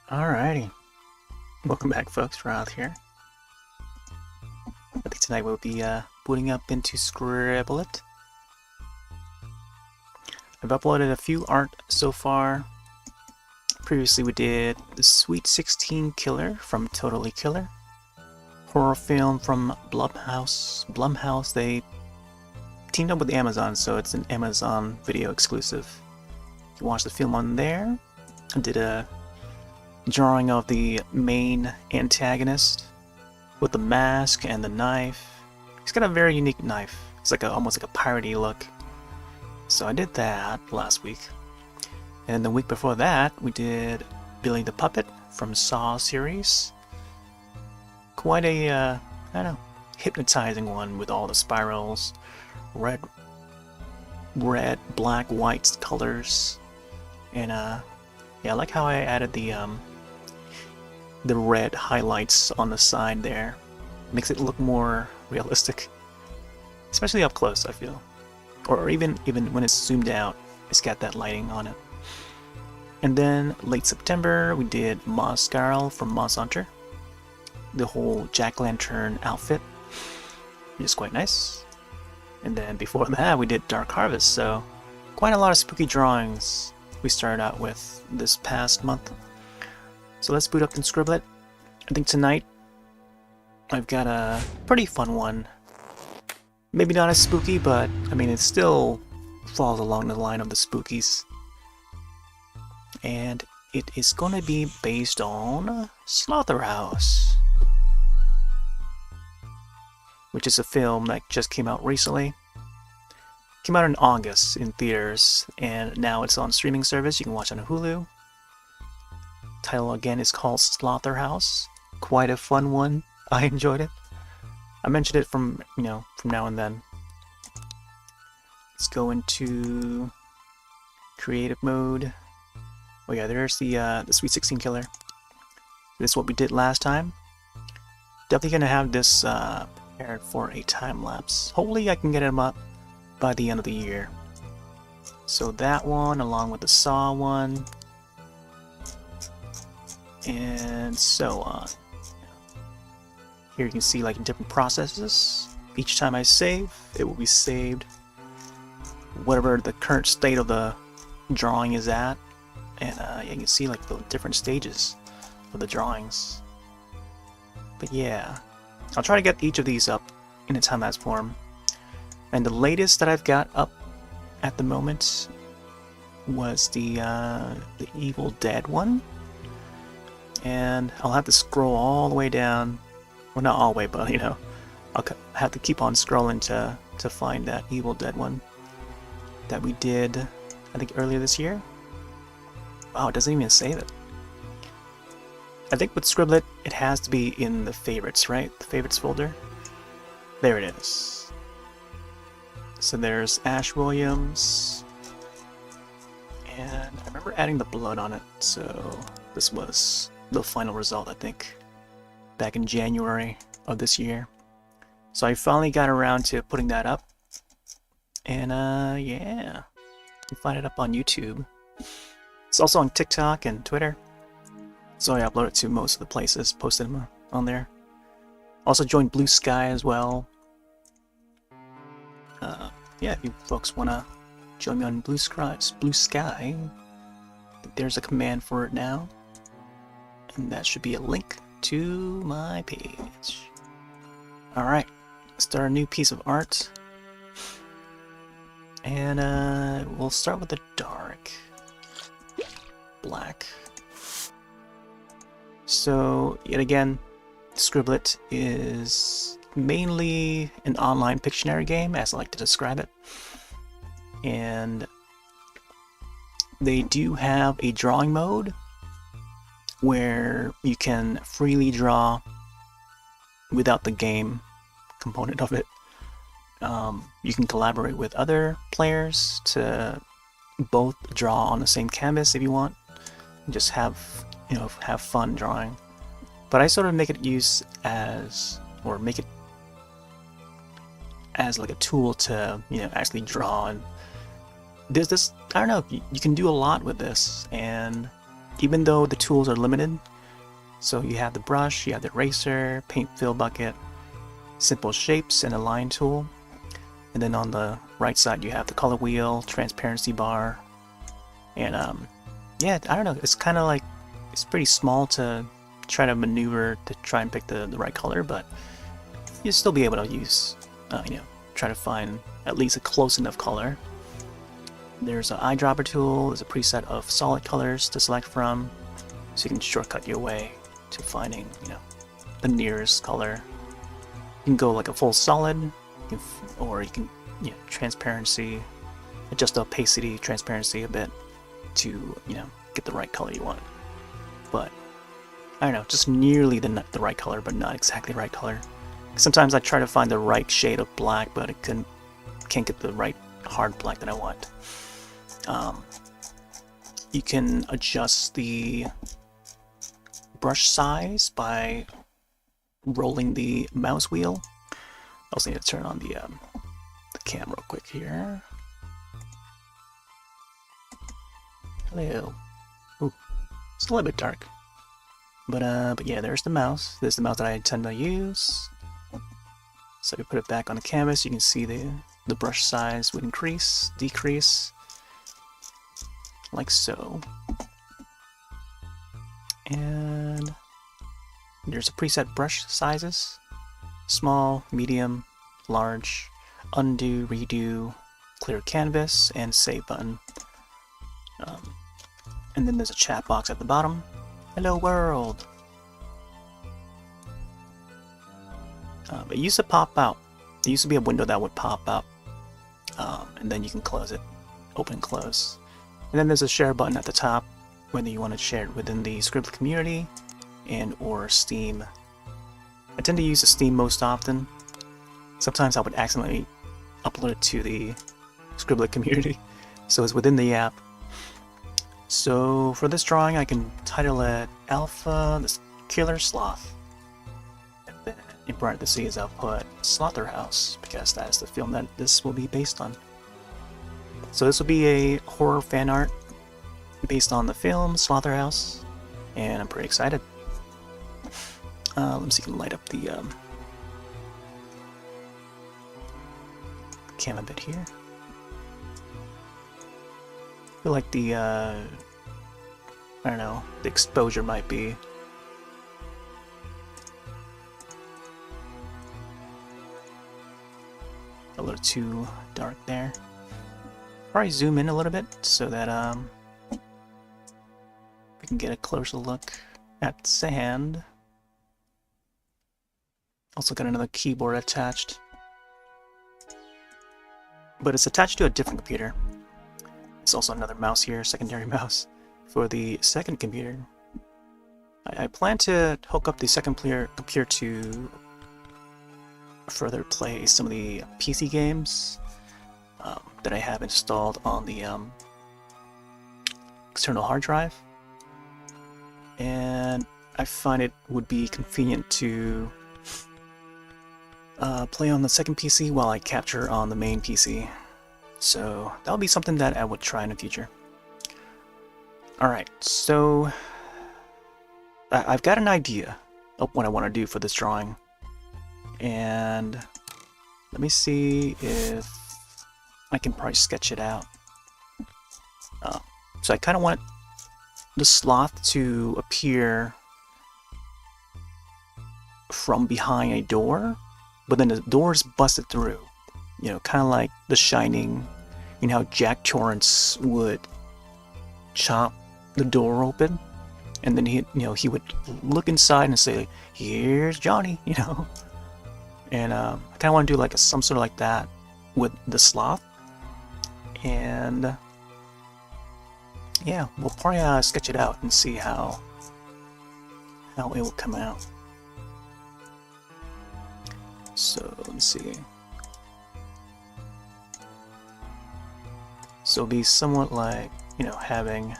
Alrighty, welcome back folks, Ronald here. I think tonight we'll be booting up into Scribblet. I've uploaded a few art so far. Previously we did the Sweet 16 Killer from Totally Killer. Horror film from Blumhouse, they teamed up with Amazon, so it's an Amazon video exclusive. You can watch the film on there. I did a drawing of the main antagonist with the mask and the knife. He's got a very unique knife. It's like almost like a piratey look. So I did that last week. And the week before that, we did Billy the Puppet from Saw series. Quite a, I don't know, hypnotizing one with all the spirals, red, black, white colors. And yeah, I like how I added the red highlights on the side there. Makes it look more realistic, especially up close, I feel. Or even when it's zoomed out, it's got that lighting on it. And then late September, we did Moss Garl from Moss Hunter. The whole jack-lantern outfit, which is quite nice. And then before that, we did Dark Harvest, so quite a lot of spooky drawings we started out with this past month. So let's boot up in Scribblet. I think tonight I've got a pretty fun one. Maybe not as spooky, but I mean it still falls along the line of the spookies. And it is going to be based on Slotherhouse, which is a film that just came out recently. Came out in August in theaters, and now it's on streaming service. You can watch it on Hulu. Title again is called Slotherhouse. Quite a fun one. I enjoyed it. I mentioned it from now and then. Let's go into creative mode. Oh yeah, there's the Sweet 16 Killer. This is what we did last time. Definitely gonna have this prepared for a time lapse. Hopefully I can get him up by the end of the year. So that one, along with the Saw one, and so on. Here you can see like different processes. Each time I save, it will be saved whatever the current state of the drawing is at, and yeah, you can see like the different stages of the drawings. But yeah, I'll try to get each of these up in a time-lapse form. And the latest that I've got up at the moment was the Evil Dead one. And I'll have to scroll all the way down. Well, not all the way, but I'll have to keep on scrolling to find that Evil Dead one that we did, I think, earlier this year. Wow, it doesn't even save it. I think with Scribblet, it has to be in the favorites, right? The favorites folder. There it is. So there's Ash Williams. And I remember adding the blood on it, so this was the final result, I think, back in January of this year. So I finally got around to putting that up. And yeah, you can find it up on YouTube. It's also on TikTok and Twitter. So I upload it to most of the places, posted them on there. Also joined Blue Sky as well. Yeah, if you folks want to join me on Blue Sky, I think there's a command for it now. And that should be a link to my page. Alright, start a new piece of art. And we'll start with the dark black. So, yet again, Scribblet is mainly an online Pictionary game, as I like to describe it. And they do have a drawing mode where you can freely draw without the game component of it. You can collaborate with other players to both draw on the same canvas if you want. Just have fun drawing. But I sort of make it as like a tool to actually draw. And there's this, I don't know, you can do a lot with this, and even though the tools are limited. So you have the brush, you have the eraser, paint fill bucket, simple shapes, and a line tool. And then on the right side you have the color wheel, transparency bar, and yeah, I don't know, it's kind of like, it's pretty small to try to maneuver to try and pick the right color, but you'll still be able to use, try to find at least a close enough color. There's an eyedropper tool, there's a preset of solid colors to select from, so you can shortcut your way to finding, the nearest color. You can go like a full solid, or you can, transparency, adjust the opacity, transparency a bit to, get the right color you want. But I don't know, just nearly the right color, but not exactly the right color. Sometimes I try to find the right shade of black, but I can't get the right hard black that I want. You can adjust the brush size by rolling the mouse wheel. I also need to turn on the cam real quick here. Hello. Ooh, it's a little bit dark. But yeah, there's the mouse. This is the mouse that I intend to use. So if you put it back on the canvas, you can see the brush size would increase, decrease, like so. And there's a preset brush sizes: small, medium, large, undo, redo, clear canvas, and save button. And then there's a chat box at the bottom. Hello world! It used to pop out. There used to be a window that would pop up, and then you can close it, open and close. And then there's a share button at the top, whether you want to share it within the Scribbler community and or Steam. I tend to use the Steam most often. Sometimes I would accidentally upload it to the Scribbler community, so it's within the app. So for this drawing, I can title it Alpha the Killer Sloth. And then in parentheses, I'll put Slotherhouse, because that is the film that this will be based on. So this will be a horror fan art based on the film Slotherhouse, and I'm pretty excited. Let me see if I can light up the cam a bit here. I feel like the, I don't know, the exposure might be a little too dark there. Probably zoom in a little bit so that we can get a closer look at the hand. Also got another keyboard attached, but it's attached to a different computer. It's also another mouse here, secondary mouse, for the second computer. I plan to hook up the second computer to further play some of the PC games that I have installed on the external hard drive. And I find it would be convenient to play on the second PC while I capture on the main PC. So that'll be something that I would try in the future. Alright, so I've got an idea of what I want to do for this drawing. And let me see if I can probably sketch it out. So I kind of want the sloth to appear from behind a door, but then the door is busted through. You know, kind of like The Shining. You know how Jack Torrance would chop the door open, and then he would look inside and say, "Here's Johnny," you know. And I kind of want to do like some sort of like that with the sloth. And yeah, we'll probably sketch it out and see how it will come out. So let's see. So it'll be somewhat like, having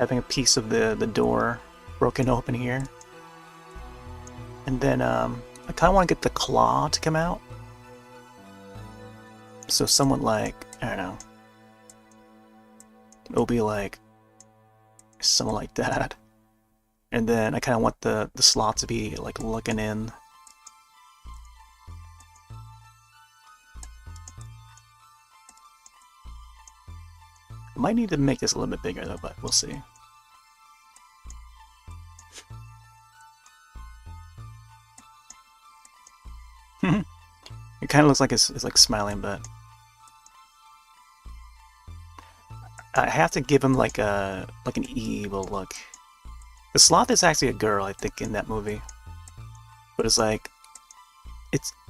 having a piece of the door broken open here. And then I kind of want to get the claw to come out. So somewhat like, I don't know, it'll be like something like that. And then I kind of want the sloth to be like looking in. I might need to make this a little bit bigger though, but we'll see. It kind of looks like it's like smiling, but I have to give him like an evil look. The sloth is actually a girl, I think, in that movie, but it's like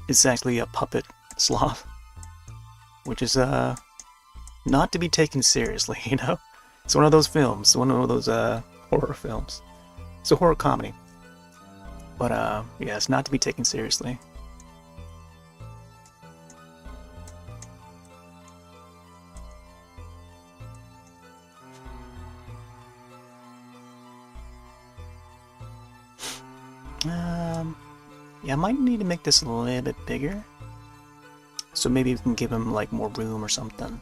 it's actually a puppet sloth, which is not to be taken seriously, you know. It's one of those films, one of those horror films. It's a horror comedy, but yeah, it's not to be taken seriously. Yeah, I might need to make this a little bit bigger. So maybe we can give him like more room or something.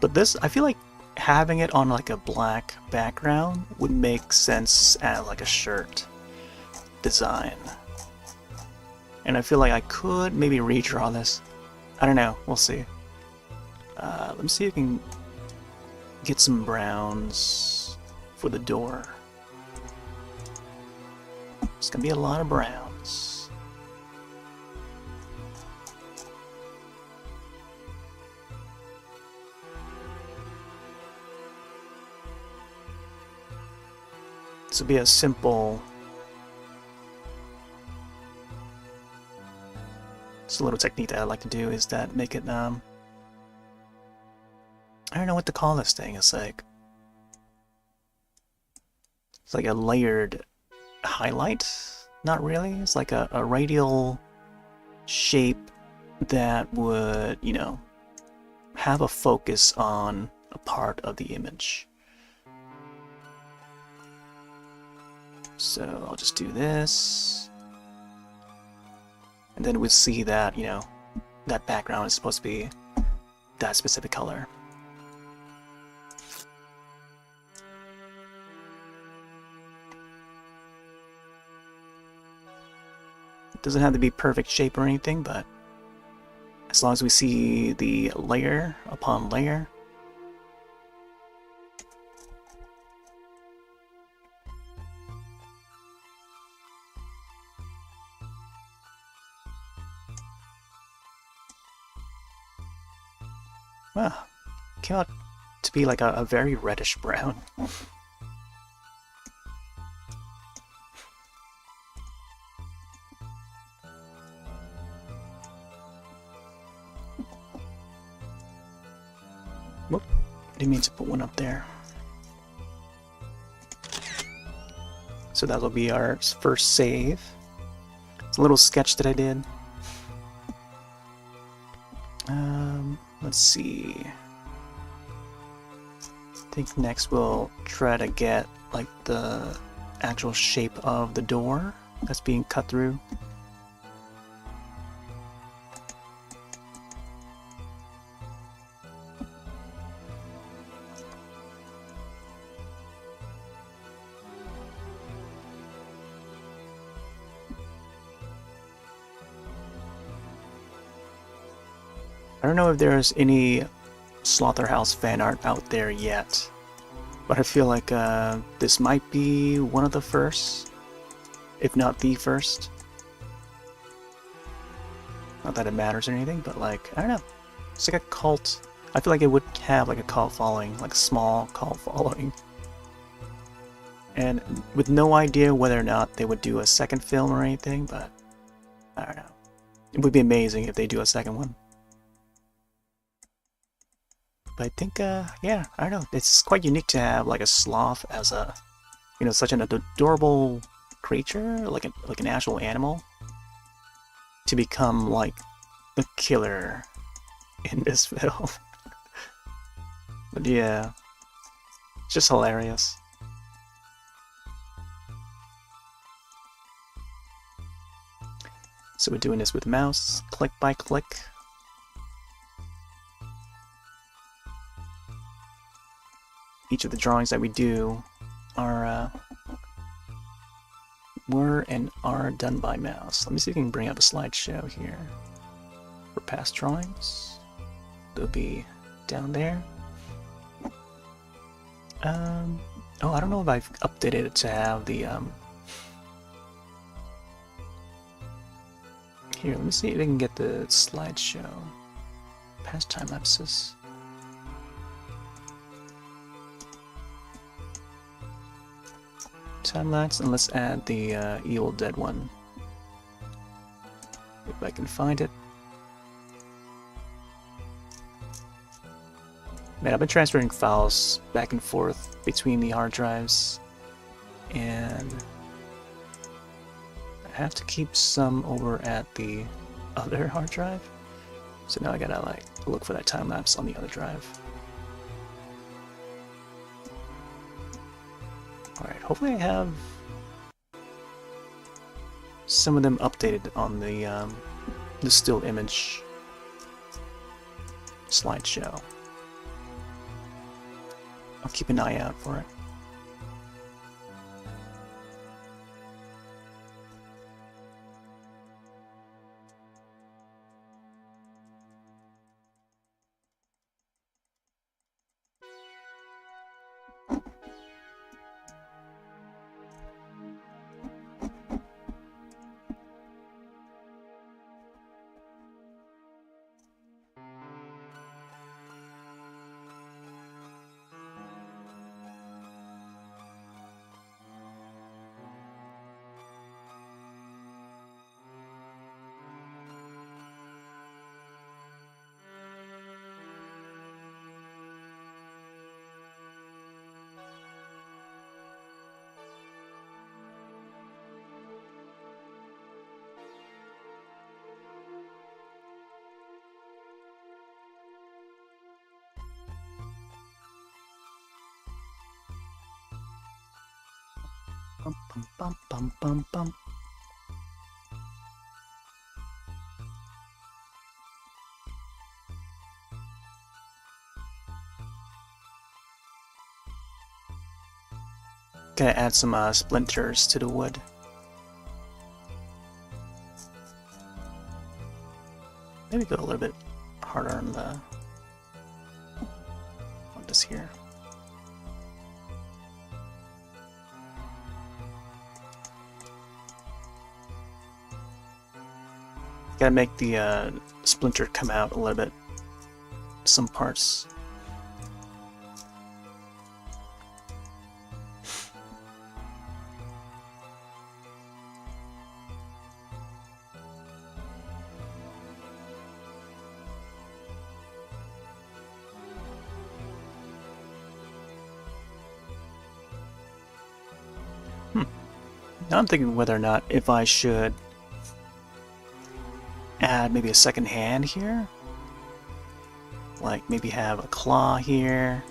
But this, I feel like having it on like a black background would make sense as like a shirt design. And I feel like I could maybe redraw this. I don't know, we'll see. Let me see if I can get some browns for the door. It's gonna be a lot of browns. This will be a simple. It's a little technique that I like to do is that make it I don't know what to call this thing. It's like a layered highlight. Not really. It's like a radial shape that would, you know, have a focus on a part of the image. So I'll just do this, and then we'll see that, you know, that background is supposed to be that specific color. It doesn't have to be perfect shape or anything, but as long as we see the layer upon layer. Wow, came out to be like a very reddish brown. Whoop, didn't mean to put one up there. So that'll be our first save. It's a little sketch that I did. Let's see. I think next we'll try to get like the actual shape of the door that's being cut through. I don't know if there's any Slotherhouse fan art out there yet, but I feel like this might be one of the first, if not the first. Not that it matters or anything, but like, I don't know. It's like a cult. I feel like it would have like a cult following, like a small cult following. And with no idea whether or not they would do a second film or anything, but I don't know. It would be amazing if they do a second one. But I think, yeah, I don't know. It's quite unique to have like a sloth as a, you know, such an adorable creature, like an actual animal, to become like the killer in this film. But yeah, it's just hilarious. So we're doing this with mouse, click by click. Each of the drawings that we do are were and are done by mouse. Let me see if we can bring up a slideshow here for past drawings. They'll be down there. Oh, I don't know if I've updated it to have the Here, let me see if I can get the slideshow. Past time lapses. Time lapse, and let's add the Evil Dead one. If I can find it. Man, I've been transferring files back and forth between the hard drives, and I have to keep some over at the other hard drive. So now I gotta like look for that time lapse on the other drive. Alright, hopefully I have some of them updated on the still image slideshow. I'll keep an eye out for it. Bum, bum, bum, bum, bum, bum. Gotta add some splinters to the wood. Maybe go a little bit harder on this here. Gotta make the splinter come out a little bit. Some parts. Now I'm thinking whether or not if I should add maybe a second hand here. Like maybe have a claw here.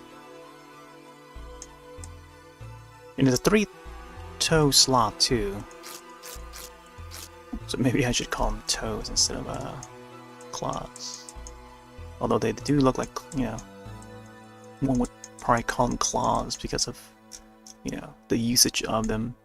And there's a 3-toe sloth too. So maybe I should call them toes instead of claws. Although they do look like, you know, one would probably call them claws because of, you know, the usage of them.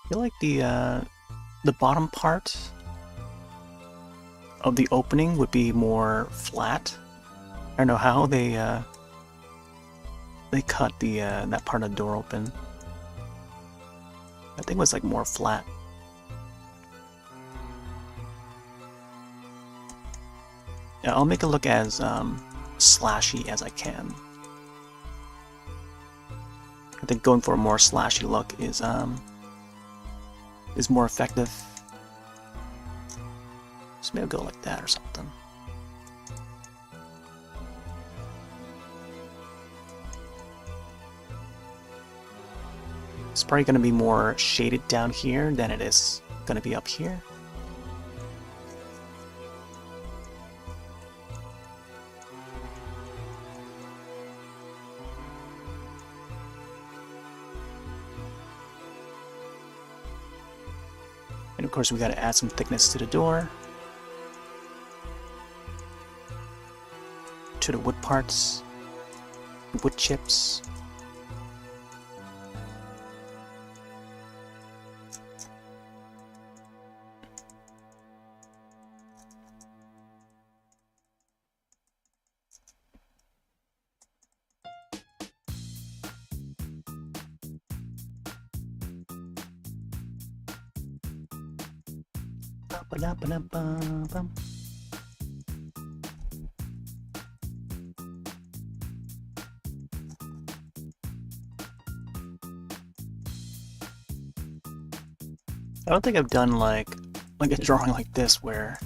I feel like the bottom part of the opening would be more flat. I don't know how they cut the that part of the door open. think it was like more flat. Yeah, I'll make it look as slashy as I can. I think going for a more slashy look is more effective. So maybe I'll go like that or something. It's probably going to be more shaded down here than it is going to be up here. And of course we got to add some thickness to the door, to the wood parts, wood chips. Ba-da-ba-da-ba-bum. I don't think I've done like a drawing like this where,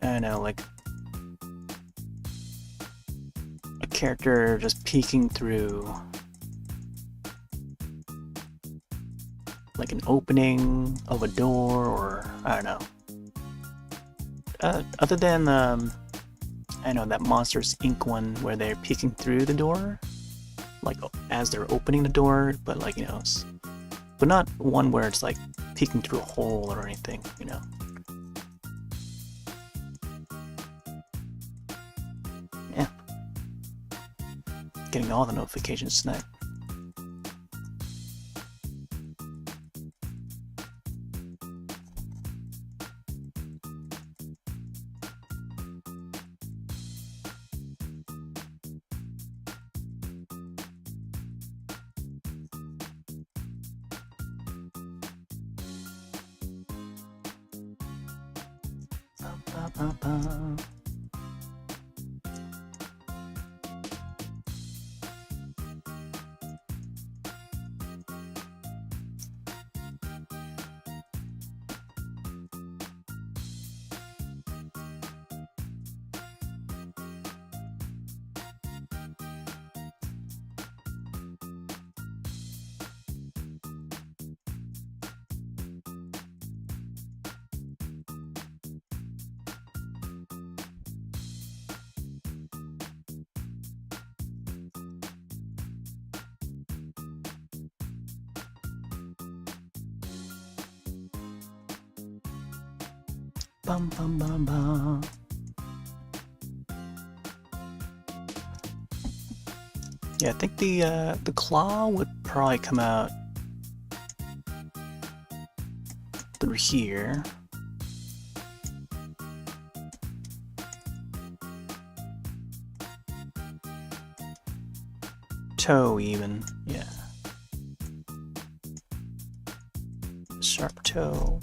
I don't know, like a character just peeking through like an opening of a door, or I don't know. Other than I know that Monsters Inc. one where they're peeking through the door, like as they're opening the door, but like, you know, but not one where it's like peeking through a hole or anything, you know. Yeah. Getting all the notifications tonight. Bum bum bum bum. Yeah, I think the claw would probably come out through here. Toe even, yeah. Sharp toe.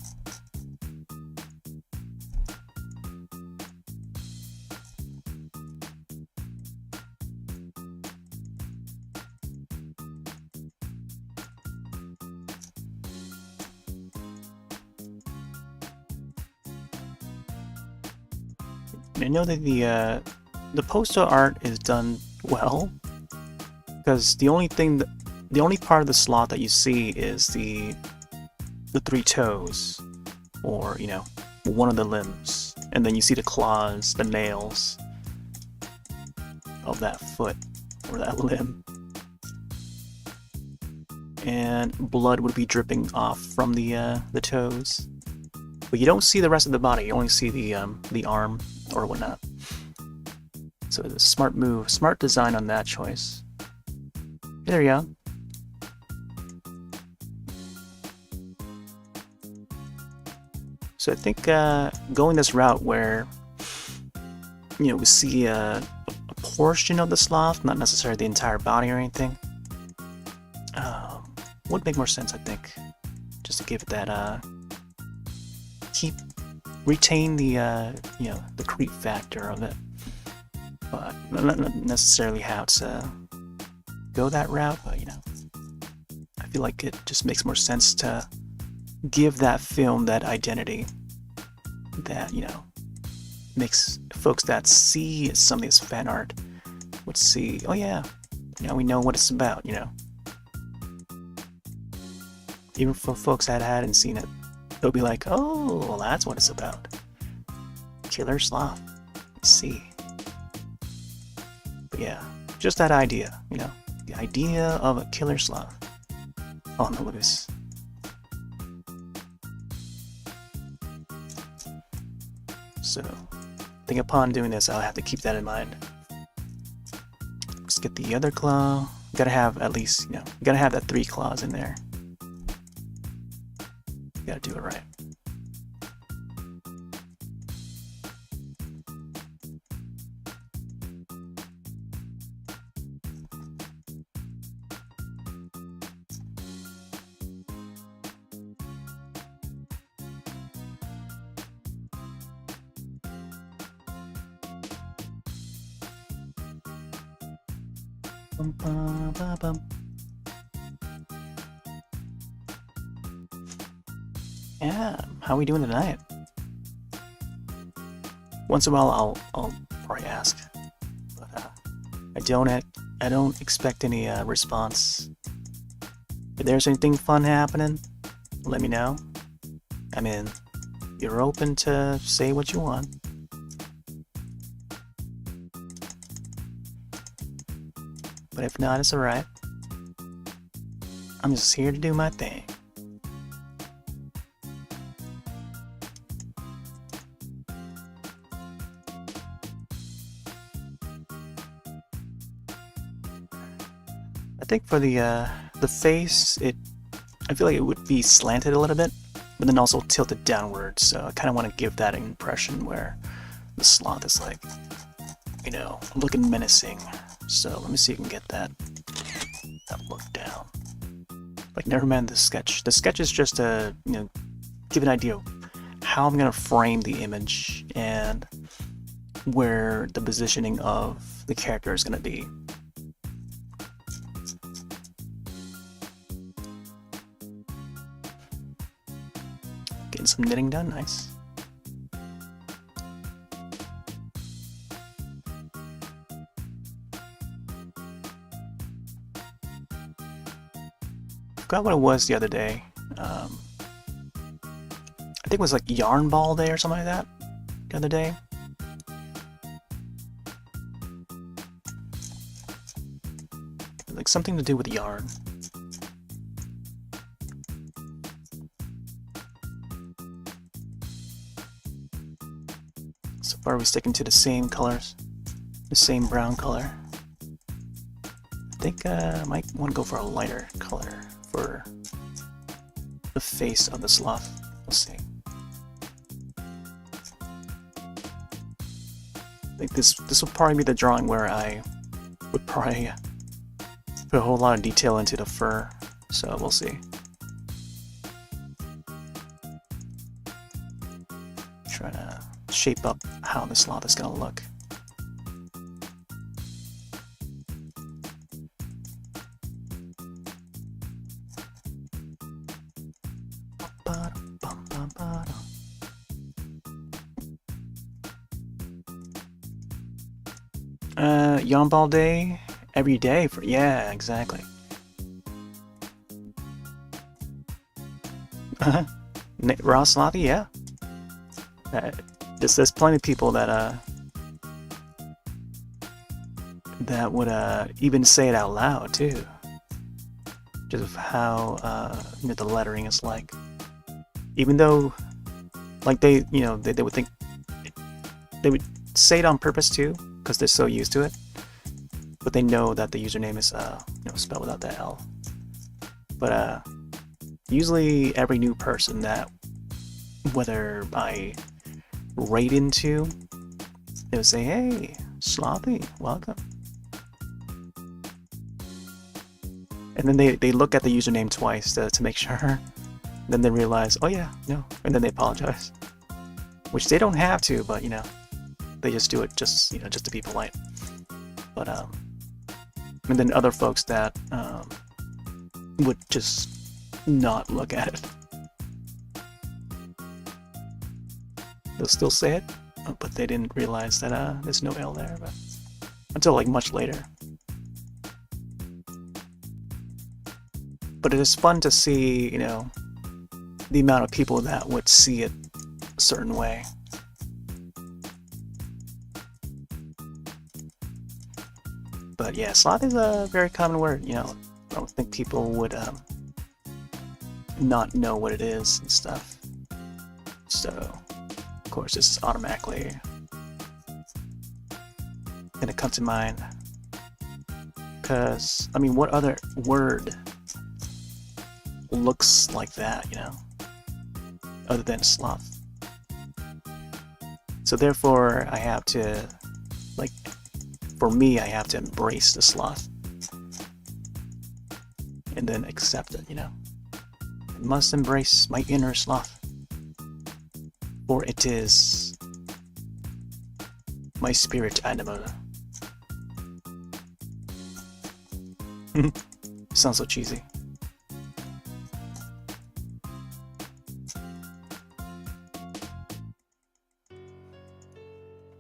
I know that the poster art is done well, because the only part of the sloth that you see is the three toes, or you know, one of the limbs, and then you see the claws, the nails of that foot or that limb, and blood would be dripping off from the toes, but you don't see the rest of the body. You only see the arm or whatnot. So it's a smart move, smart design on that choice. There you go. So I think going this route where, you know, we see a portion of the sloth, not necessarily the entire body or anything, would make more sense, I think. just to give it that retain the you know, the creep factor of it, but not necessarily how to go that route. But you know, I feel like it just makes more sense to give that film that identity that, you know, makes folks that see something as fan art would see, oh yeah, you know, we know what it's about, you know. Even for folks that hadn't seen it, they'll be like, oh, well, that's what it's about. Killer sloth. Let's see. But yeah, just that idea, you know, the idea of a killer sloth on the loose. So, I think upon doing this, I'll have to keep that in mind. Let's get the other claw. Gotta have at least, you know, gotta have that 3 claws in there. Gotta do it right. Bum, bum, bum, bum. Yeah, how are we doing tonight? Once in a while, I'll probably ask, but I don't expect any response. If there's anything fun happening, let me know. I mean, you're open to say what you want. But if not, it's alright. I'm just here to do my thing. I think for the face, I feel like it would be slanted a little bit, but then also tilted downwards. So I kind of want to give that impression where the sloth is like, you know, looking menacing. So let me see if I can get that look down. Like, never mind the sketch. The sketch is just to, you know, give an idea of how I'm gonna frame the image and where the positioning of the character is gonna be. Getting some knitting done, nice. Forgot what it was the other day. I think it was like Yarn Ball Day or something like that the other day. Like something to do with yarn. So far, we're sticking to the same colors, the same brown color. I think I might want to go for a lighter color for the face of the sloth. We'll see. I think this will probably be the drawing where I would probably put a whole lot of detail into the fur. So we'll see. Trying to shape up how the sloth is gonna look. Yarn Ball Day every day for, yeah, exactly. Raw Slothy, yeah. There's plenty of people that that would even say it out loud too. Just of how you know, the lettering is like. Even though, like, they would think they would say it on purpose too, because they're so used to it. But they know that the username is you know, spelled without the L. But usually every new person that, whether I raid into, they would say, "Hey, Slothy, welcome." And then they look at the username twice to make sure Then they realize, oh yeah, no, and then they apologize, which they don't have to, but you know, they just do it just just to be polite. But and then other folks that would just not look at it. They'll still say it, but they didn't realize that there's no L there, but until like much later. But it is fun to see, you know, the amount of people that would see it a certain way. But yeah, sloth is a very common word, you know. I don't think people would not know what it is and stuff. So, of course, this is automatically gonna come to mind. Because, I mean, what other word looks like that, you know, other than sloth? So therefore, I have to, like, for me, I have to embrace the sloth. And then accept it, you know. I must embrace my inner sloth. For it is my spirit animal. Sounds so cheesy.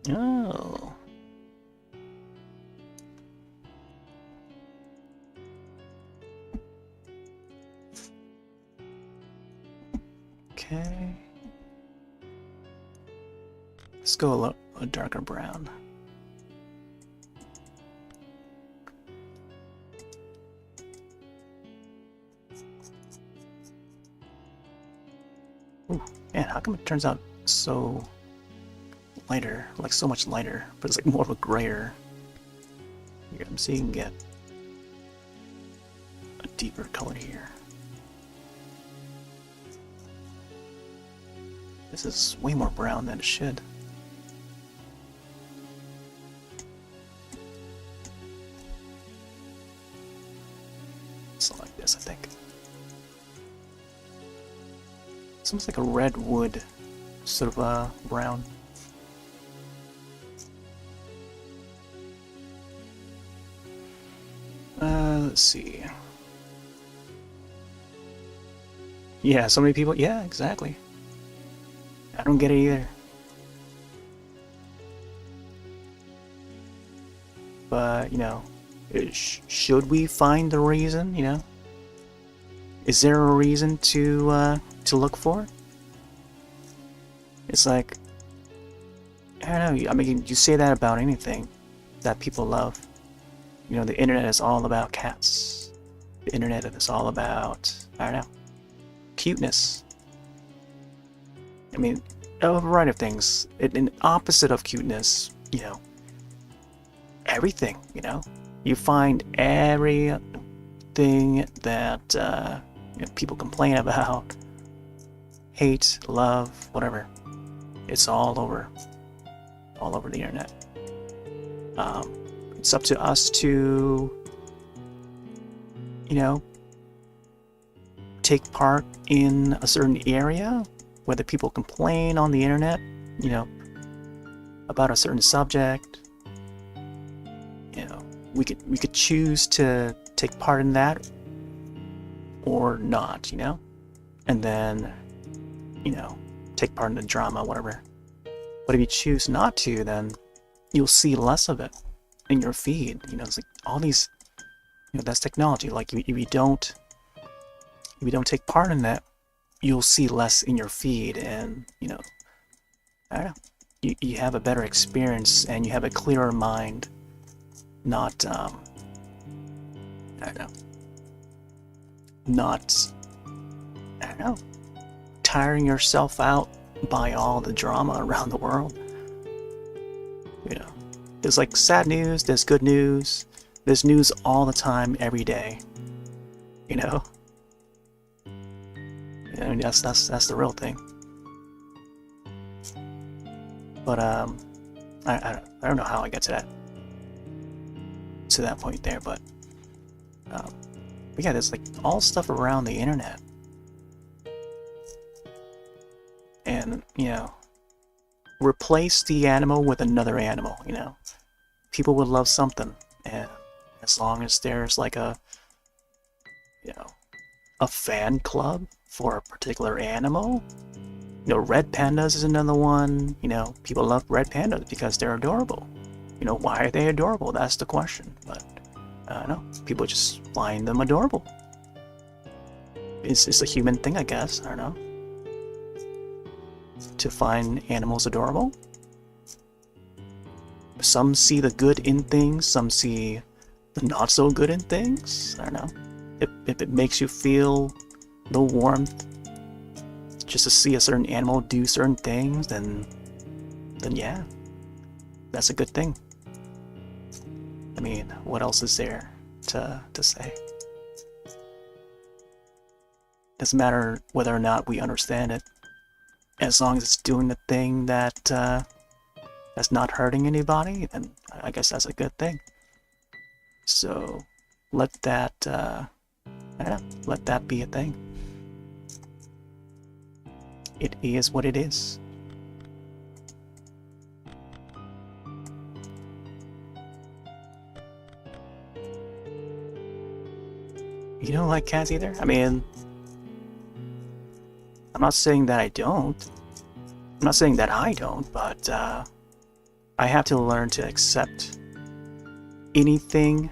Oh. Okay. Let's go a darker brown. Ooh, man, how come it turns out so lighter, like so much lighter, but it's like more of a grayer. Here, I'm seeing get a deeper color here. This is way more brown than it should. Something like this, I think. It's almost like a red wood sort of brown. Let's see. Yeah, so many people. Yeah, exactly. I don't get it either. But, you know, should we find the reason, you know? Is there a reason to look for? It's like, I don't know, I mean, you say that about anything that people love. You know, the internet is all about cats. The internet is all about, I don't know, cuteness. I mean, a variety of things. An opposite of cuteness, you know, everything, you know. You find everything that you know, people complain about, hate, love, whatever. It's all over the internet. It's up to us to, you know, take part in a certain area, whether people complain on the internet, you know, about a certain subject. You know, we could choose to take part in that or not, you know, and then, you know, take part in the drama, whatever. But if you choose not to, then you'll see less of it in your feed. You know, it's like all these, you know, that's technology. Like if you don't take part in that, you'll see less in your feed, and you know, I don't know, you have a better experience and you have a clearer mind, not I don't know, not, I don't know, tiring yourself out by all the drama around the world. You know, there's like sad news, there's good news, there's news all the time, every day. You know, I mean, that's the real thing. But I don't know how I got to that point there, but yeah, there's like all stuff around the internet. and, replace the animal with another animal, People would love something, and as long as there's like a fan club for a particular animal. Red pandas is another one. People love red pandas because they're adorable. Why are they adorable? That's the question. But I don't know. People just find them adorable. It's a human thing, I guess. I don't know. To find animals adorable. Some see the good in things. Some see the not so good in things. I don't know. If it makes you feel the warmth just to see a certain animal do certain things, then yeah, that's a good thing. I mean, what else is there to say? Doesn't matter whether or not we understand it, as long as it's doing the thing that's not hurting anybody, then I guess that's a good thing. So let that let that be a thing. It is what it is. You don't like cats either? I mean, I'm not saying that I don't. I'm not saying that I don't, but I have to learn to accept anything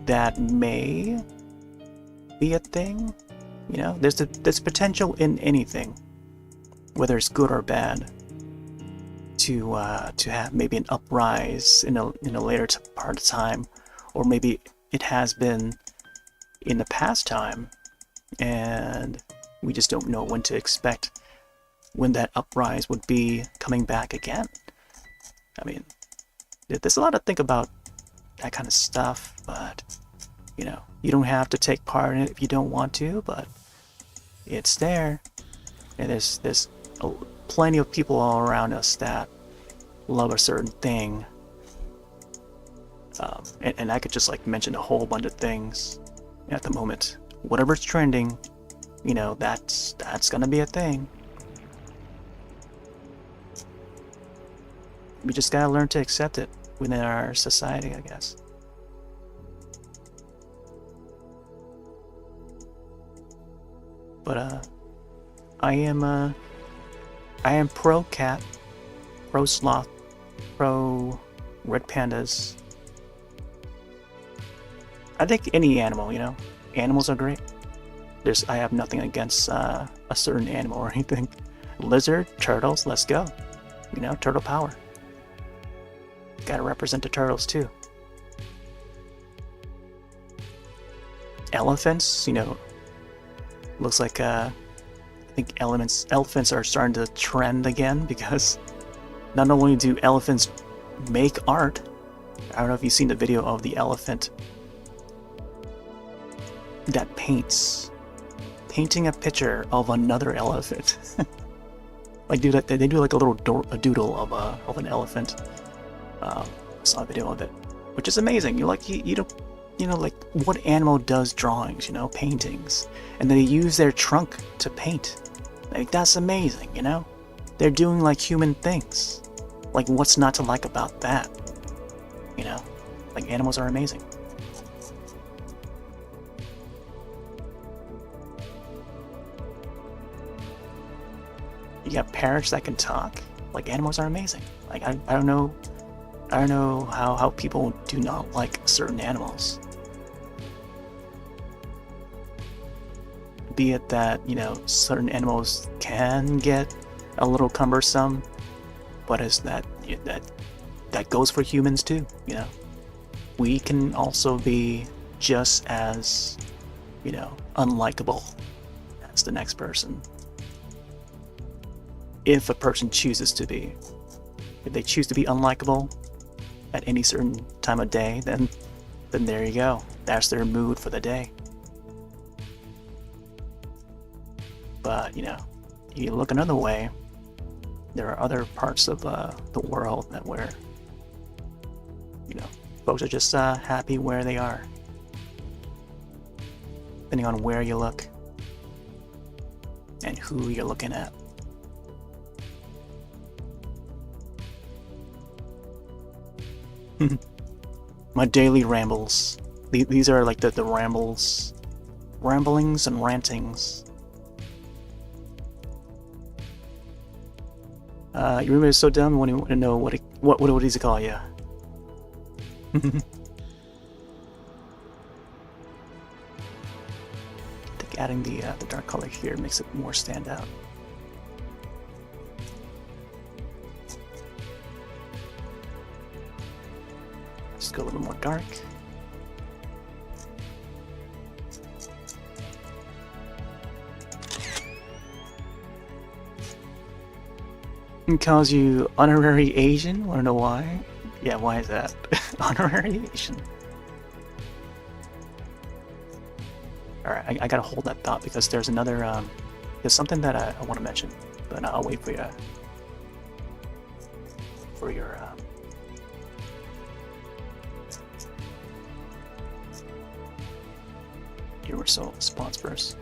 that may be a thing. There's potential in anything, whether it's good or bad, to have maybe an uprise in a later part of time, or maybe it has been in the past time, and we just don't know when to expect when that uprise would be coming back again. I mean, there's a lot to think about that kind of stuff, but you don't have to take part in it if you don't want to, but it's there. And there's plenty of people all around us that love a certain thing. And I could just mention a whole bunch of things at the moment. Whatever's trending, that's gonna be a thing. We just gotta learn to accept it within our society, I guess. But I am pro cat, pro sloth, pro red pandas. I think any animal, animals are great. I have nothing against a certain animal or anything. Lizard, turtles, let's go. Turtle power. Gotta represent the turtles too. Elephants, looks like I think elephants are starting to trend again, because not only do elephants make art. I don't know if you've seen the video of the elephant that painting a picture of another elephant. They do like a little doodle of an elephant. I saw a video of it, which is amazing. You don't what animal does drawings, paintings, and they use their trunk to paint. That's amazing, They're doing human things. What's not to like about that? Animals are amazing. You got parrots that can talk. Animals are amazing. I don't know how people do not like certain animals. Be it that, certain animals can get a little cumbersome, but is that goes for humans too, We can also be just as, unlikable as the next person. If a person chooses to be. If they choose to be unlikable at any certain time of day, then there you go. That's their mood for the day. But, you look another way, there are other parts of the world where, folks are just happy where they are. Depending on where you look and who you're looking at. My daily rambles. These are like the ramblings and rantings. You remember so dumb when you want to know what does he call you? I think adding the dark color here makes it more stand out. Just go a little more dark. And calls you honorary Asian. Wanna know why? Yeah, why is that? Honorary Asian. Alright, I gotta hold that thought because there's another, there's something that I want to mention, but I'll wait for you. For your, response first.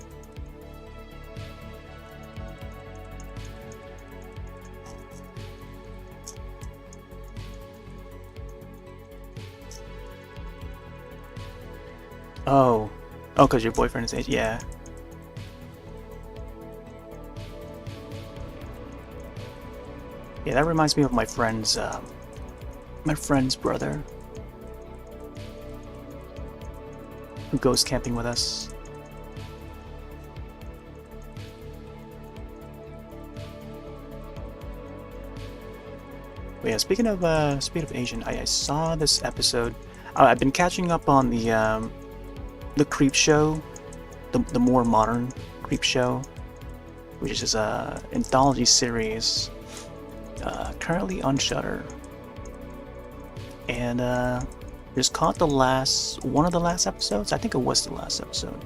Oh, because your boyfriend is Asian. Yeah. Yeah, that reminds me of my friend's brother, who goes camping with us. But yeah, speaking of Asian, I saw this episode. I've been catching up on the Creep Show, the more modern Creep Show, which is a anthology series currently on Shudder, and just caught one of the last episodes. I think it was the last episode,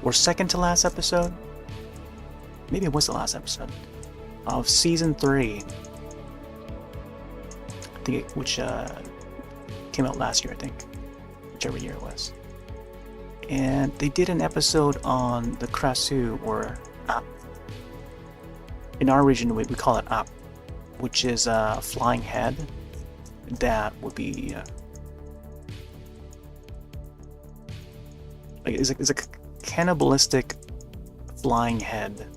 or second to last episode. Maybe it was the last episode of season 3. I think which came out last year. I think, whichever year it was. And they did an episode on the Krasu, or Ap. In our region, we call it Ap, which is a flying head that would be it's a cannibalistic flying head,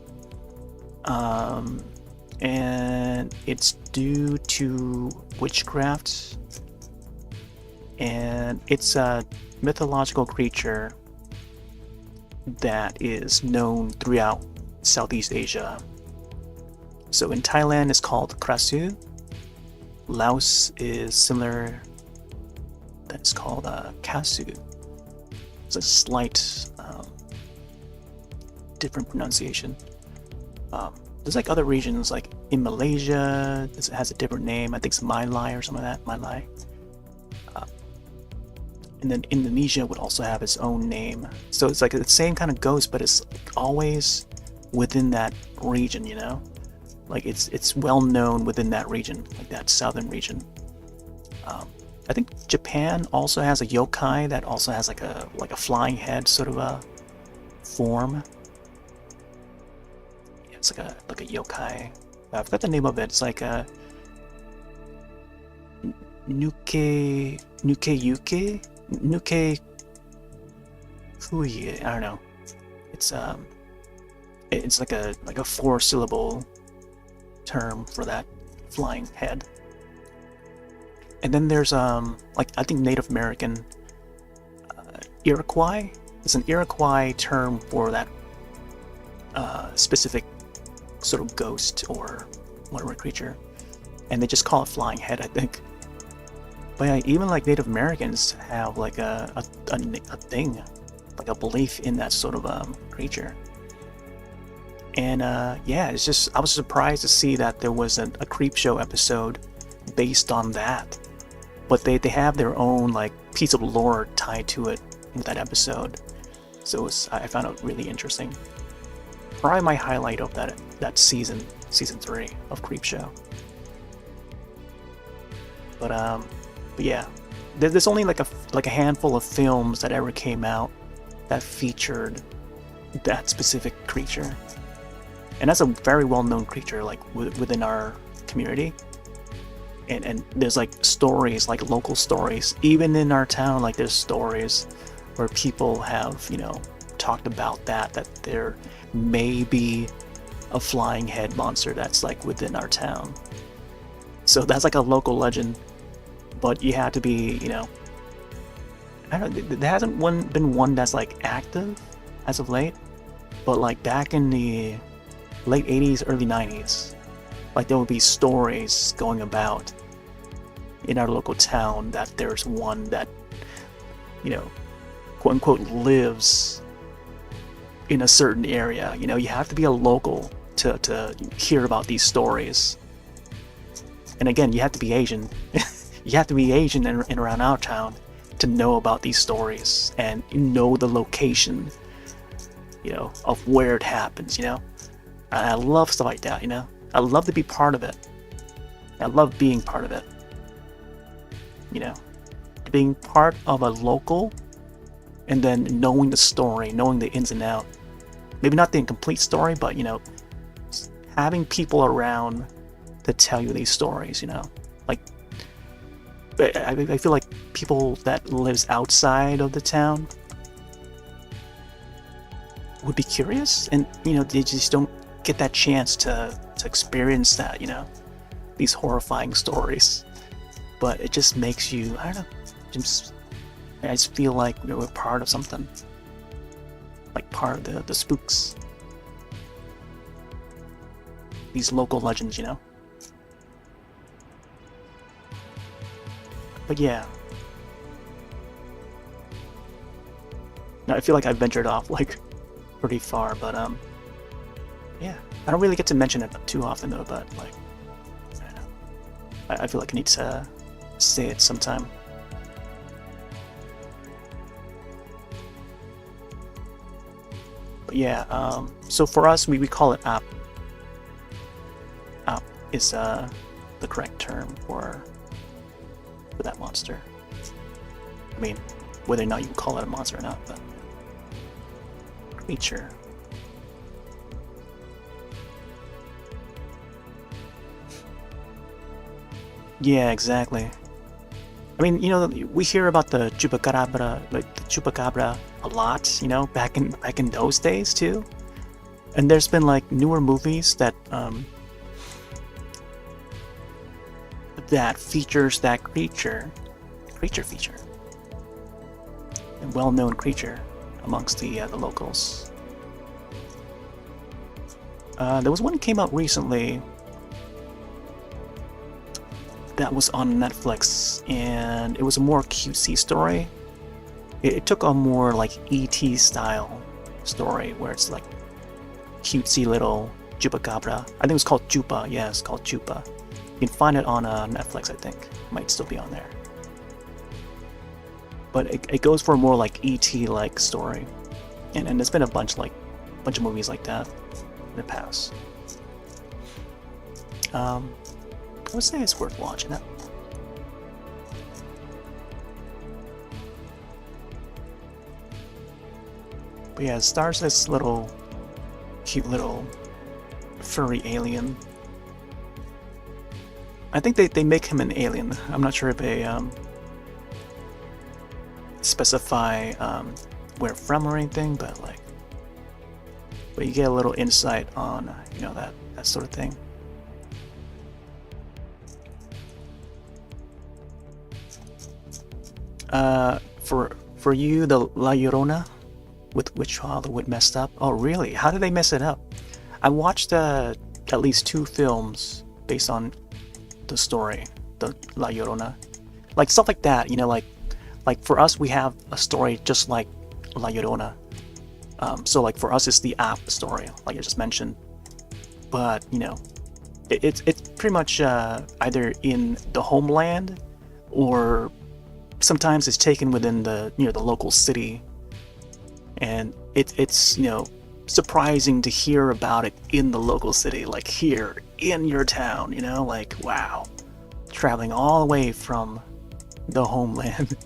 and it's due to witchcraft, and it's a mythological creature that is known throughout Southeast Asia. So in Thailand it's called Krasu. Laos is similar, that's called Kasu. It's a slight different pronunciation. There's like other regions, like in Malaysia it has a different name. I think it's Mai Lai or something like that. Mai Lai. And then Indonesia would also have its own name. So it's like the same kind of ghost, but it's always within that region, you know? Like it's well known within that region, like that southern region. I think Japan also has a yokai that also has like a flying head sort of a form. Yeah, it's like a yokai. I forgot the name of it. It's like a Nuke Fuyi, I don't know. It's like a 4-syllable term for that flying head. And then there's like I think Native American Iroquois. It's an Iroquois term for that specific sort of ghost or whatever creature, and they just call it flying head, I think. But yeah, even like Native Americans have like a thing, like a belief in that sort of creature. And yeah, it's just, I was surprised to see that there was a Creep Show episode based on that. But they have their own like piece of lore tied to it with that episode. So I found it really interesting. Probably my highlight of that season 3 of Creep Show. But yeah, there's only like a handful of films that ever came out that featured that specific creature, and that's a very well-known creature like within our community. and there's like stories, like local stories, even in our town. Like there's stories where people have, you know, talked about that there may be a flying head monster that's like within our town. So that's like a local legend, but you have to be, you know, I don't. There hasn't been one that's like active as of late, but like back in the late 80s, early 90s, like there would be stories going about in our local town that there's one that, you know, quote unquote lives in a certain area. You know, you have to be a local to hear about these stories. And again, you have to be Asian. You have to be Asian and around our town to know about these stories and know the location, you know, of where it happens, you know. And I love stuff like that, you know. I love to be part of it. I love being part of it. You know, being part of a local and then knowing the story, knowing the ins and outs. Maybe not the incomplete story, but, you know, having people around to tell you these stories, you know. Like, I feel like people that lives outside of the town would be curious, and, you know, they just don't get that chance to experience that, you know, these horrifying stories. But it just makes you, I don't know, I just feel like we're part of something, like part of the spooks, these local legends, you know. But yeah, now I feel like I ventured off like pretty far, but yeah, I don't really get to mention it too often though. But like, I don't know, I feel like I need to say it sometime. But yeah, so for us, we call it app. App is the correct term for that monster. I mean, whether or not you can call it a monster or not, but creature. Yeah, exactly. I mean, you know, we hear about the chupacabra, like the chupacabra, a lot. You know, back in those days too. And there's been like newer movies that that features that creature feature, a well-known creature amongst the locals. There was one that came out recently that was on Netflix, and it was a more cutesy story. It took a more like E.T. style story where it's like cutesy little chupacabra. I think it was called Chupa. Yeah, it's called Chupa. You can find it on Netflix, I think. It might still be on there. But it goes for a more like E.T. like story, and there's been a bunch of movies like that in the past. I would say it's worth watching it. But yeah, it stars this little cute little furry alien. I think they make him an alien. I'm not sure if they specify where from or anything, but you get a little insight on you know, that sort of thing. For you, the La Llorona with Witch Hollywood messed up. Oh really? How did they mess it up? I watched at least 2 films based on the story, the La Llorona, like stuff like that. You know, like for us, we have a story just like La Llorona. So like for us, it's the app story, like I just mentioned. But you know, it's pretty much either in the homeland, or sometimes it's taken within the, you know, the local city. And it's you know, surprising to hear about it in the local city, like here in your town. You know, like wow, traveling all the way from the homeland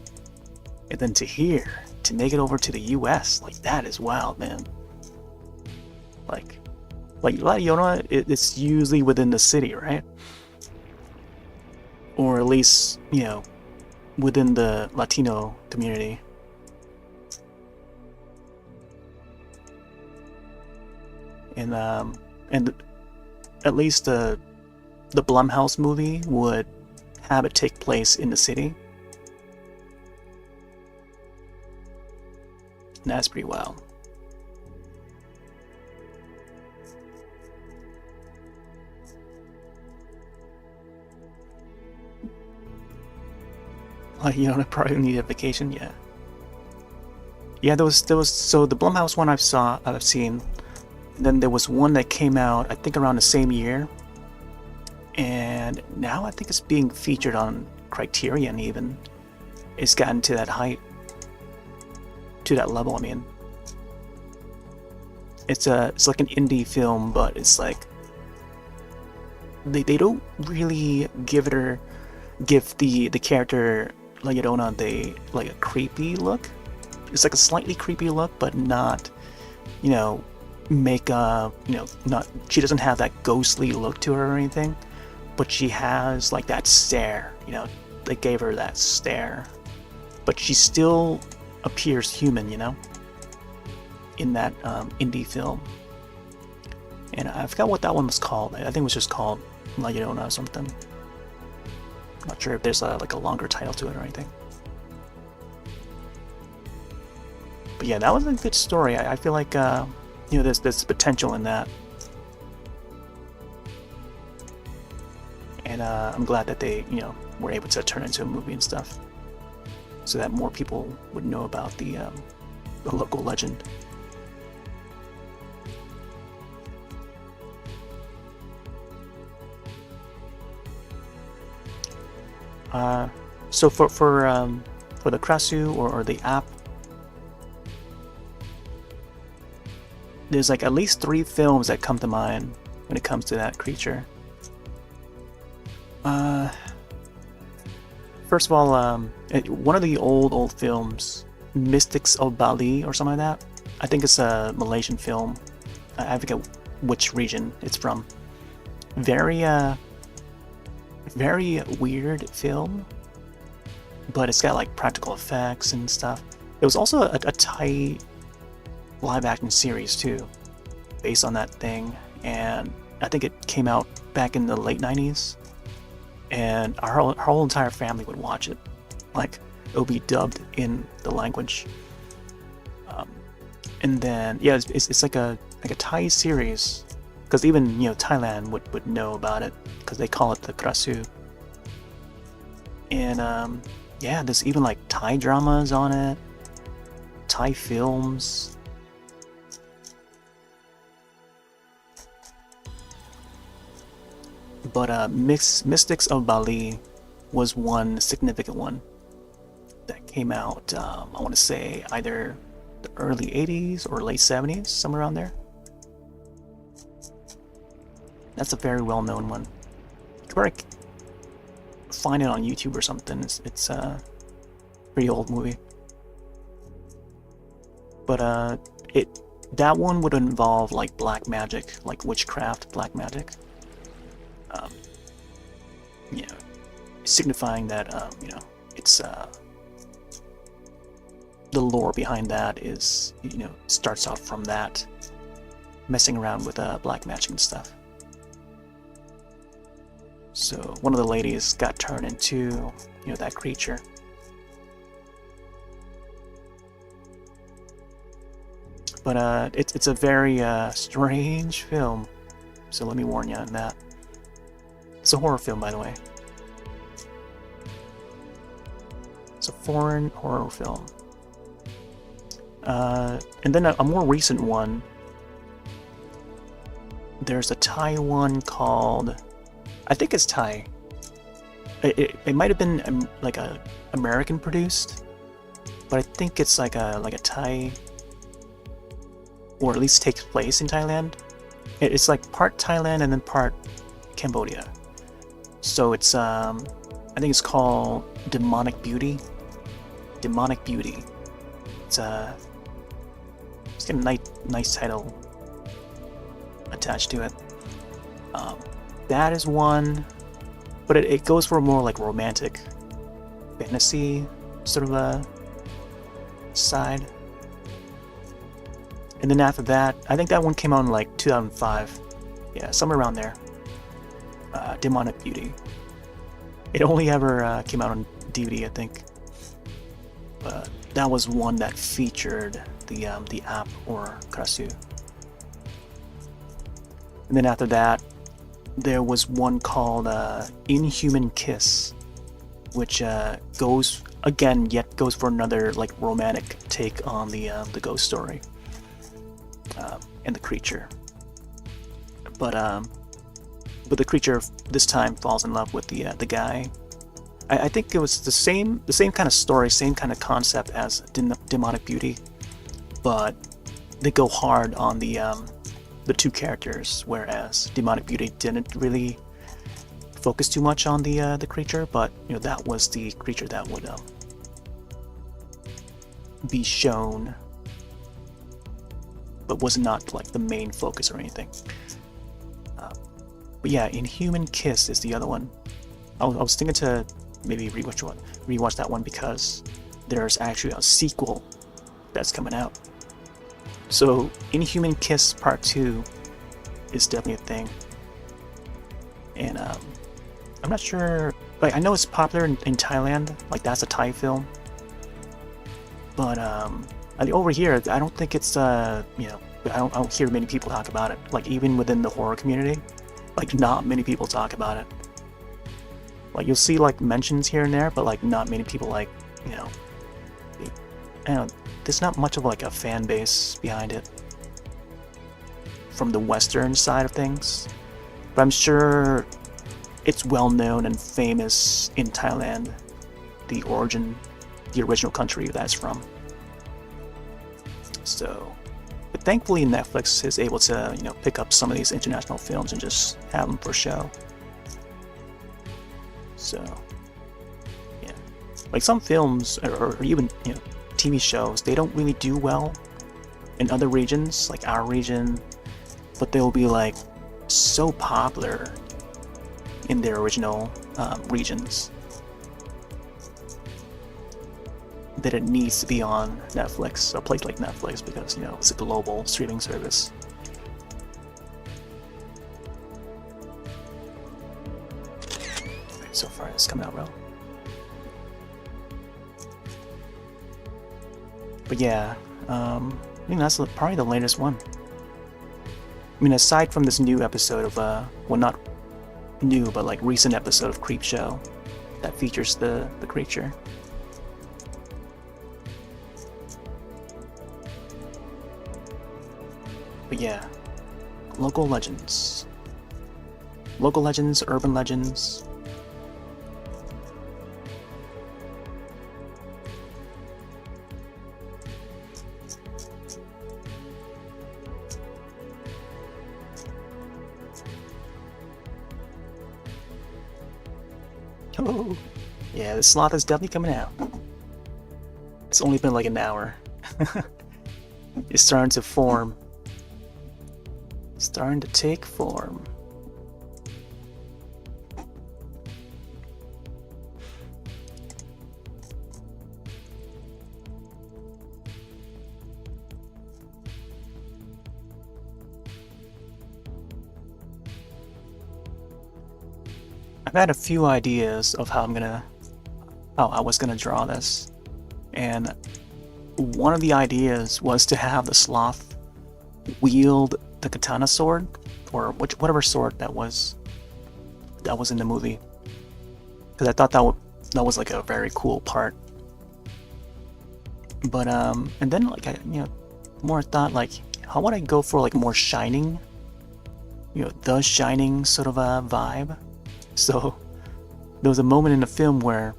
and then to here to make it over to the US, like that is wild, man. Like La Llorona, it's usually within the city, right? or at least, you know, within the Latino community. And at least the Blumhouse movie would have it take place in the city. And that's pretty wild. Like, you don't probably need a vacation, yeah. Yeah, there was so the Blumhouse one I've seen. Then there was one that came out I think around the same year, and now I think it's being featured on Criterion. Even it's gotten to that height, to that level. I mean, it's like an indie film, but it's like they don't really give the character La Llorona like a creepy look. It's like a slightly creepy look, but not, you know, make not, she doesn't have that ghostly look to her or anything, but she has like that stare. You know, they gave her that stare, but she still appears human, you know, in that indie film. And I forgot what that one was called. I think it was just called La Llorona or something. I'm not sure if there's like a longer title to it or anything. But yeah, that was a good story. I feel like you know, there's potential in that, and I'm glad that they, you know, were able to turn it into a movie and stuff, so that more people would know about the local legend. So for the Krasu or the app, there's like at least 3 films that come to mind when it comes to that creature. First of all, one of the old films, Mystics of Bali or something like that. I think it's a Malaysian film. I forget which region it's from. Very weird film, but it's got like practical effects and stuff. There was also a Thai live-action series too, based on that thing, and I think it came out back in the late 90s, and our whole entire family would watch it. Like, it would be dubbed in the language. And then yeah, it's like a Thai series, because even, you know, Thailand would know about it because they call it the Krasu. And yeah, there's even like Thai dramas on it, Thai films. But Mystics of Bali was one significant one that came out, I want to say either the early 80s or late 70s, somewhere around there. That's a very well-known one. You can probably find it on YouTube or something. It's a pretty old movie. But that one would involve like black magic, like witchcraft, black magic. You know, signifying that you know, it's the lore behind that is, you know, starts out from that, messing around with black magic and stuff. So one of the ladies got turned into, you know, that creature. But it's a very strange film, so let me warn you on that. It's a horror film, by the way. It's a foreign horror film. And then a more recent one. There's a Thai one called, I think it's Thai. It might have been like a American produced, but I think it's like a Thai, or at least takes place in Thailand. It's like part Thailand and then part Cambodia. So it's I think it's called Demonic Beauty. Demonic Beauty. It's got a nice title attached to it. That is one. but it goes for a more like romantic fantasy sort of a side. And then after that, I think that one came out in like 2005. Yeah, somewhere around there. Demonic Beauty. It only ever came out on DVD, I think. But that was one that featured the app or Karasu. And then after that, there was one called Inhuman Kiss, which goes for another like romantic take on the ghost story and the creature. But the creature this time falls in love with the guy. I think it was the same kind of story, same kind of concept as Demonic Beauty, but they go hard on the two characters, whereas Demonic Beauty didn't really focus too much on the creature, but that was the creature that would be shown, but was not like the main focus or anything. But yeah, Inhuman Kiss is the other one. I was thinking to maybe rewatch that one because there's actually a sequel that's coming out. So Inhuman Kiss Part 2 is definitely a thing. And I'm not sure, like I know it's popular in Thailand, like that's a Thai film. But over here, I don't think it's I don't hear many people talk about it. Like even within the horror community, like not many people talk about it. Like you'll see like mentions here and there, but like not many people like there's not much of like a fan base behind it from the Western side of things. But I'm sure it's well known and famous in Thailand, the original country that's from. So, but thankfully Netflix is able to pick up some of these international films and just have them for show. So, yeah, like some films or even TV shows, they don't really do well in other regions, like our region, but they'll be like so popular in their original regions that it needs to be on Netflix, a place like Netflix, because it's a global streaming service. So far it's coming out well. But yeah, I think that's probably the latest one. I mean, aside from this new episode of well, not new, but like recent episode of Creepshow that features the creature. But yeah, local legends, urban legends. Oh, yeah, the Sloth is definitely coming out. It's only been like an hour. It's starting to form. Starting to take form. I've had a few ideas of how I was gonna draw this, and one of the ideas was to have the Sloth wield the katana sword, or whatever sword that was in the movie, because I thought that was like a very cool part. But and then like I more thought like, how would I go for like more shining, the Shining sort of a vibe. So there was a moment in the film where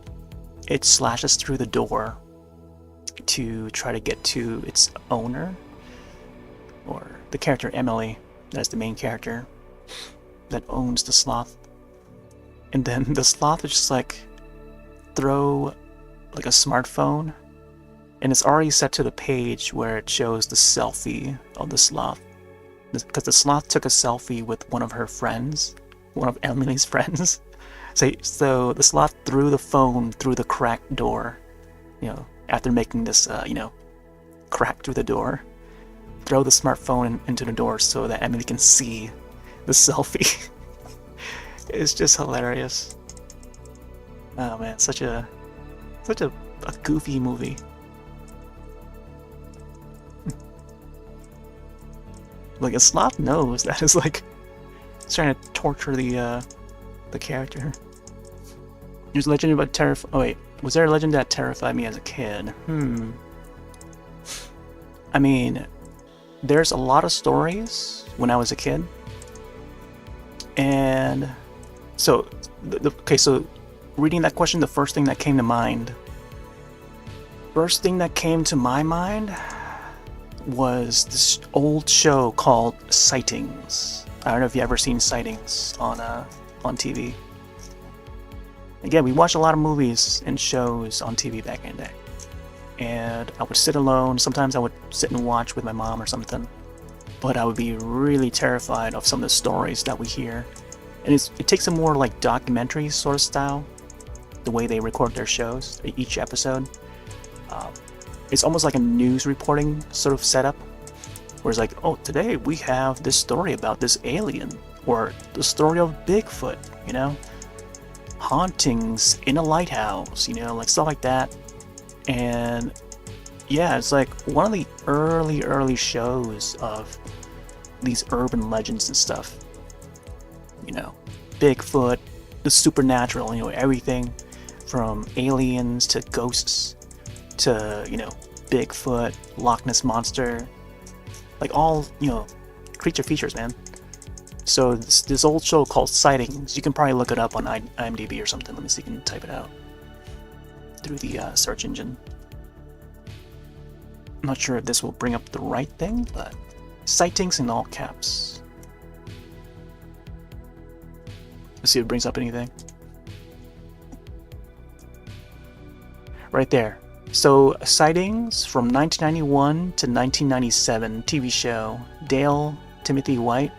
it slashes through the door to try to get to its owner, or the character Emily, that's the main character that owns the Sloth. And then the Sloth would just like throw like a smartphone, and it's already set to the page where it shows the selfie of the Sloth, because the Sloth took a selfie with one of her friends, one of Emily's friends. So the sloth threw the phone through the cracked door, after making this, crack through the door. Throw the smartphone into the door so that Emily can see the selfie. It's just hilarious. Oh man, such a goofy movie. Like a sloth knows that is like it's trying to torture the character. There's a legend about Oh wait, was there a legend that terrified me as a kid? I mean, there's a lot of stories when I was a kid, and so okay. So reading that question, the first thing that came to mind my mind was this old show called Sightings. I don't know if you ever seen Sightings on TV. Again, we watched a lot of movies and shows on TV back in the day. And I would sit alone. Sometimes I would sit and watch with my mom or something. But I would be really terrified of some of the stories that we hear. And it takes a more like documentary sort of style, the way they record their shows, each episode. It's almost like a news reporting sort of setup, where it's like, oh, today we have this story about this alien, or the story of Bigfoot, hauntings in a lighthouse, like stuff like that. And yeah, it's like one of the early shows of these urban legends and stuff. Bigfoot, the supernatural, everything from aliens to ghosts to, Bigfoot, Loch Ness Monster, like all, creature features, man. So this old show called Sightings, you can probably look it up on IMDb or something. Let me see if you can type it out through the search engine. I'm not sure if this will bring up the right thing, but Sightings in all caps. Let's see if it brings up anything. Right there. So, Sightings from 1991 to 1997 TV show, Dale Timothy White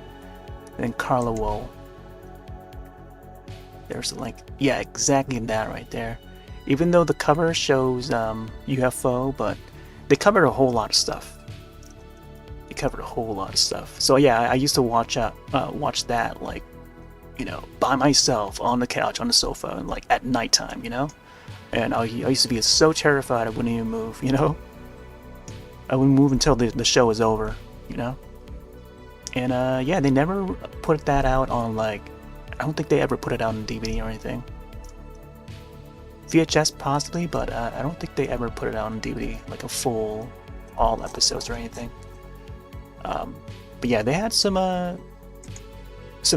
and Carla Woe. There's the link. Yeah, exactly that right there. Even though the cover shows UFO, but they covered a whole lot of stuff. So yeah, I used to watch that like, by myself on the couch on the sofa, and like at nighttime, And I used to be so terrified I wouldn't even move, I wouldn't move until the show was over, And yeah, they never put that out on like, I don't think they ever put it out on DVD or anything. VHS possibly, but I don't think they ever put it out on DVD, like a full, all episodes or anything. But yeah, they had some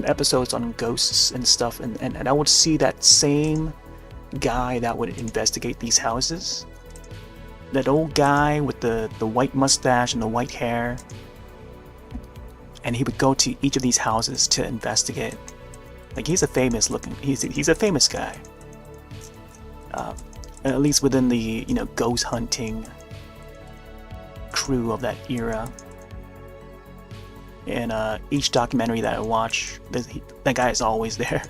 episodes on ghosts and stuff, and I would see that same guy that would investigate these houses. That old guy with the white mustache and the white hair. And he would go to each of these houses to investigate. Like he's a famous guy. At least within the ghost hunting crew of that era. And each documentary that I watch, that guy is always there.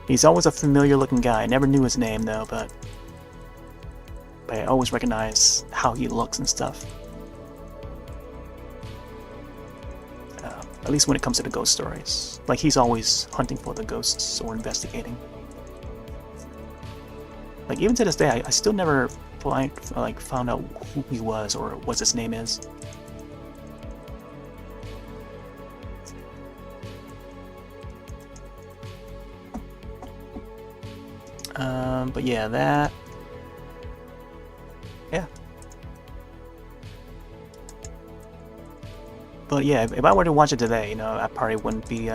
He's always a familiar looking guy. I never knew his name though, but I always recognize how he looks and stuff. At least when it comes to the ghost stories. Like he's always hunting for the ghosts or investigating. Like even to this day, I still never found out who he was or what his name is. But yeah, that. Yeah. But yeah, if I were to watch it today, I probably wouldn't be,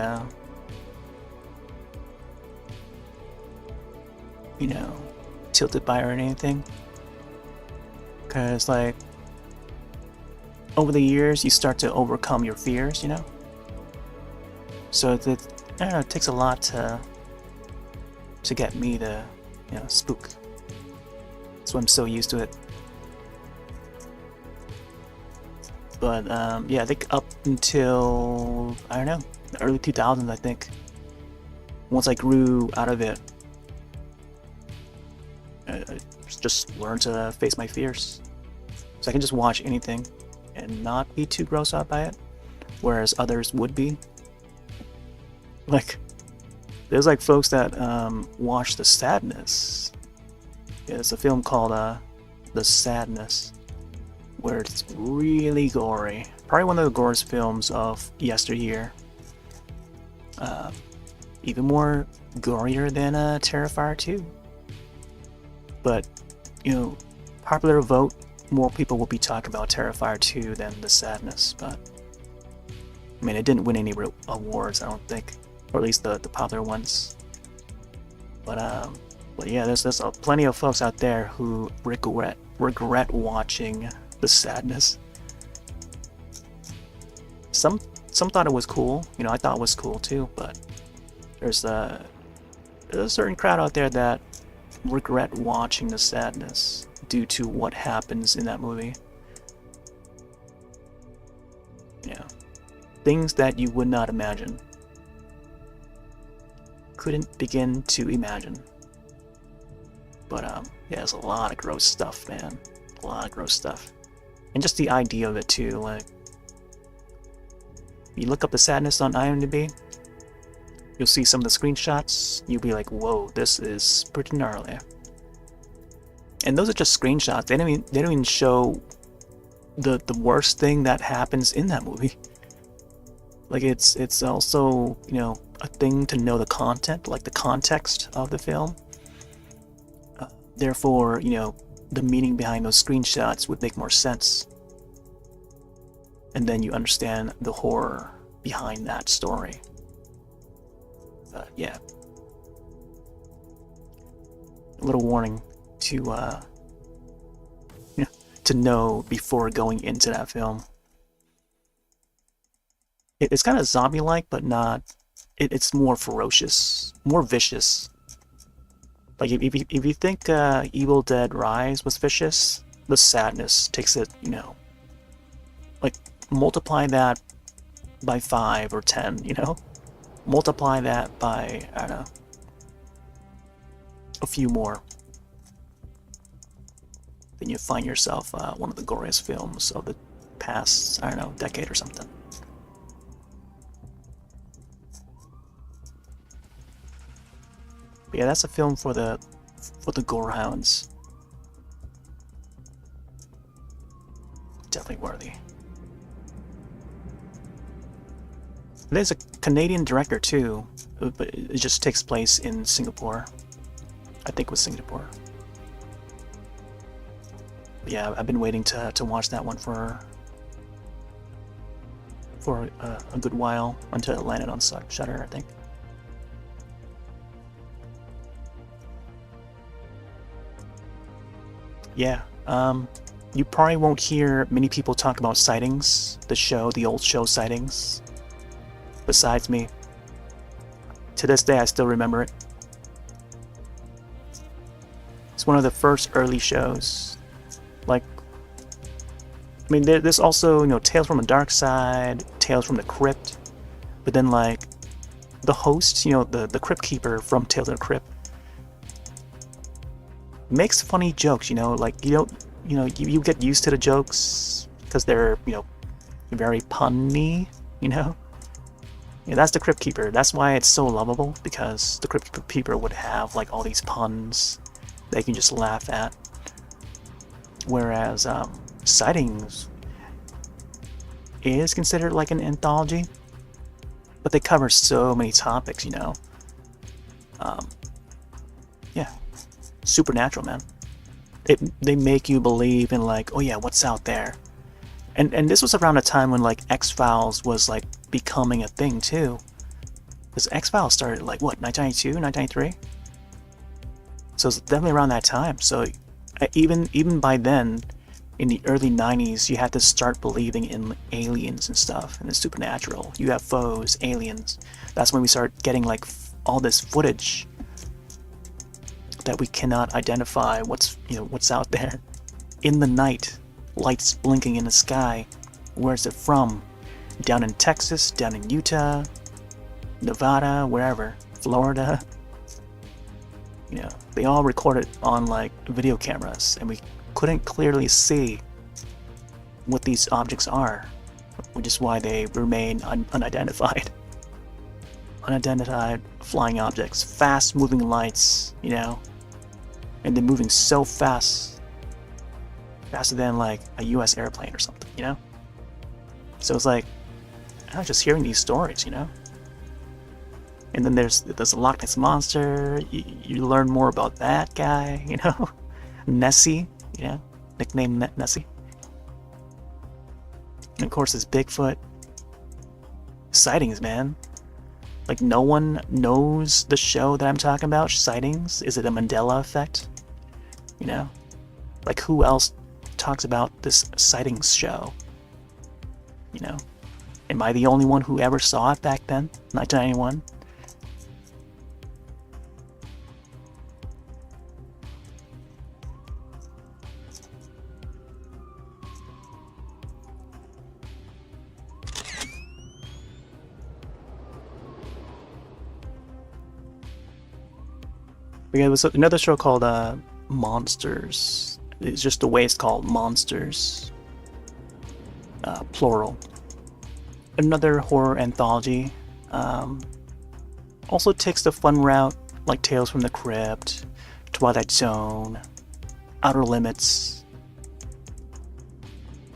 tilted by it or anything. Because, like, over the years, you start to overcome your fears, So, I don't know, it takes a lot to get me to, spook. That's why I'm so used to it. But, yeah, I think up until, I don't know, the early 2000s, I think. Once I grew out of it, I just learned to face my fears. So I can just watch anything and not be too grossed out by it, whereas others would be. Like, there's like folks that watch The Sadness. Yeah, it's a film called The Sadness, where it's really gory. Probably one of the goriest films of yesteryear. Even more gorier than Terrifier 2. But, you know, popular vote, more people will be talking about Terrifier 2 than The Sadness. But, I mean, it didn't win any awards, I don't think. Or at least the popular ones. But yeah, there's plenty of folks out there who regret watching The Sadness. Some thought it was cool. You know, I thought it was cool too, but there's a certain crowd out there that regret watching The Sadness due to what happens in that movie. Yeah. Things that you would not imagine. Couldn't begin to imagine. But yeah, there's a lot of gross stuff, man. A lot of gross stuff. And just the idea of it too, like, you look up The Sadness on IMDb, you'll see some of the screenshots, you'll be like, whoa, this is pretty gnarly. And those are just screenshots. They don't even show the worst thing that happens in that movie. Like, it's also, you know, a thing to know the content, like the context of the film. Therefore, you know, the meaning behind those screenshots would make more sense. And then you understand the horror behind that story. Yeah. A little warning to, you know, to know before going into that film. It's kind of zombie-like, but not. It's more ferocious, more vicious. Like, if you think Evil Dead Rise was vicious, The Sadness takes it, you know, like, multiply that by 5 or 10, you know? Multiply that by, I don't know, a few more. Then you find yourself one of the goriest films of the past, I don't know, decade or something. But yeah, that's a film for the gore hounds. Definitely worthy. There's a Canadian director too, but it just takes place in Singapore. I think it was Singapore. But yeah, I've been waiting to watch that one for a good while until it landed on Shudder, I think. Yeah, you probably won't hear many people talk about Sightings, the old show Sightings, besides me. To this day, I still remember it. It's one of the first early shows. Like, I mean, there's also, you know, Tales from the Dark Side, Tales from the Crypt, but then, like, the host, you know, the Crypt Keeper from Tales of the Crypt, makes funny jokes, you know, like, you get used to the jokes because they're, you know, very punny, you know. Yeah, that's the Crypt Keeper. That's why it's so lovable, because the Crypt Keeper would have like all these puns that you can just laugh at. Whereas Sightings is considered like an anthology, but they cover so many topics, you know. Yeah. Supernatural, man. They make you believe in, like, oh yeah, what's out there. And this was around a time when, like, X-Files was, like, becoming a thing too, because X-Files started, like, what, 1992, 1993? So it's definitely around that time. So even by then, in the early 90s, you had to start believing in aliens and stuff, and the supernatural, UFOs, aliens. That's when we start getting, like, all this footage that we cannot identify what's out there. In the night, lights blinking in the sky. Where's it from? Down in Texas, down in Utah, Nevada, wherever, Florida. You know, they all recorded on like video cameras, and we couldn't clearly see what these objects are, which is why they remain unidentified. Unidentified flying objects, fast moving lights, you know, and they're moving so fast, faster than like a US airplane or something, you know? So it's like, I was just hearing these stories, you know? And then there's the Loch Ness Monster, you learn more about that guy, you know? Nessie, you know, nickname Nessie. And of course, there's Bigfoot. Sightings, man. Like, no one knows the show that I'm talking about, Sightings. Is it a Mandela effect? You know? Like, who else talks about this Sightings show? You know? Am I the only one who ever saw it back then? 1991? But yeah, there was another show called Monsters. It's just the way it's called, Monsters. Plural. Another horror anthology. Also takes the fun route, like Tales from the Crypt, Twilight Zone, Outer Limits.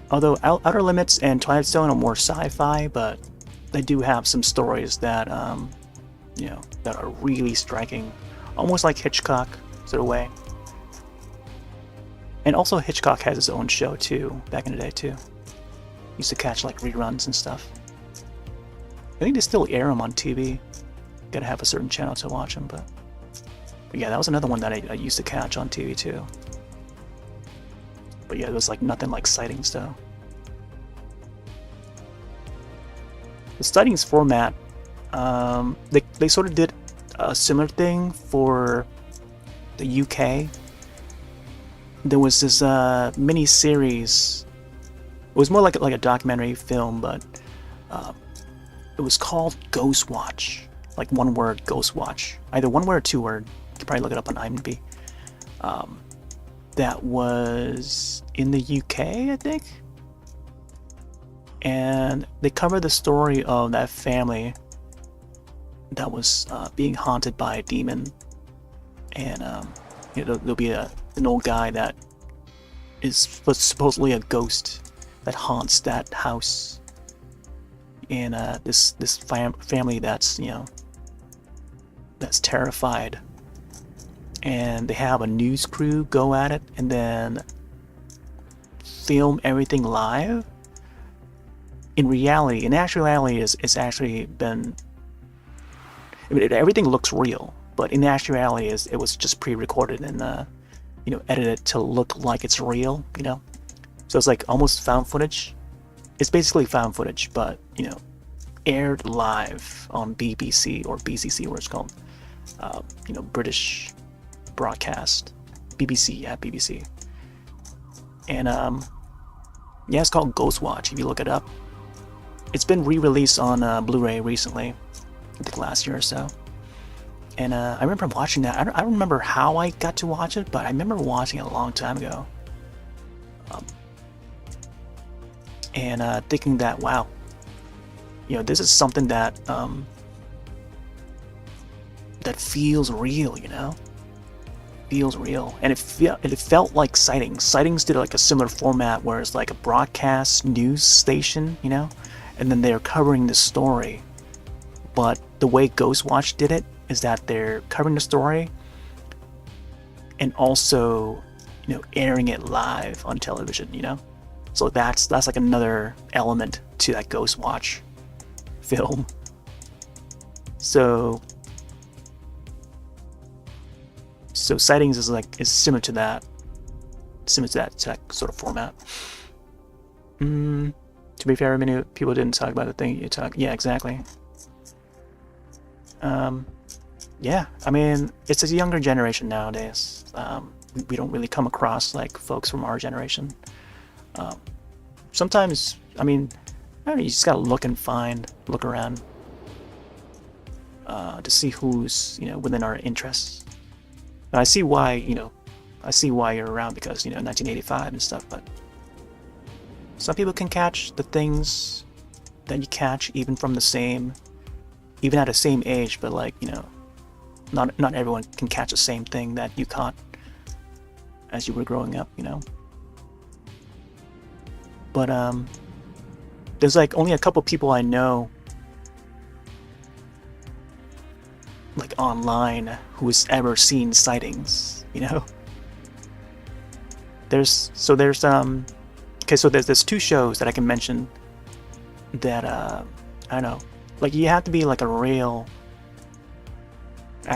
Although Outer Limits and Twilight Zone are more sci-fi, but they do have some stories that, you know, that are really striking. Almost like Hitchcock, sort of way. And also Hitchcock has his own show too, back in the day too. Used to catch like reruns and stuff. I think they still air them on TV. Gotta have a certain channel to watch them, but yeah, that was another one that I used to catch on TV too. But yeah, it was like nothing like Sightings though. The Sightings format, they sort of did a similar thing for the UK. There was this mini series. It was more like a documentary film, but it was called Ghost Watch. Like one word, Ghost Watch. Either one word or two word. You can probably look it up on IMDb. That was in the UK, I think. And they cover the story of that family that was being haunted by a demon, and you know, there'll be an old guy that is supposedly a ghost that haunts that house, and this family that's, you know, that's terrified, and they have a news crew go at it and then film everything live. In actuality, it's actually been. I mean, everything looks real, but in actuality, it was just pre-recorded and you know, edited to look like it's real. You know, so it's like almost found footage. It's basically found footage, but you know, aired live on BBC or BCC, where it's called. You know, British broadcast, BBC, yeah, BBC. And yeah, it's called Ghost Watch. If you look it up, it's been re-released on Blu-ray recently. I think last year or so. And I remember watching that. I don't remember how I got to watch it, but I remember watching it a long time ago. And thinking that, wow, you know, this is something that that feels real, you know? Feels real. And it felt like Sightings. Sightings did like a similar format where it's like a broadcast news station, you know? And then they're covering the story. But the way Ghost Watch did it is that they're covering the story and also, you know, airing it live on television, you know? So that's like another element to that Ghost Watch film. So Sightings is similar to that sort of format. To be fair, I mean, people didn't talk about the thing you talk. Yeah, exactly. Yeah, I mean, it's a younger generation nowadays. We don't really come across like folks from our generation. Sometimes, I mean, I don't know, you just gotta look around to see who's, you know, within our interests. I see why, I see why you're around because, 1985 and stuff, but some people can catch the things that you catch even from even at the same age, but like, not everyone can catch the same thing that you caught as you were growing up, But there's like only a couple people I know like online who's ever seen sightings, There's okay, so there's two shows that I can mention that I don't know, like you have to be like a real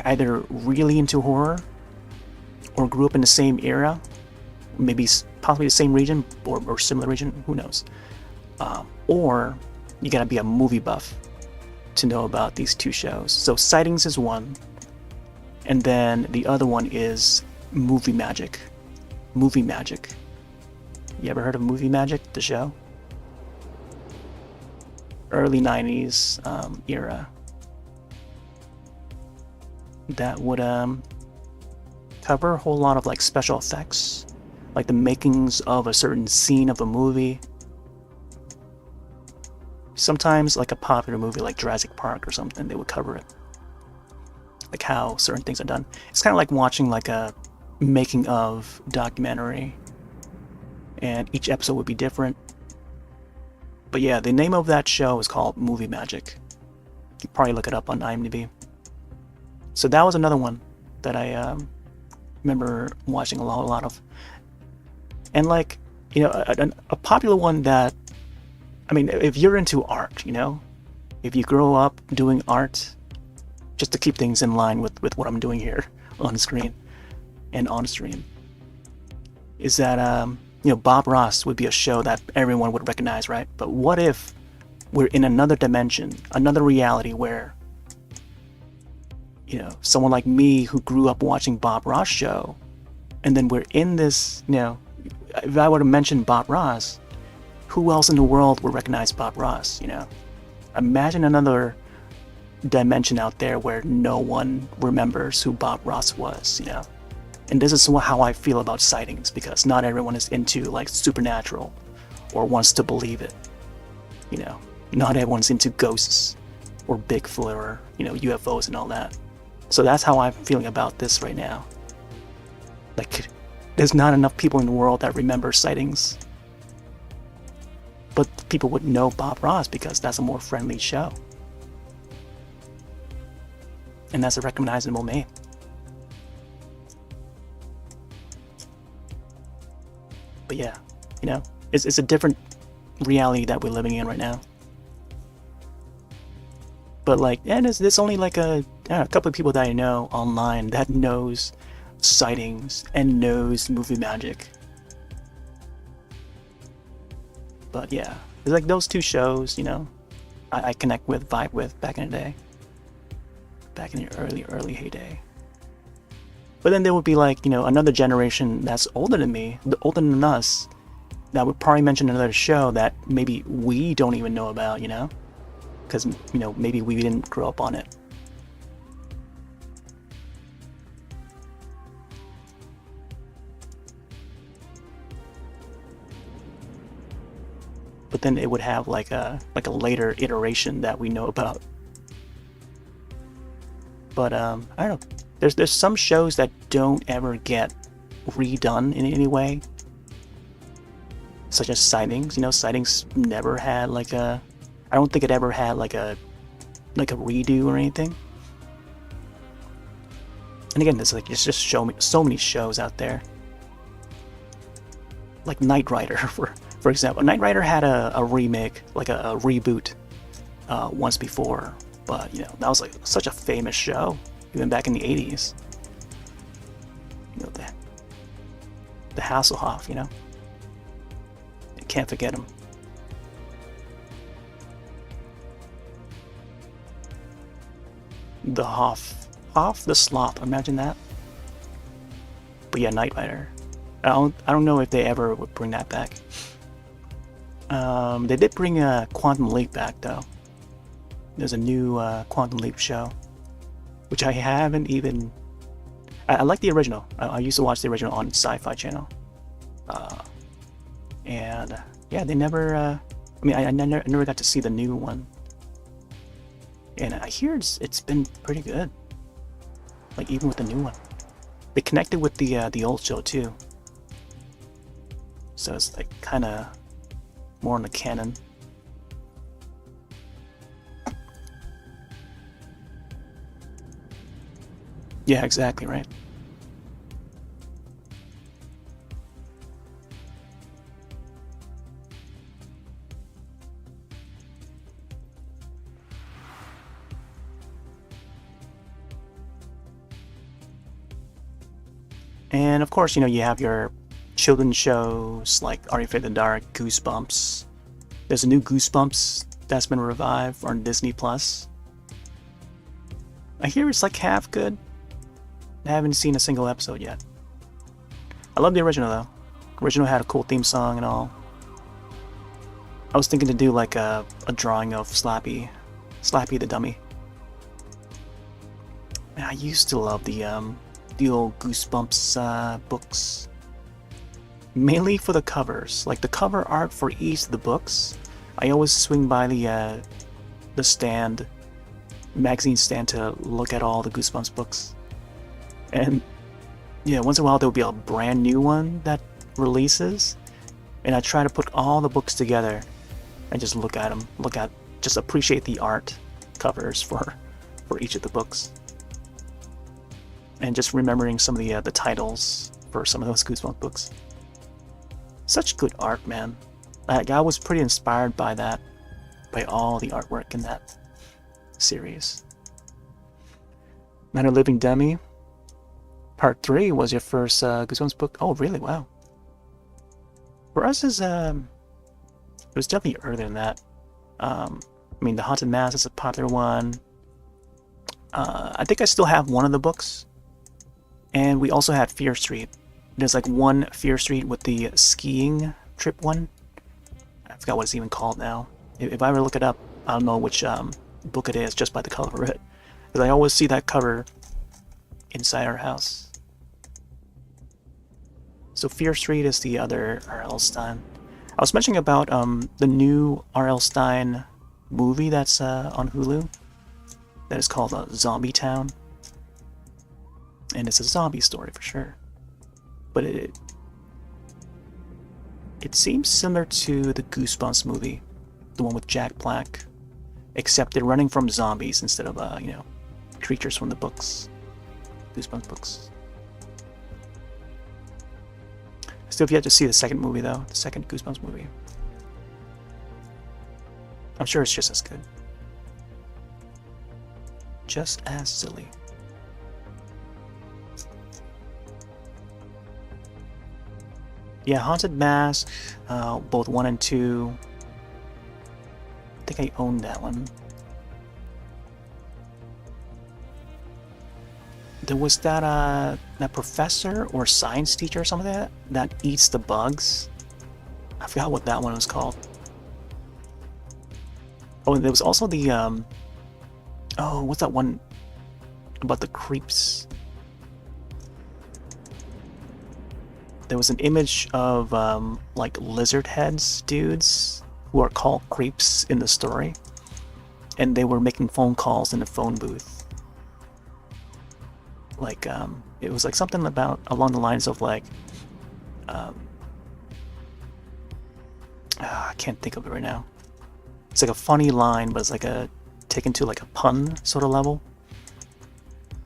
either really into horror or grew up in the same era, maybe possibly the same region or similar region, who knows, or you gotta be a movie buff to know about these two shows. So Sightings is one, and then the other one is Movie Magic. Movie Magic. You ever heard of Movie Magic, the show? Early 90s era. That would cover a whole lot of like special effects, like the makings of a certain scene of a movie. Sometimes like a popular movie like Jurassic Park or something, they would cover it. Like how certain things are done. It's kind of like watching like a making of documentary, and each episode would be different. But yeah, the name of that show is called Movie Magic. You can probably look it up on IMDb. So that was another one that I remember watching a lot of. And like, a popular one that, I mean, if you're into art, if you grow up doing art, just to keep things in line with what I'm doing here on screen and on stream, is that, Bob Ross would be a show that everyone would recognize, right? But what if we're in another dimension, another reality where, someone like me who grew up watching Bob Ross show, and then we're in this, if I were to mention Bob Ross, who else in the world would recognize Bob Ross, Imagine another dimension out there where no one remembers who Bob Ross was, And this is how I feel about sightings, because not everyone is into like supernatural or wants to believe it. Not everyone's into ghosts or Bigfoot or, UFOs and all that. So that's how I'm feeling about this right now. Like, there's not enough people in the world that remember sightings. But people would know Bob Ross because that's a more friendly show. And that's a recognizable name. But yeah, it's a different reality that we're living in right now. But like, and there's only like a couple of people that I know online that knows sightings and knows Movie Magic. But yeah, it's like those two shows, I connect with, vibe with back in the day. Back in the early heyday. But then there would be like, another generation that's older than me, older than us, that would probably mention another show that maybe we don't even know about, Because, maybe we didn't grow up on it. But then it would have like a later iteration that we know about. But I don't know. There's some shows that don't ever get redone in any way, such as Sightings. Sightings never had like a. I don't think it ever had like a redo or anything. And again, there's just so many shows out there. Like Knight Rider, for example. Knight Rider had a remake, like a reboot, once before, but that was like such a famous show, even back in the 80s. The Hasselhoff, You can't forget him. The Hoff the Sloth, imagine that. But yeah, Knight Rider. I don't know if they ever would bring that back. They did bring a Quantum Leap back though. There's a new Quantum Leap show, which I haven't even. I like the original. I used to watch the original on Sci-Fi Channel. And yeah, they never. I mean, I never got to see the new one. And I hear it's been pretty good. Like even with the new one, they connected with the old show too. So it's like kind of more in the canon. Yeah, exactly right. And of course, you have your children's shows like Are You Afraid of the Dark, Goosebumps. There's a new Goosebumps that's been revived on Disney Plus. I hear it's like half good. I haven't seen a single episode yet. I love the original though. The original had a cool theme song and all. I was thinking to do like a drawing of Slappy the dummy. Man, I used to love the old Goosebumps books. Mainly for the covers. Like the cover art for each of the books. I always swing by the stand, magazine stand, to look at all the Goosebumps books. And yeah, once in a while there will be a brand new one that releases, and I try to put all the books together and just look at them, just appreciate the art covers for each of the books, and just remembering some of the titles for some of those Goosebumps books. Such good art, man. Like, I was pretty inspired by that, by all the artwork in that series. Night of Living Demi, Part 3 was your first Goosebumps book? Oh, really? Wow. For us, it was definitely earlier than that. I mean, The Haunted Mask is a popular one. I think I still have one of the books. And we also had Fear Street. There's like one Fear Street with the skiing trip one. I forgot what it's even called now. If I ever look it up, I don't know which book it is just by the cover of it. Because I always see that cover inside our house. So Fear Street is the other R.L. Stine. I was mentioning about the new R.L. Stine movie that's on Hulu. That is called Zombie Town. And it's a zombie story for sure. But it seems similar to the Goosebumps movie, the one with Jack Black, except they're running from zombies instead of creatures from the books, Goosebumps books. I still have yet to see the second movie though, the second Goosebumps movie. I'm sure it's just as good, just as silly. Yeah, Haunted Mask, both 1 and 2. I think I owned that one. There was that professor or science teacher or something like that eats the bugs. I forgot what that one was called. Oh, and there was also the oh, what's that one about the creeps? There was an image of like lizard heads dudes who are called creeps in the story, and they were making phone calls in the phone booth. Like it was like something about along the lines of like I can't think of it right now. It's like a funny line, but it's like a taken to like a pun sort of level.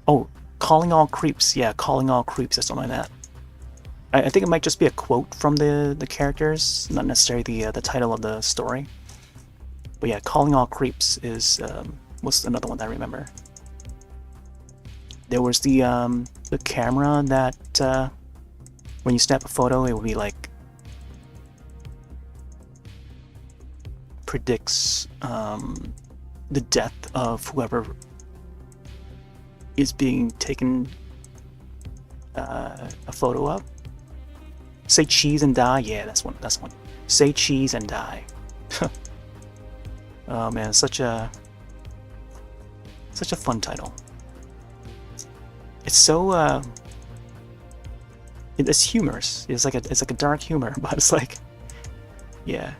Oh, calling all creeps. Yeah, calling all creeps or something like that. I think it might just be a quote from the characters, not necessarily the title of the story. But yeah, calling all creeps is was another one that I remember. There was the camera that when you snap a photo, it would be like predicts the death of whoever is being taken a photo of. Say cheese and die. Yeah, that's one. That's one. Say cheese and die. Oh man, such a fun title. It's so It's humorous. It's like a dark humor, but it's like, yeah,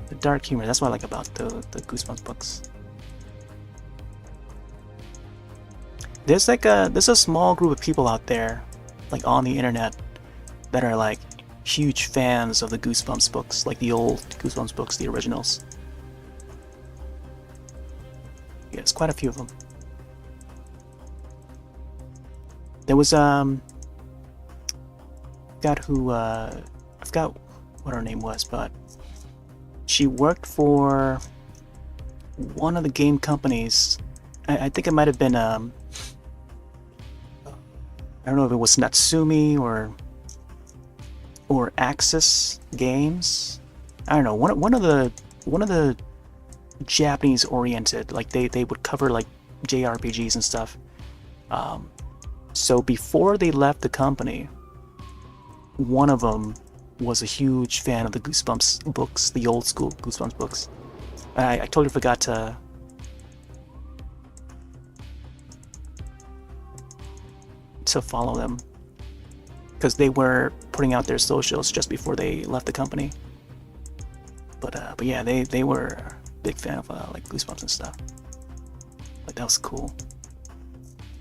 the dark humor. That's what I like about the Goosebumps books. There's a small group of people out there, like on the internet, that are like huge fans of the Goosebumps books, like the old Goosebumps books, the originals. Yeah, it's quite a few of them. There was I forgot what her name was, but she worked for one of the game companies. I think it might have been I don't know if it was Natsumi or Axis Games. I don't know, one of the Japanese oriented, like they would cover like JRPGs and stuff. So before they left the company, one of them was a huge fan of the Goosebumps books, the old school Goosebumps books. I totally forgot to follow them because they were putting out their socials just before they left the company. But yeah, they were a big fan of like Goosebumps and stuff. Like that was cool.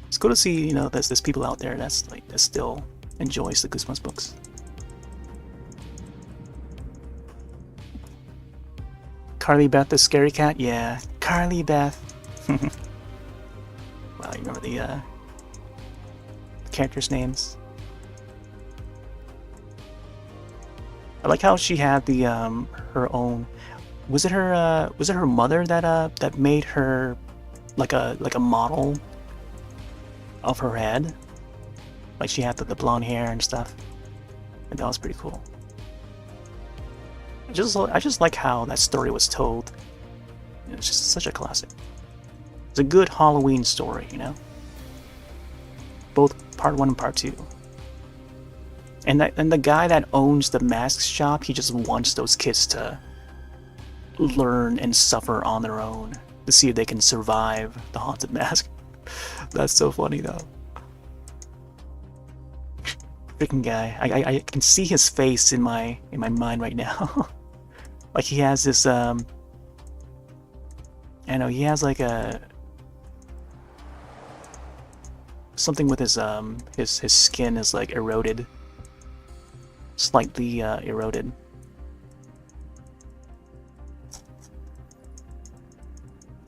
It's cool to see, you know, there's people out there that still enjoys the Goosebumps books. Carly Beth the Scary Cat? Yeah, Carly Beth. Wow, you remember the characters' names? I like how she had the her own. Was it her mother that made her like a model of her head? Like she had the blonde hair and stuff. And that was pretty cool. I just like how that story was told. It's just such a classic. It's a good Halloween story, you know? Both part 1 and part 2. And the guy that owns the mask shop, he just wants those kids to learn and suffer on their own to see if they can survive the haunted mask. That's so funny though. Freaking guy. I can see his face in my mind right now. Like he has this I know he has like a something with his skin is like eroded. Slightly eroded.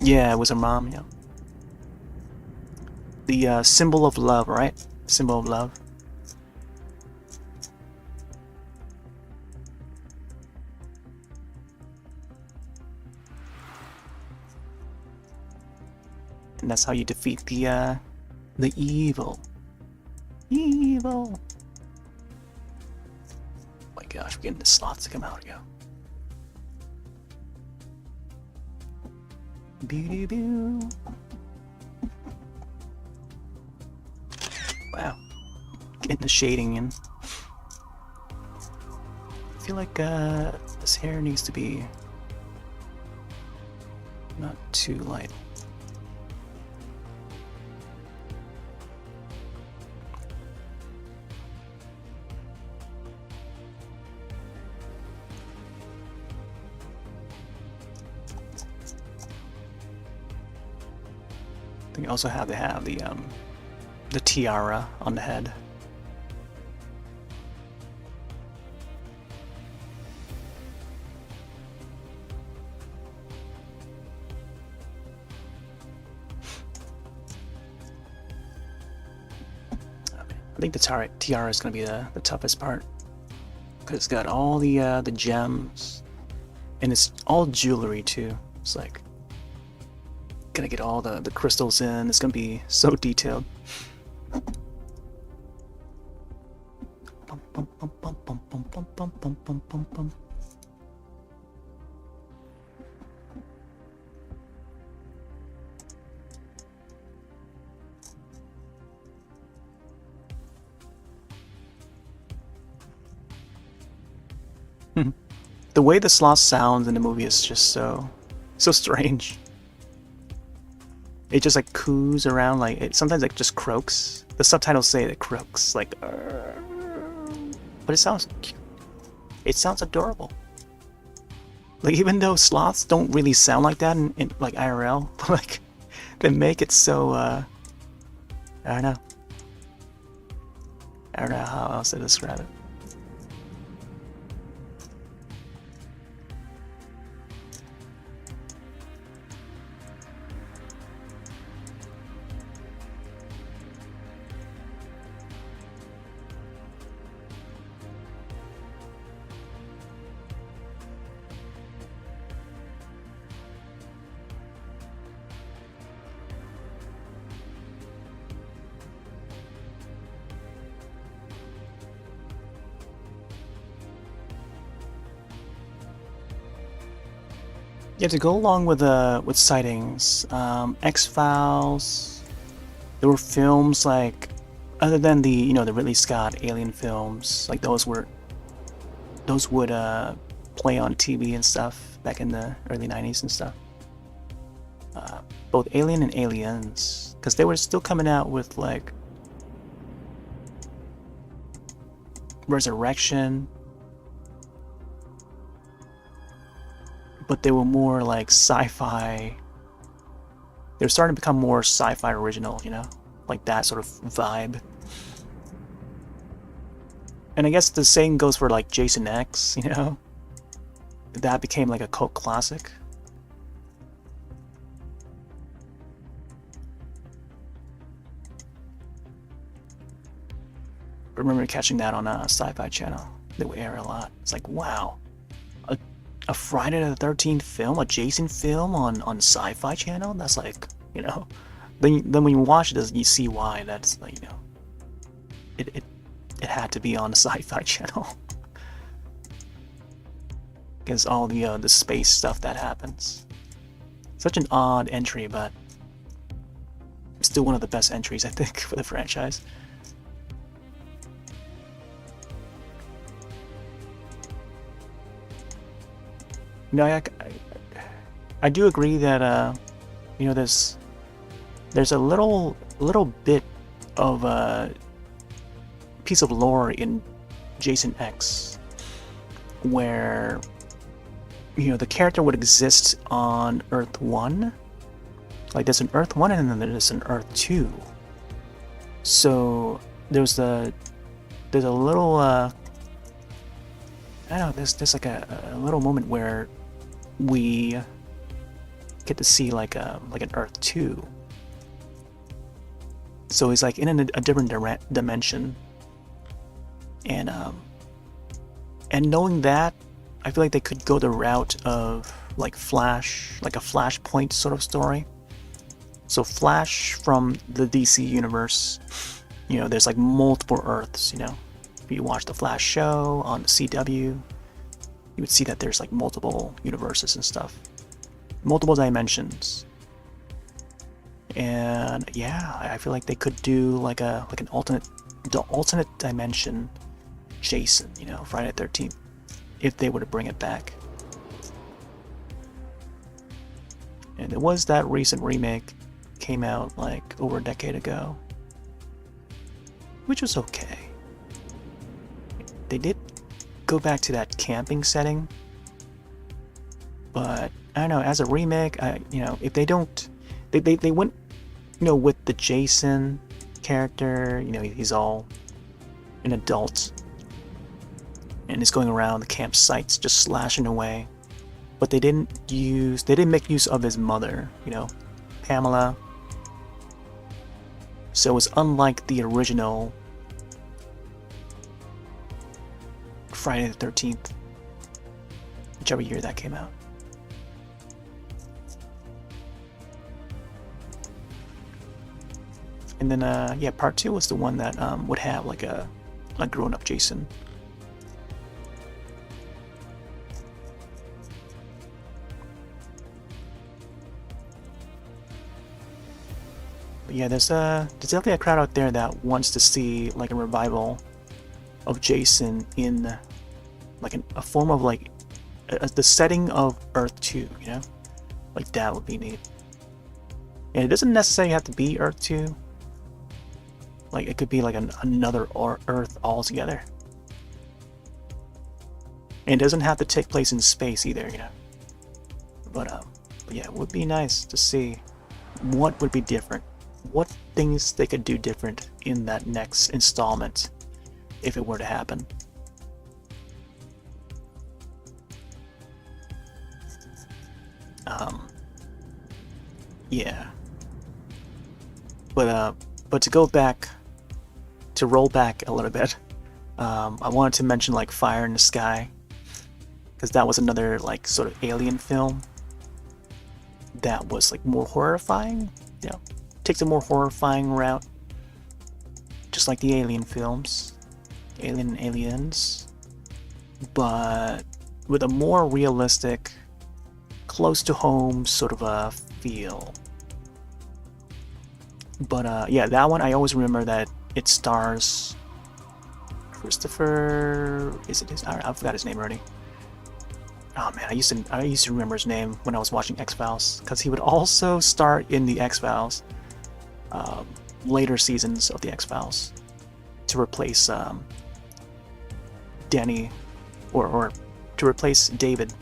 Yeah, it was her mom, yeah. The symbol of love, right? Symbol of love. And that's how you defeat the evil. Evil. Oh my gosh, we're getting the sloths to come out here. Beauty. Wow. Getting the shading in. I feel like this hair needs to be not too light. I think you also have to have the tiara on the head. I think the tiara is going to be the toughest part because it's got all the gems and it's all jewelry too. It's like gonna get all the crystals in. It's gonna be so detailed. The way the sloth sounds in the movie is just so strange. It just like coos around, like it sometimes like just croaks. The subtitles say it croaks, like. but it sounds cute. It sounds adorable. Like, even though sloths don't really sound like that in like IRL, but like they make it so I don't know. I don't know how else to describe it. Yeah, to go along with sightings, X-Files. There were films like, other than the the Ridley Scott Alien films, like those would play on TV and stuff back in the early '90s and stuff. Both Alien and Aliens, because they were still coming out with like Resurrection, but they were more like sci-fi. They were starting to become more sci-fi original, like that sort of vibe. And I guess the same goes for like Jason X, that became like a cult classic. I remember catching that on a Sci-Fi Channel. They would air a lot. It's like, wow, a Friday the 13th film, a Jason film on Sci-Fi Channel. That's like, Then when you watch it, you see why. That's like, it had to be on the Sci-Fi Channel because all the space stuff that happens. Such an odd entry, but still one of the best entries, I think, for the franchise. I do agree that there's a little bit of a piece of lore in Jason X where the character would exist on Earth 1. Like, there's an Earth 1 and then there's an Earth 2. So there's a little I don't know, there's like a little moment where we get to see like an Earth 2. So he's like in a different dimension, and knowing that, I feel like they could go the route of like Flash, like a Flashpoint sort of story. So Flash from the DC universe, there's like multiple Earths. If you watch the Flash show on the CW, you would see that there's like multiple universes and stuff, multiple dimensions. And yeah, I feel like they could do like an alternate dimension Jason, Friday the 13th, if they were to bring it back. And it was that recent remake, came out like over a decade ago, which was okay. They did go back to that camping setting, but I don't know, as a remake, if they don't, they went, with the Jason character, he's all an adult and is going around the campsites just slashing away, but they didn't make use of his mother, Pamela. So it was unlike the original Friday the 13th, whichever year that came out. And then yeah, part 2 was the one that would have like a grown-up Jason. But yeah, there's definitely a crowd out there that wants to see like a revival of Jason in like a form of like the setting of Earth 2, like that would be neat. And it doesn't necessarily have to be Earth 2. Like, it could be like another Earth altogether. And it doesn't have to take place in space either, you know. But yeah, it would be nice to see what would be different, what things they could do different in that next installment if it were to happen. Yeah. But to go back, to roll back a little bit, I wanted to mention like Fire in the Sky, because that was another like sort of alien film that was like more horrifying, you know, takes a more horrifying route, just like the Alien films, Alien and Aliens, but with a more realistic, close to home sort of a feel. But yeah, that one I always remember that it stars Christopher. Is it his? I forgot his name already. Oh man, I used to remember his name when I was watching X-Files, because he would also star in the X-Files, later seasons of the X-Files, to replace Danny, or to replace David,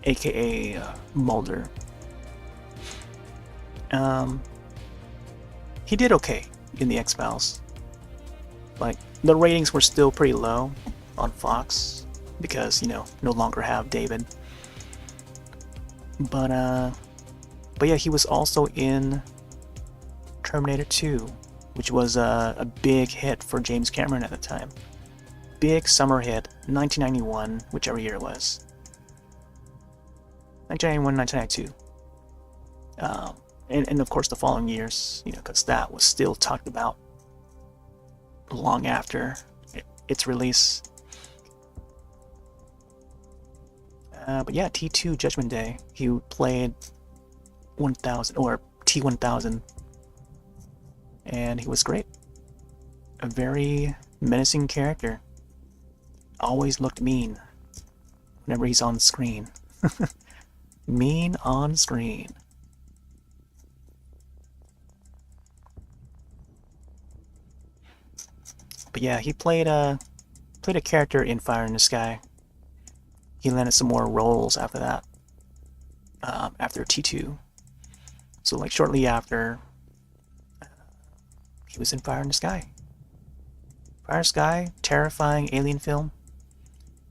aka Mulder. He did okay in the X-Files. Like, the ratings were still pretty low on Fox because, you know, no longer have David. But yeah, he was also in Terminator 2, which was a big hit for James Cameron at the time. Big summer hit, 1991, whichever year it was. 1991, 1992. And of course the following years, you know, because that was still talked about long after its release. But yeah, T2 Judgment Day, he played 1000, or T1000, and he was great. A very menacing character. Always looked mean whenever he's on screen. Mean on screen. But yeah, he played a character in Fire in the Sky. He landed some more roles after that, after T2. So like shortly after, he was in Fire in the Sky. Fire in the Sky, terrifying alien film.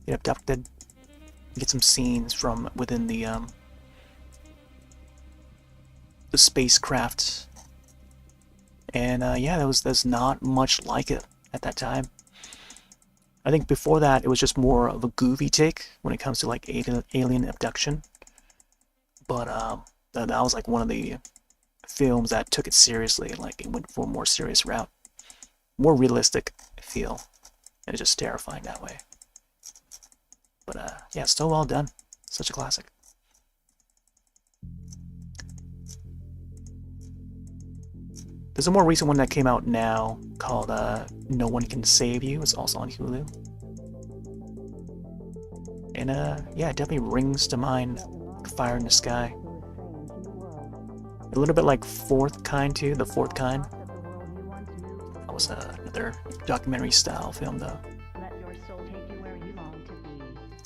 Get abducted. Get some scenes from within the spacecraft. And yeah, there's not much like it at that time. I think before that, it was just more of a goofy take when it comes to like alien abduction. But that was like one of the films that took it seriously. Like it went for a more serious route, more realistic feel, and it's just terrifying that way. But yeah, still well done. Such a classic. There's a more recent one that came out now called No One Can Save You. It's also on Hulu. And yeah, it definitely rings to mind Fire in the Sky. A little bit like Fourth Kind too, The Fourth Kind. That was another documentary style film though.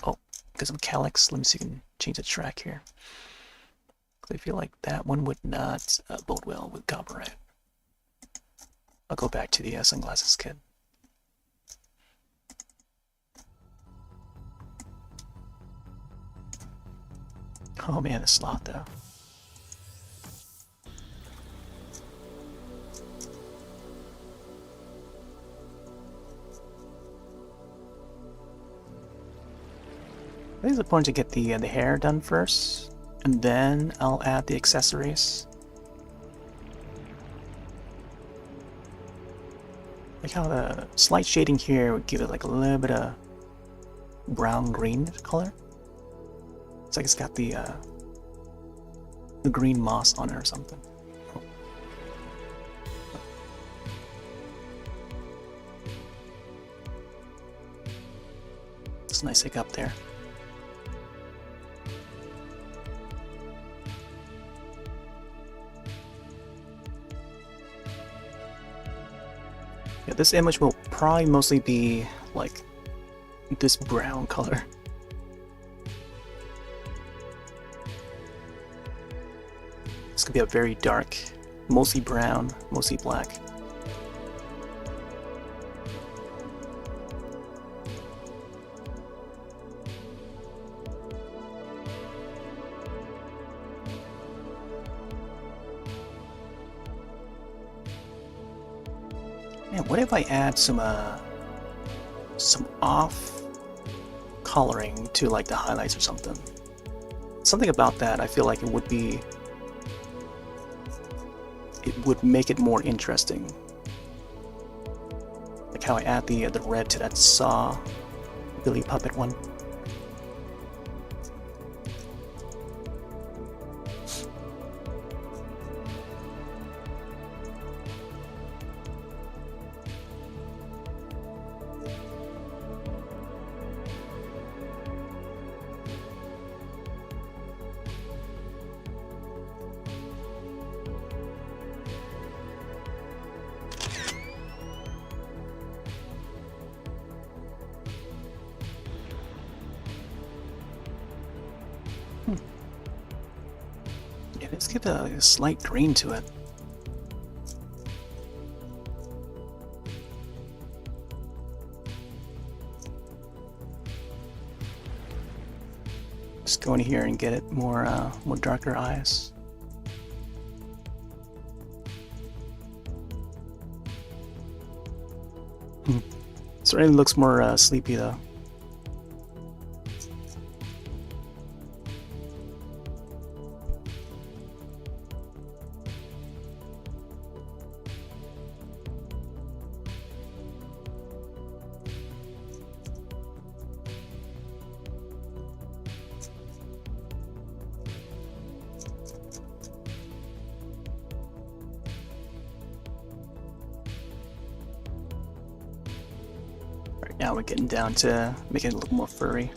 Oh, because I'm Calyx, let me see if I can change the track here. I feel like that one would not bode well with copyright. I'll go back to the Sunglasses Kid. Oh man, the Sloth though. I think it's important to get the hair done first, and then I'll add the accessories. Like how the slight shading here would give it like a little bit of brown-green color. It's like it's got the green moss on it or something. It's a nice hiccup there. Yeah, this image will probably mostly be like this brown color. This could be a very dark, mostly brown, mostly black. Man, what if I add some off coloring to like the highlights or something? Something about that, I feel like it would make it more interesting. Like how I add the red to that Saw Billy puppet one. Yeah, let's give a slight green to it. Just go in here and get it more darker eyes. Certainly looks more sleepy though. Right now we're getting down to making it a little more furry.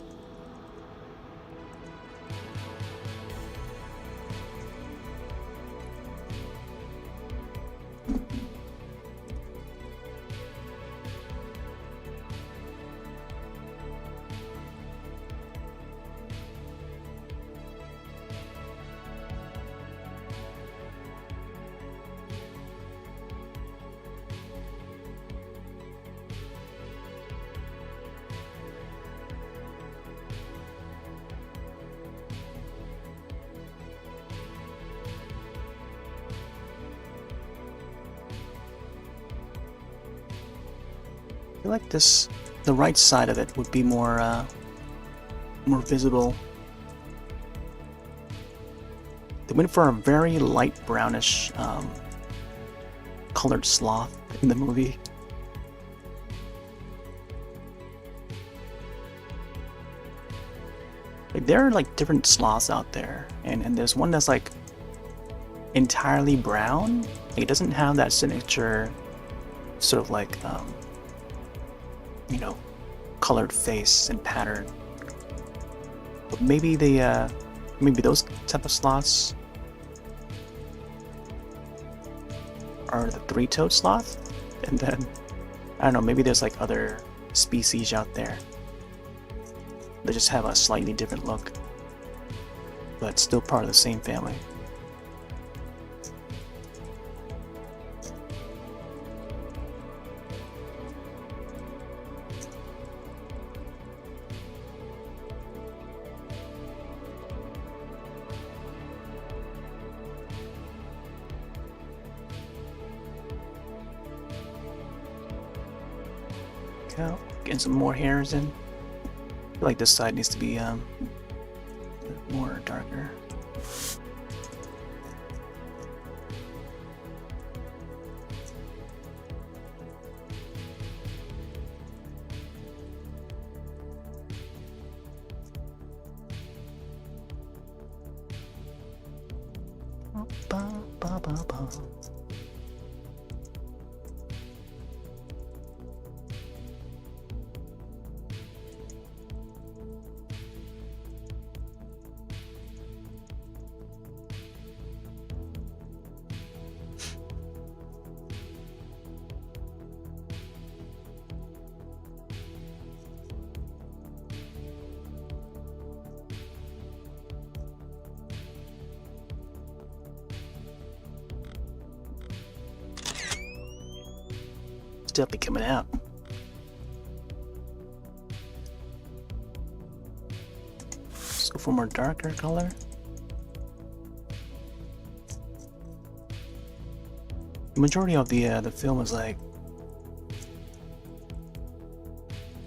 I feel like the right side of it would be more visible. They went for a very light brownish colored sloth in the movie. Like, there are like different sloths out there, and there's one that's like entirely brown. Like, it doesn't have that signature sort of like you know, colored face and pattern. But maybe maybe those type of sloths are the three-toed sloth, and then I don't know, maybe there's like other species out there that just have a slightly different look, but still part of the same family. Getting some more hairs in. I feel like this side needs to be a bit more darker. Ba, ba, ba, ba. definitely coming out. Let's go for more darker color. The majority of the film is like,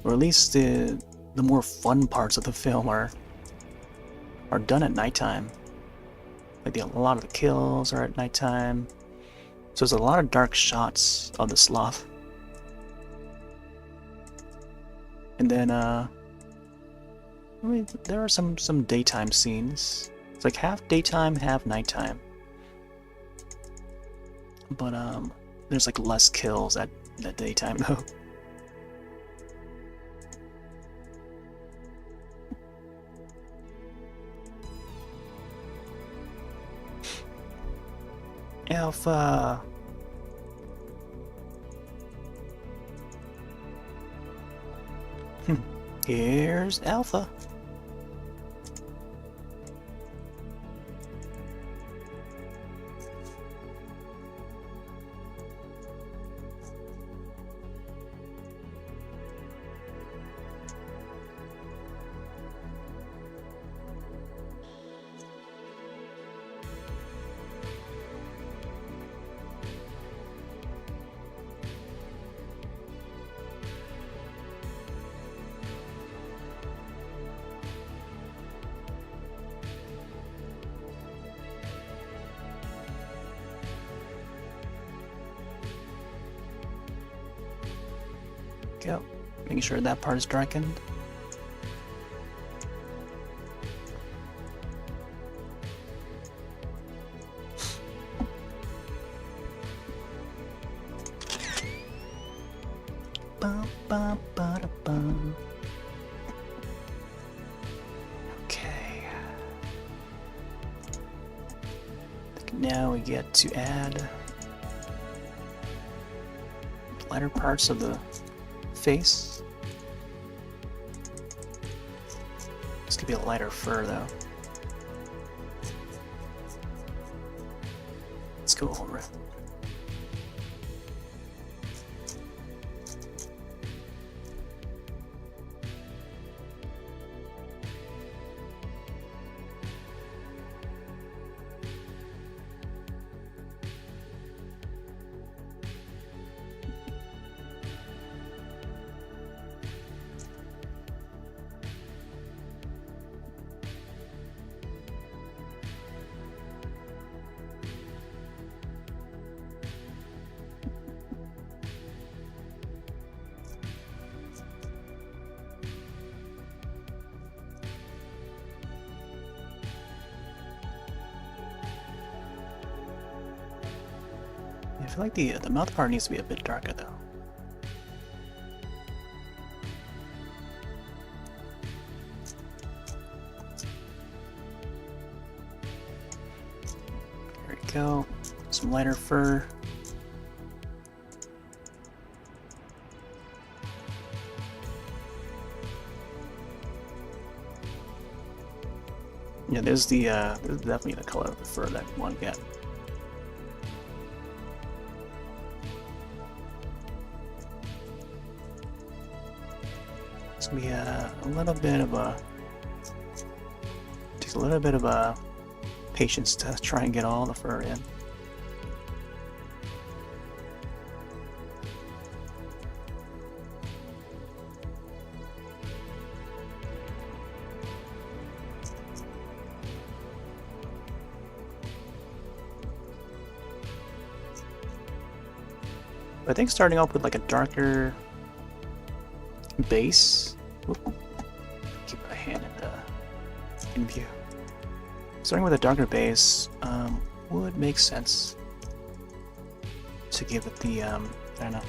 or at least the more fun parts of the film are done at nighttime. Like a lot of the kills are at nighttime. So there's a lot of dark shots of the sloth. And then I mean, there are some daytime scenes. It's like half daytime, half nighttime. But there's like less kills at the daytime though. Alpha. Here's Alpha. Go. Making sure that part is darkened. Okay. Now we get to add lighter parts of the face. This could be a lighter fur though. Let's go over it. I feel like the mouth part needs to be a bit darker though. There we go. Some lighter fur. Yeah, there's definitely the color of the fur that we want to get. It's gonna be a little bit of a, takes a little bit of a patience to try and get all the fur in. I think starting off with like a darker base. Whoop. Keep my hand in view. Starting with a darker base would make sense to give it the I don't know,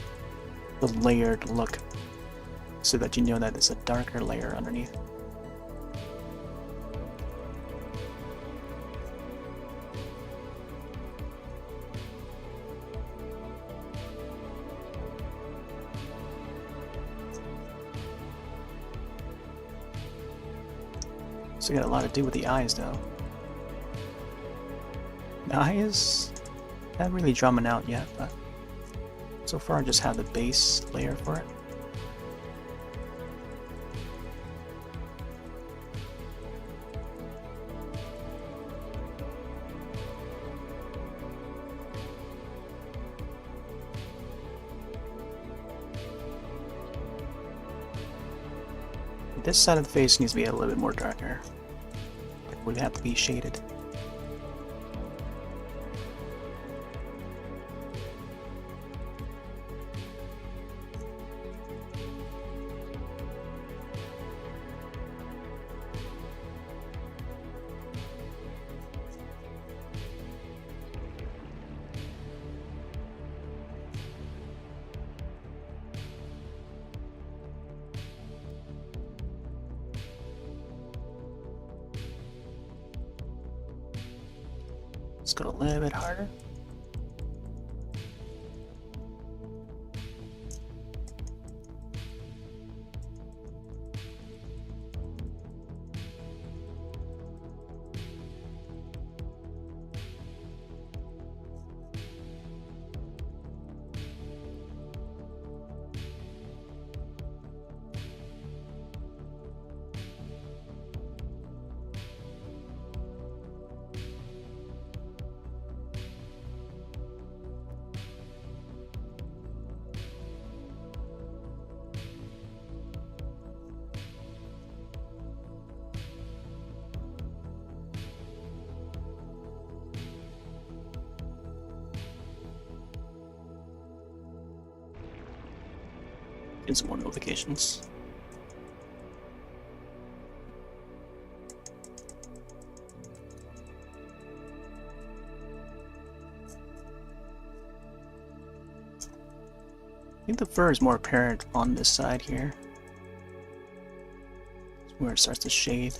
the layered look, so that you know that it's a darker layer underneath. So got a lot to do with the eyes though. The eyes haven't really drawn out yet, but it's So far, I just have the base layer for it. This side of the face needs to be a little bit more darker. It would have to be shaded. Let's go a little bit harder. Get some more notifications. I think the fur is more apparent on this side here. It's where it starts to shade.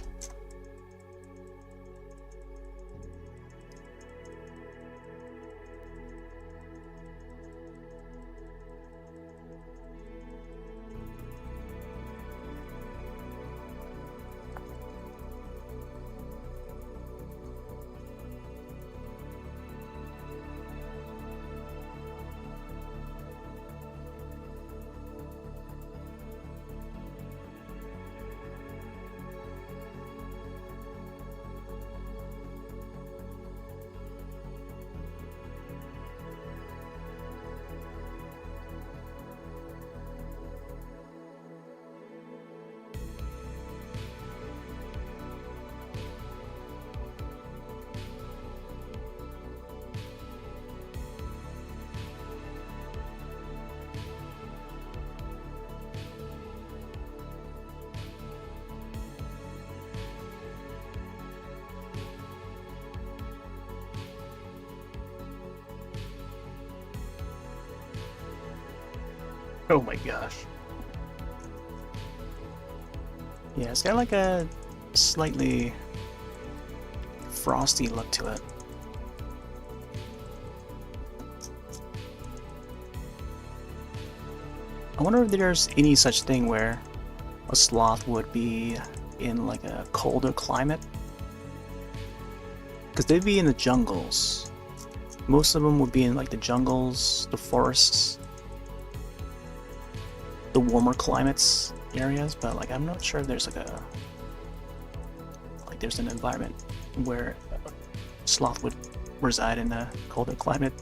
Oh my gosh. Yeah, it's got like a slightly frosty look to it. I wonder if there's any such thing where a sloth would be in like a colder climate. Because they'd be in the jungles. Most of them would be in like the jungles, the forests, the warmer climates areas, but like I'm not sure if there's there's an environment where a sloth would reside in a colder climate.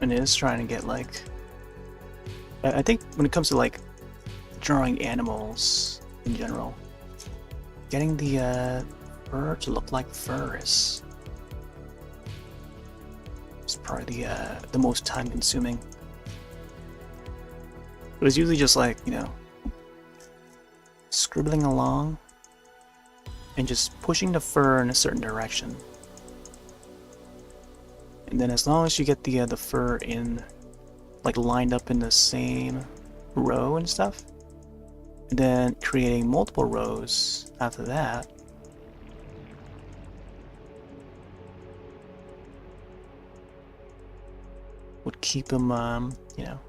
And it is trying to get like, I think when it comes to like drawing animals in general, getting the fur to look like fur is probably the most time consuming. It was usually just like, you know, scribbling along and just pushing the fur in a certain direction. And then as long as you get the fur in, like lined up in the same row and stuff, and then creating multiple rows after that, would keep them, you know,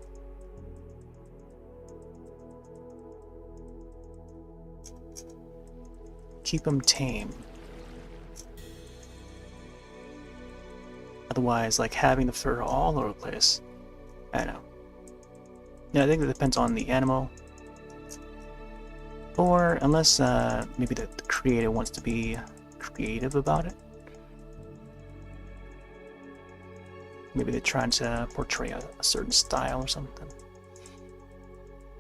keep them tame. Otherwise, like having the fur all over the place, I don't know. Yeah, I think it depends on the animal, or unless maybe the creator wants to be creative about it. Maybe they're trying to portray a certain style or something.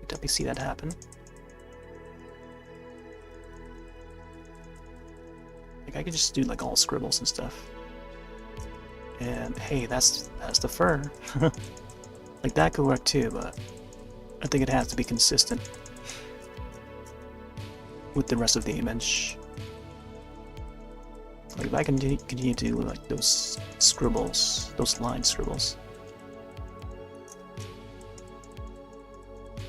You definitely see that happen. Like I could just do like all scribbles and stuff. And hey, that's the fur. Like that could work too, but I think it has to be consistent with the rest of the image. Like if I continue to do like those scribbles, those line scribbles.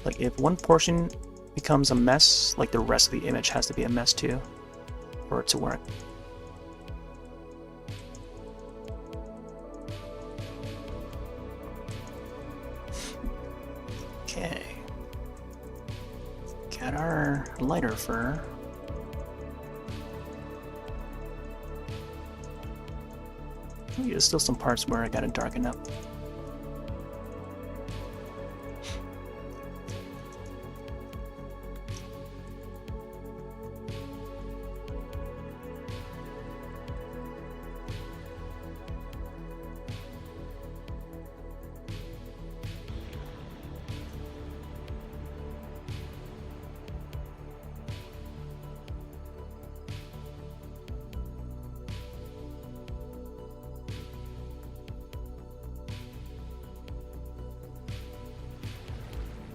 Like if one portion becomes a mess, like the rest of the image has to be a mess too, for it to work. Okay. Got our lighter fur. There's still some parts where I gotta darken up.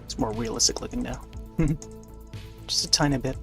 It's more realistic looking now. Just a tiny bit.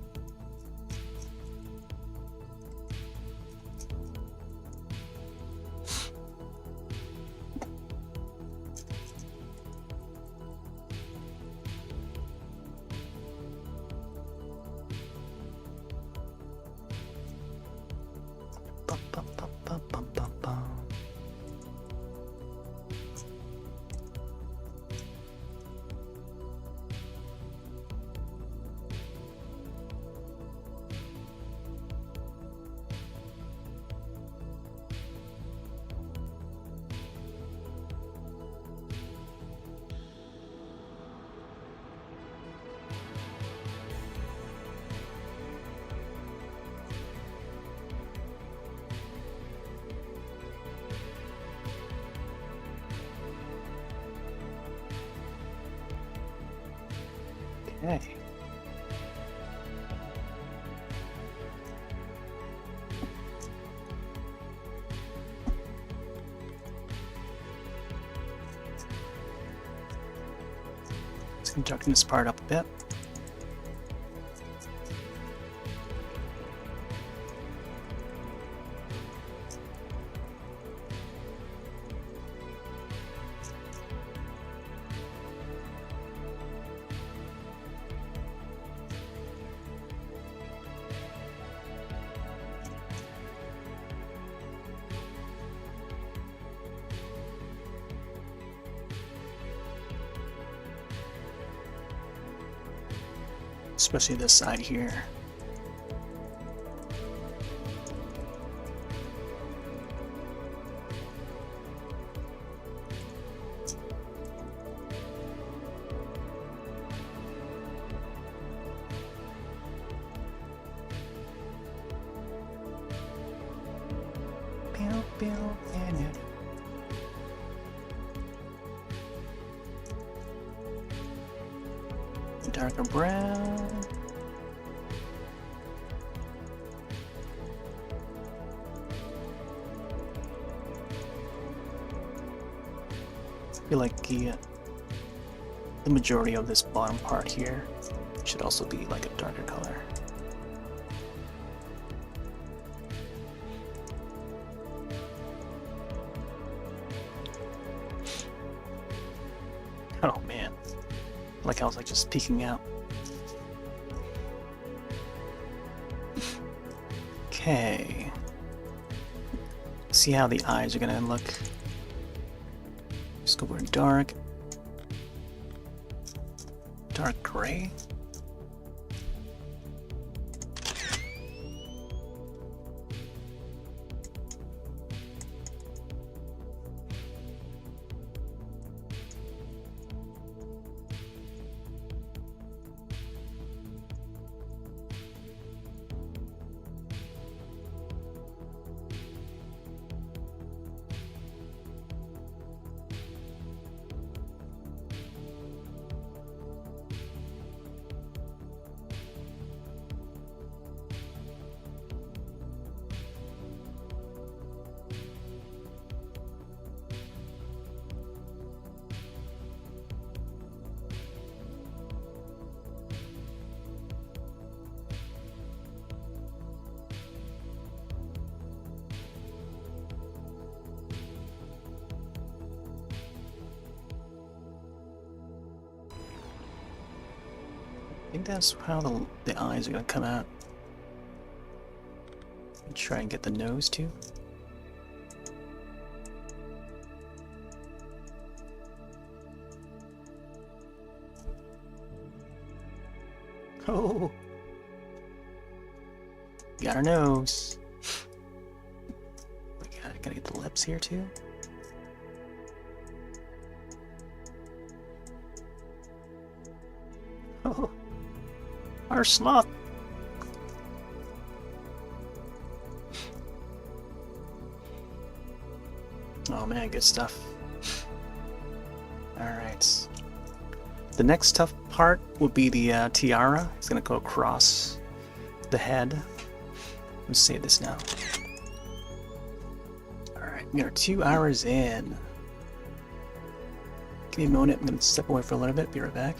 Okay. Let's darken this part up a bit. Especially this side here. Darker brown. I feel like the majority of this bottom part here should also be like a darker color. Like I was like just peeking out. Okay. See how the eyes are gonna look. Just go for dark. Dark gray. I think that's how the eyes are gonna come out. Try and get the nose too. Oh, got our nose. Gotta get the lips here too. Oh, our sloth. Oh man, good stuff. Alright. The next tough part would be the tiara. It's gonna go across the head. Let's save this now. Alright, we are 2 hours in. Give me a moment, I'm gonna step away for a little bit, be right back.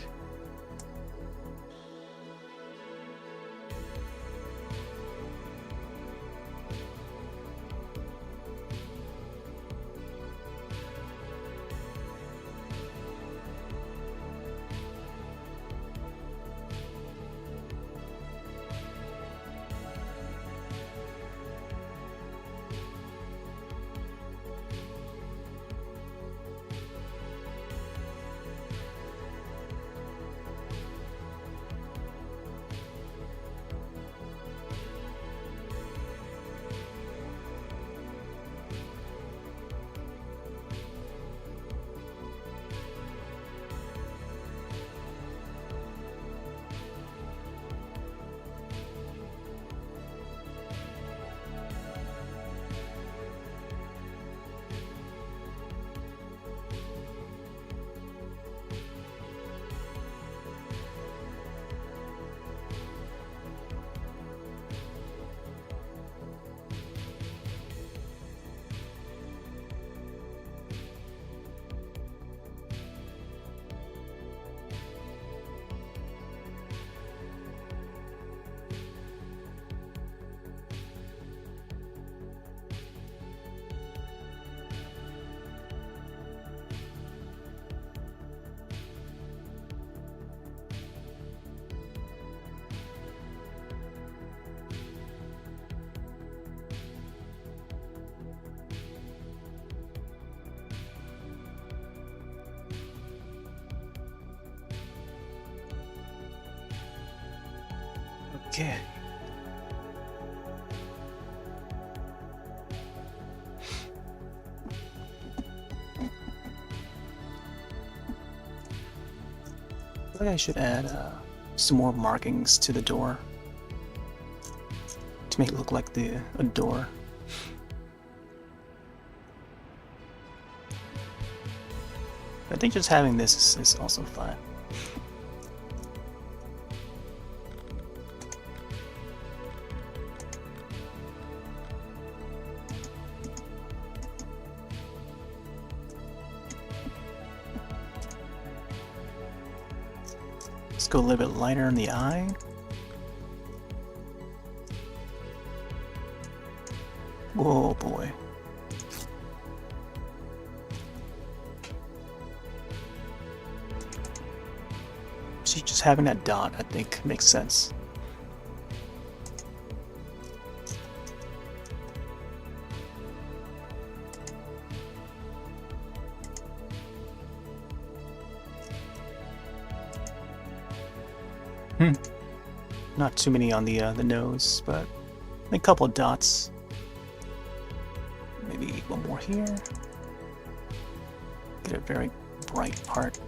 Okay. I think I should add some more markings to the door to make it look like a door. I think just having this is also fine. Let's go a little bit lighter in the eye. Whoa, boy. See, just having that dot, I think, makes sense. Not too many on the nose, but a couple of dots. Maybe one more here. Get a very bright part.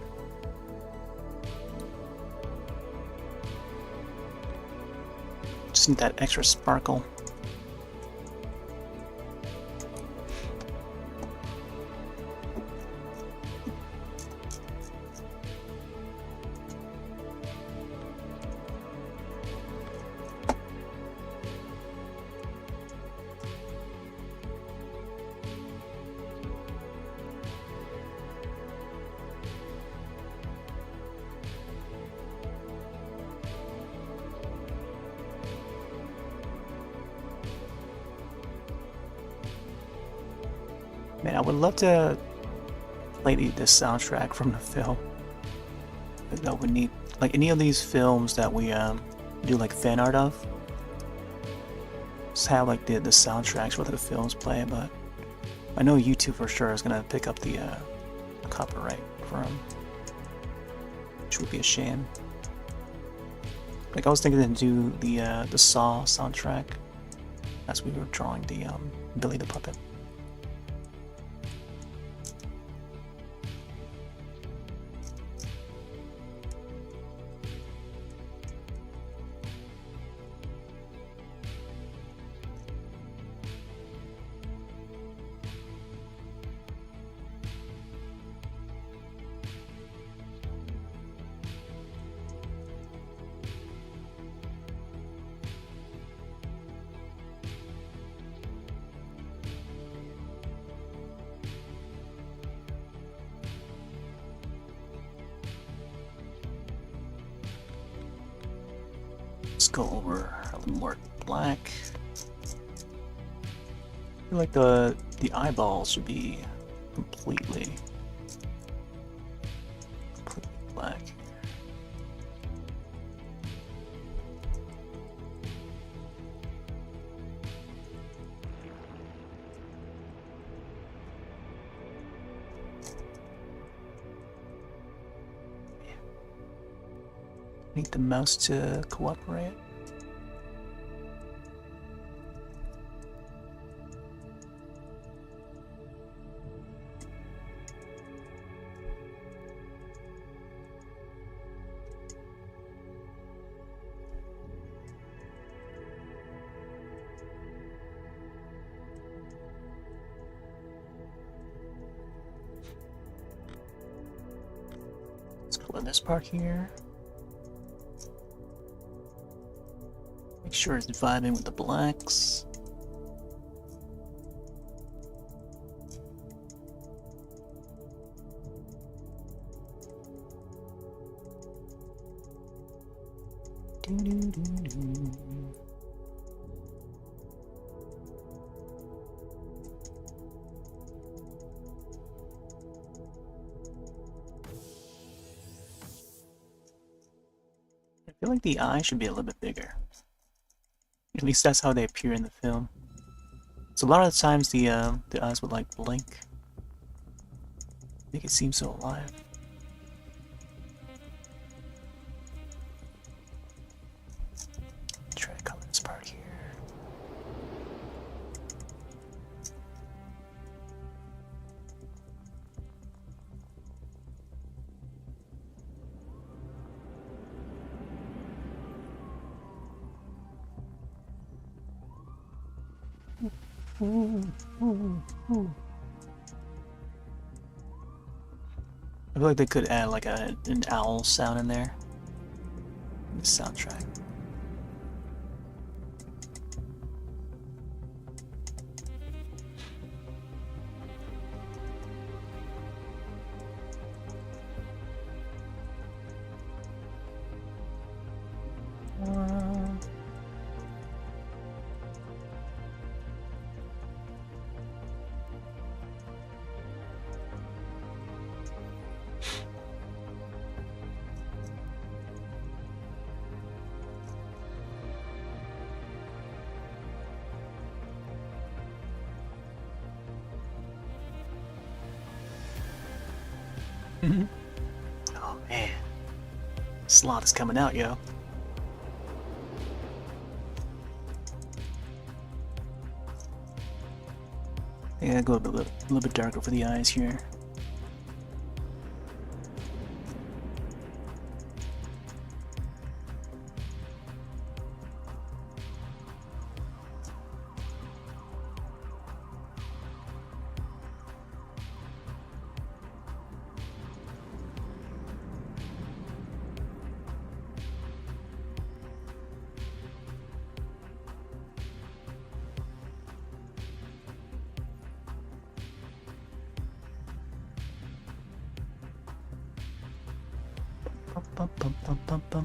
Just need that extra sparkle. Man, I would love to play the soundtrack from the film. That would need, like, any of these films that we do like fan art of. Just have like the soundtracks where the films play, but I know YouTube for sure is gonna pick up the copyright from, which would be a shame. Like I was thinking to do the Saw soundtrack as we were drawing the Billy the Puppet. Let's go over a little more black. I feel like the eyeballs should be completely black. Need the mouse to cooperate. Let's color this part here. Make sure it's vibing with the blacks. I feel like the eye should be a little bit bigger. At least that's how they appear in the film. So a lot of the times the eyes would like blink, make it seem so alive. Try to color this part here. I feel like they could add like an owl sound in there. In the soundtrack. Oh man, Sloth is coming out, yo. Yeah, go a little bit darker for the eyes here. Bum, bum, bum, bum, bum.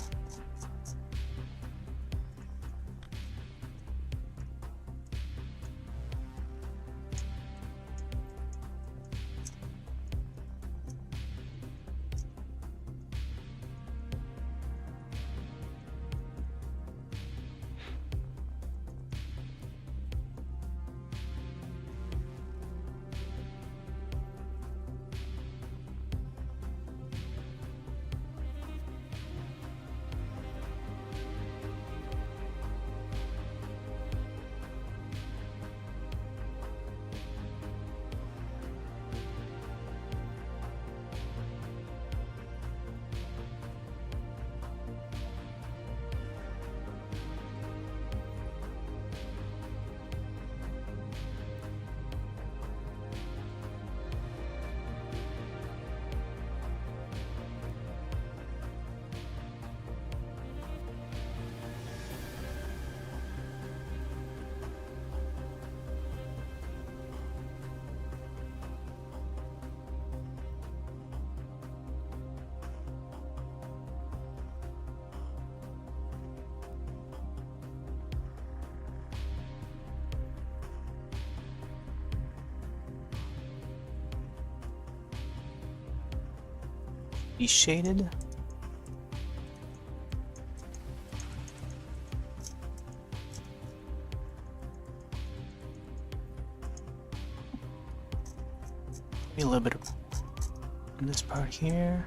Be shaded. Maybe a little bit in this part here.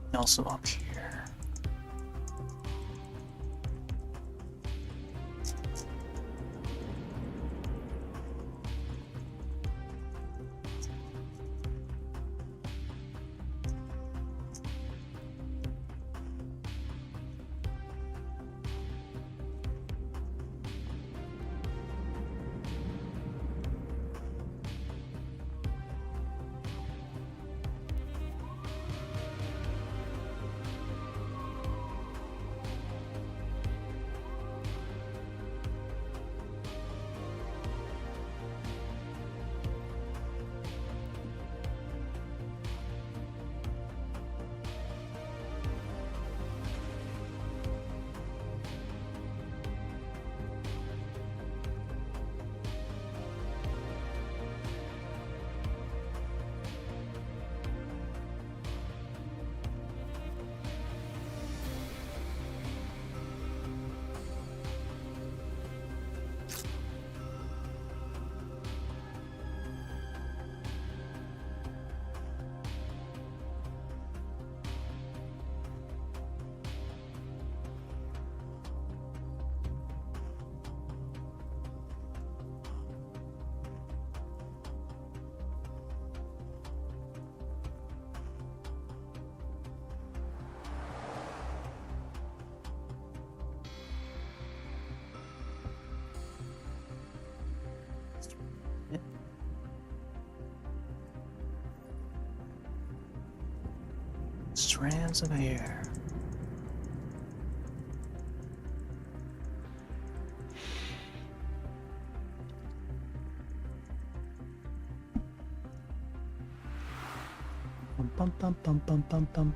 And also up here. Strands of hair. Bum bum bum bum bum bum bum.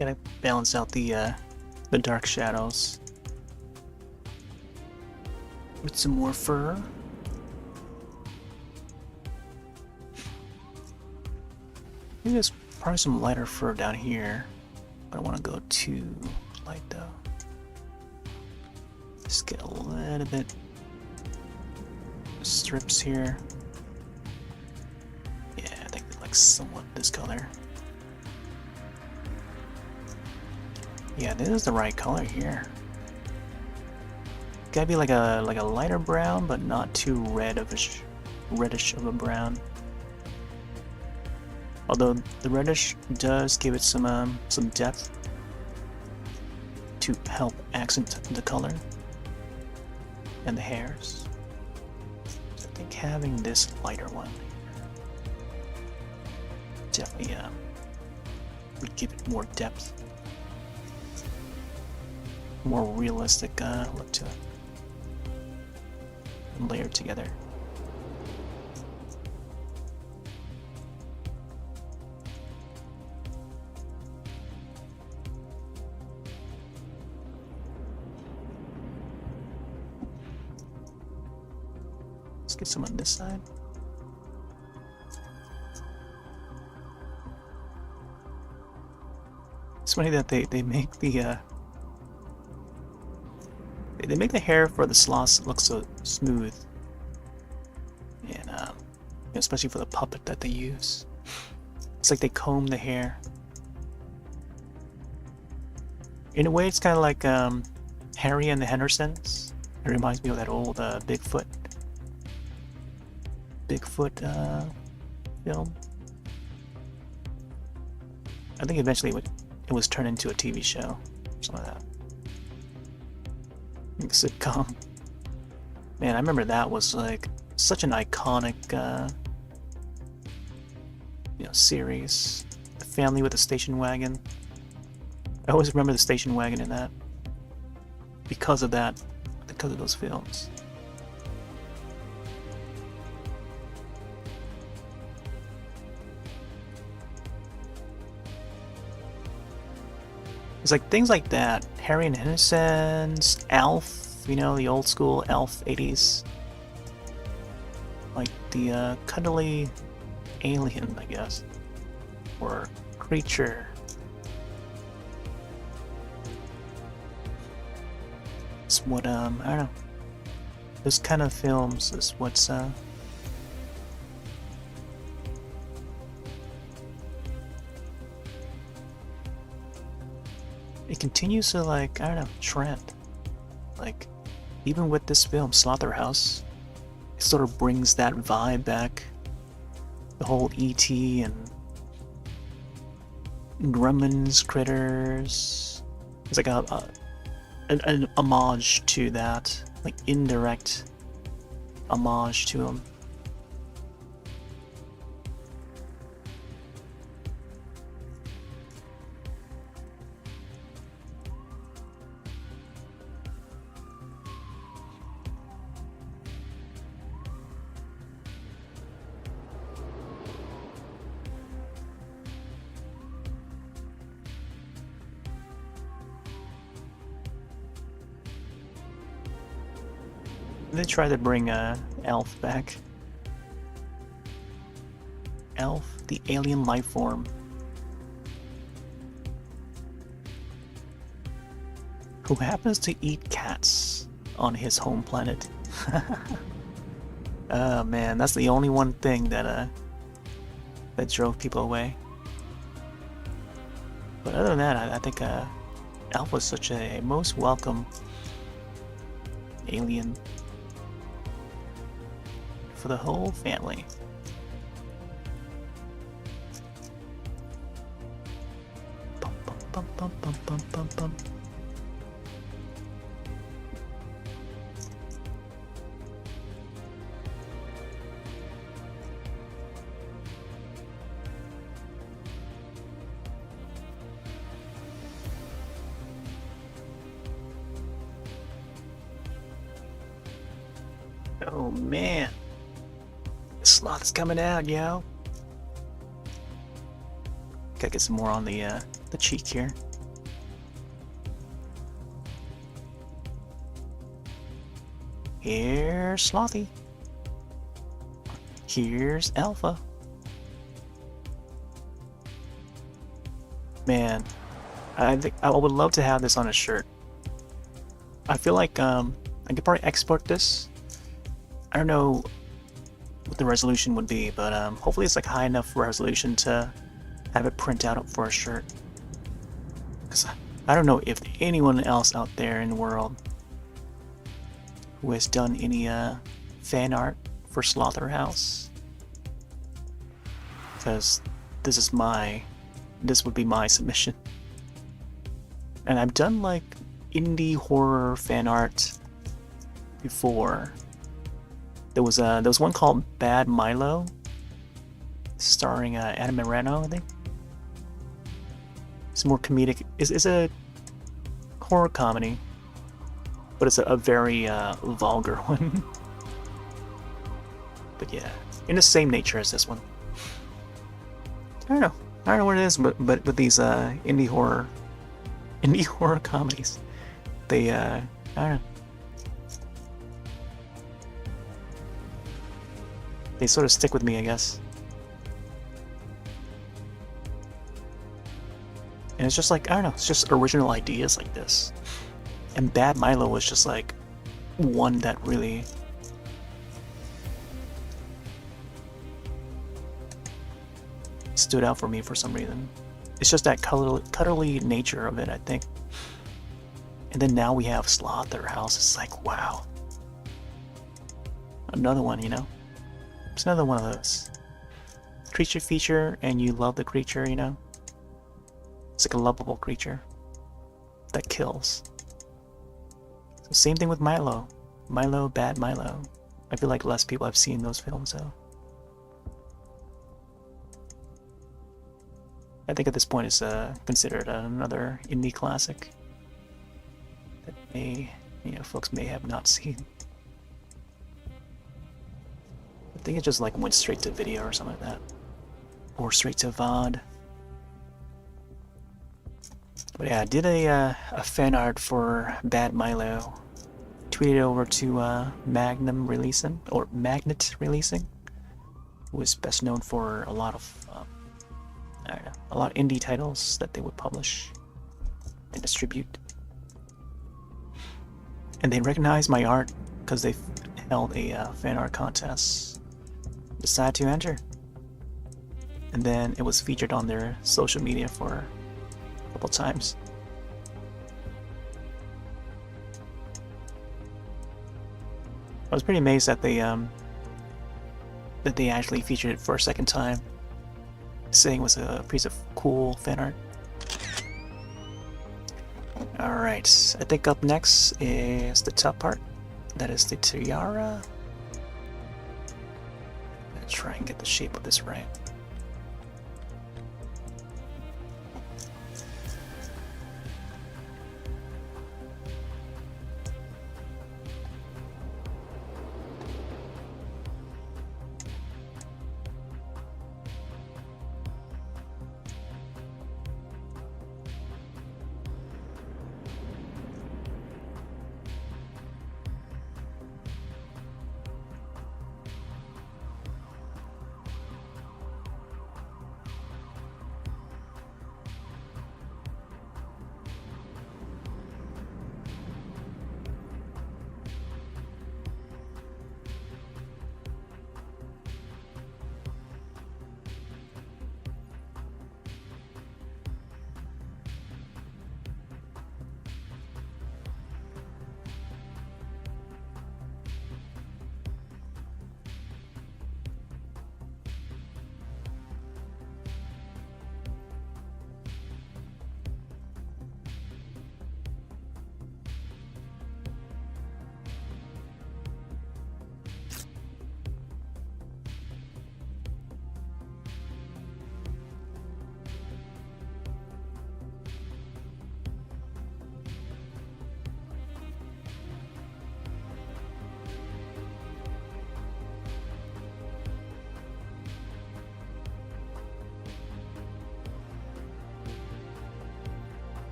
Gotta balance out the dark shadows with some more fur. Maybe there's probably some lighter fur down here. I don't want to go too light though. Just get a little bit strips here. Yeah, I think they like somewhat this color. Yeah, this is the right color here. Gotta be like a lighter brown, but not too reddish of a brown. Although the reddish does give it some depth to help accent the color and the hairs. So I think having this lighter one definitely would give it more depth, more realistic look to it, and layered together. Let's get some on this side. It's funny that they make the they make the hair for the sloths look so smooth, and especially for the puppet that they use. It's like they comb the hair. In a way, it's kind of like Harry and the Hendersons. It reminds me of that old Bigfoot film. I think eventually it was turned into a TV show, something like that. Like a sitcom. Man, I remember that was like such an iconic, series. The family with the station wagon. I always remember the station wagon in that because of those films. It's like things like that. Harry and Henderson's, Alf, the old school Alf 80s. Like the cuddly alien, I guess. Or creature. It's what, I don't know. Those kind of films is what's, it continues to, like, I don't know, trend. Like, even with this film, Slotherhouse, it sort of brings that vibe back. The whole E.T. and Gremlins, Critters. It's like an homage to that, like indirect homage to them. They try to bring Elf back. Elf, the alien life form. Who happens to eat cats on his home planet. Oh man, that's the only one thing that drove people away. But other than that, I think Elf was such a most welcome alien for the whole family. Bum, bum, bum, bum, bum, bum, bum. Oh man. Sloth's coming out, yo. Gotta get some more on the cheek here. Here's Slothy. Here's Alpha. Man, I think I would love to have this on a shirt. I feel like I could probably export this. I don't know what the resolution would be, but hopefully it's like high enough resolution to have it print out for a shirt. Because I don't know if anyone else out there in the world who has done any fan art for Slotherhouse. Because this would be my submission. And I've done like indie horror fan art before. There was one called Bad Milo, starring Adam Moreno, I think. It's more comedic. It's a horror comedy, but it's a very vulgar one. But yeah, in the same nature as this one. I don't know what it is, but with these indie horror comedies, they I don't know. They sort of stick with me, I guess. And it's just like, I don't know, it's just original ideas like this. And Bad Milo was just like one that really stood out for me for some reason. It's just that cuddly nature of it, I think. And then now we have Slotherhouse. It's like, wow. Another one, you know? It's another one of those. Creature feature, and you love the creature, you know? It's like a lovable creature that kills. So same thing with Milo. Bad Milo. I feel like less people have seen those films, though. I think at this point it's considered another indie classic that folks may have not seen. I think it just like went straight to video or something like that, or straight to VOD. But yeah, I did a fan art for Bad Milo. Tweeted it over to Magnet Releasing, who is best known for a lot of a lot of indie titles that they would publish and distribute. And they recognized my art because they held a fan art contest. Decided to enter. And then it was featured on their social media for a couple times. I was pretty amazed that they actually featured it for a second time, saying it was a piece of cool fan art. Alright, I think up next is the top part. That is the tiara. I'm gonna try and get the shape of this right.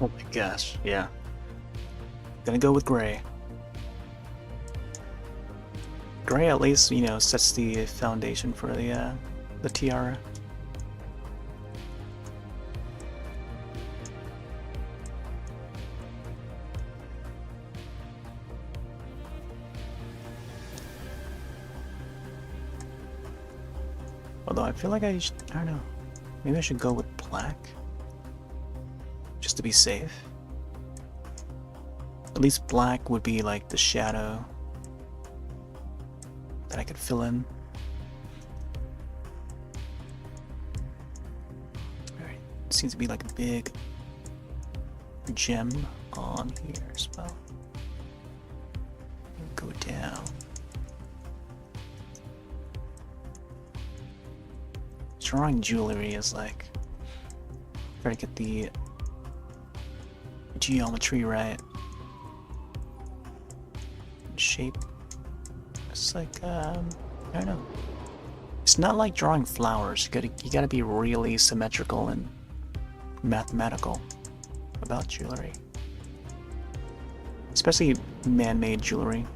Oh my gosh, yeah. Gonna go with gray. gray at least, you know, sets the foundation for the tiara. Although I feel like I don't know, maybe I should go with black, just to be safe. At least black would be like the shadow that I could fill in. Alright, seems to be like a big gem on here as well. Go down. Drawing jewelry is like try to get the geometry right, shape. It's like I don't know. It's not like drawing flowers. You gotta be really symmetrical and mathematical about jewelry, especially man-made jewelry.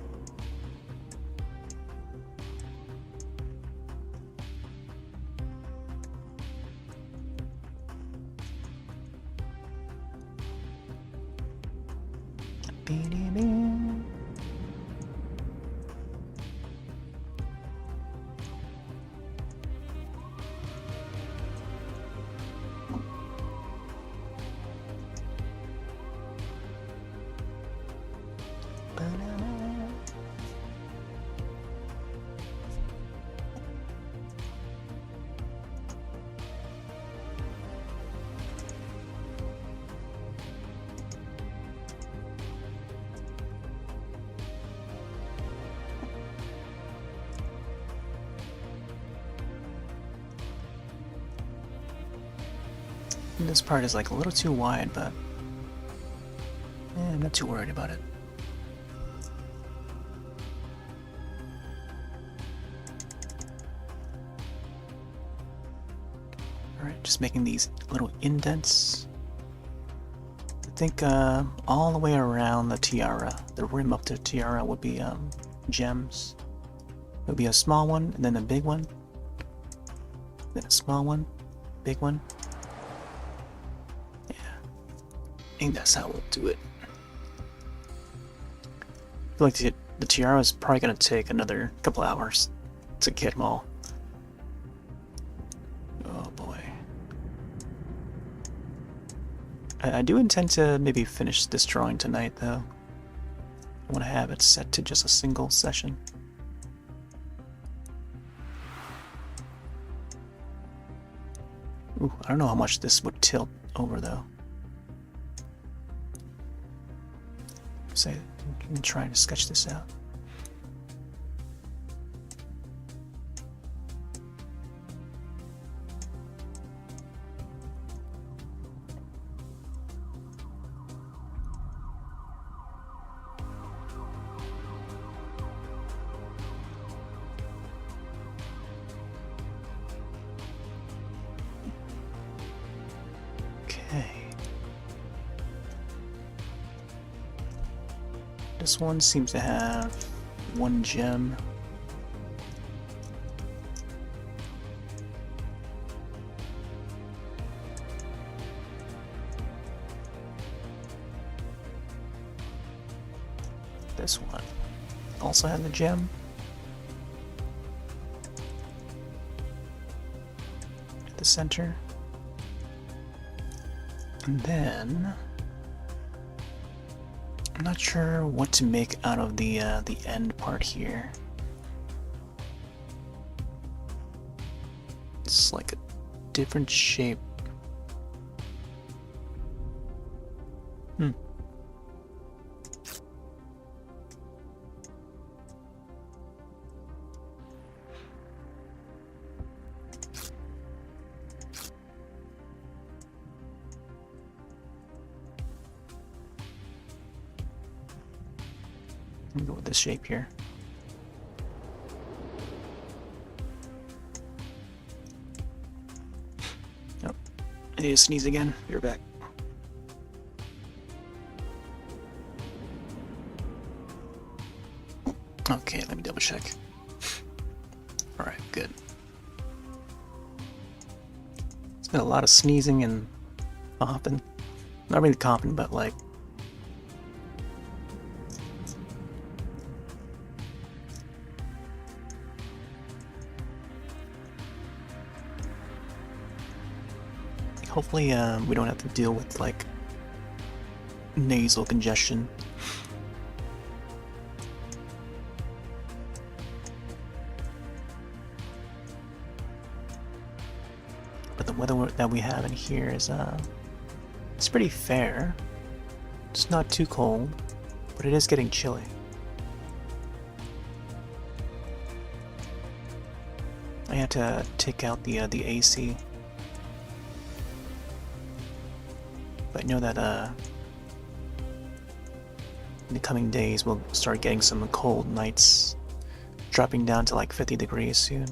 This part is like a little too wide, but I'm not too worried about it. Alright, just making these little indents. I think all the way around the tiara, the rim of the tiara would be gems. It would be a small one, and then a big one, then a small one, big one. I think that's how we'll do it. I feel like the tiara is probably going to take another couple hours to get them all. Oh boy. I do intend to maybe finish this drawing tonight though. I want to have it set to just a single session. Ooh, I don't know how much this would tilt over though. So I'm trying to sketch this out. Okay. This one seems to have one gem. This one also has a gem. At the center. And then I'm not sure what to make out of the end part here. It's like a different shape. Let me go with this shape here. Nope. I need to sneeze again. Be right back. Okay, let me double check. Alright, good. It's been a lot of sneezing and coughing. Not really coughing, but like... hopefully we don't have to deal with like nasal congestion. But the weather that we have in here is it's pretty fair. It's not too cold, but it is getting chilly. I had to take out the AC. But I know that in the coming days we'll start getting some cold nights, dropping down to like 50 degrees soon.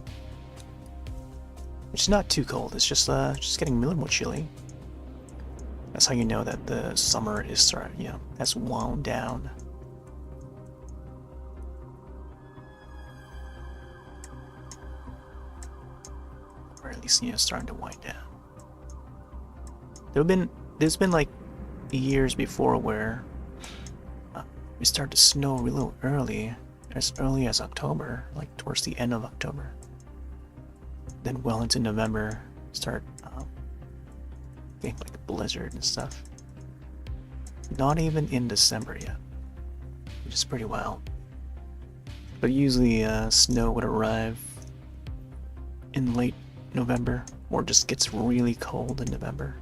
Which is not too cold, it's just getting a little more chilly. That's how you know that the summer is has wound down. Or at least, starting to wind down. There's been like years before where it started to snow a little early as October, like towards the end of October. Then well into November, start getting like a blizzard and stuff. Not even in December yet, which is pretty wild. But usually snow would arrive in late November, or just gets really cold in November.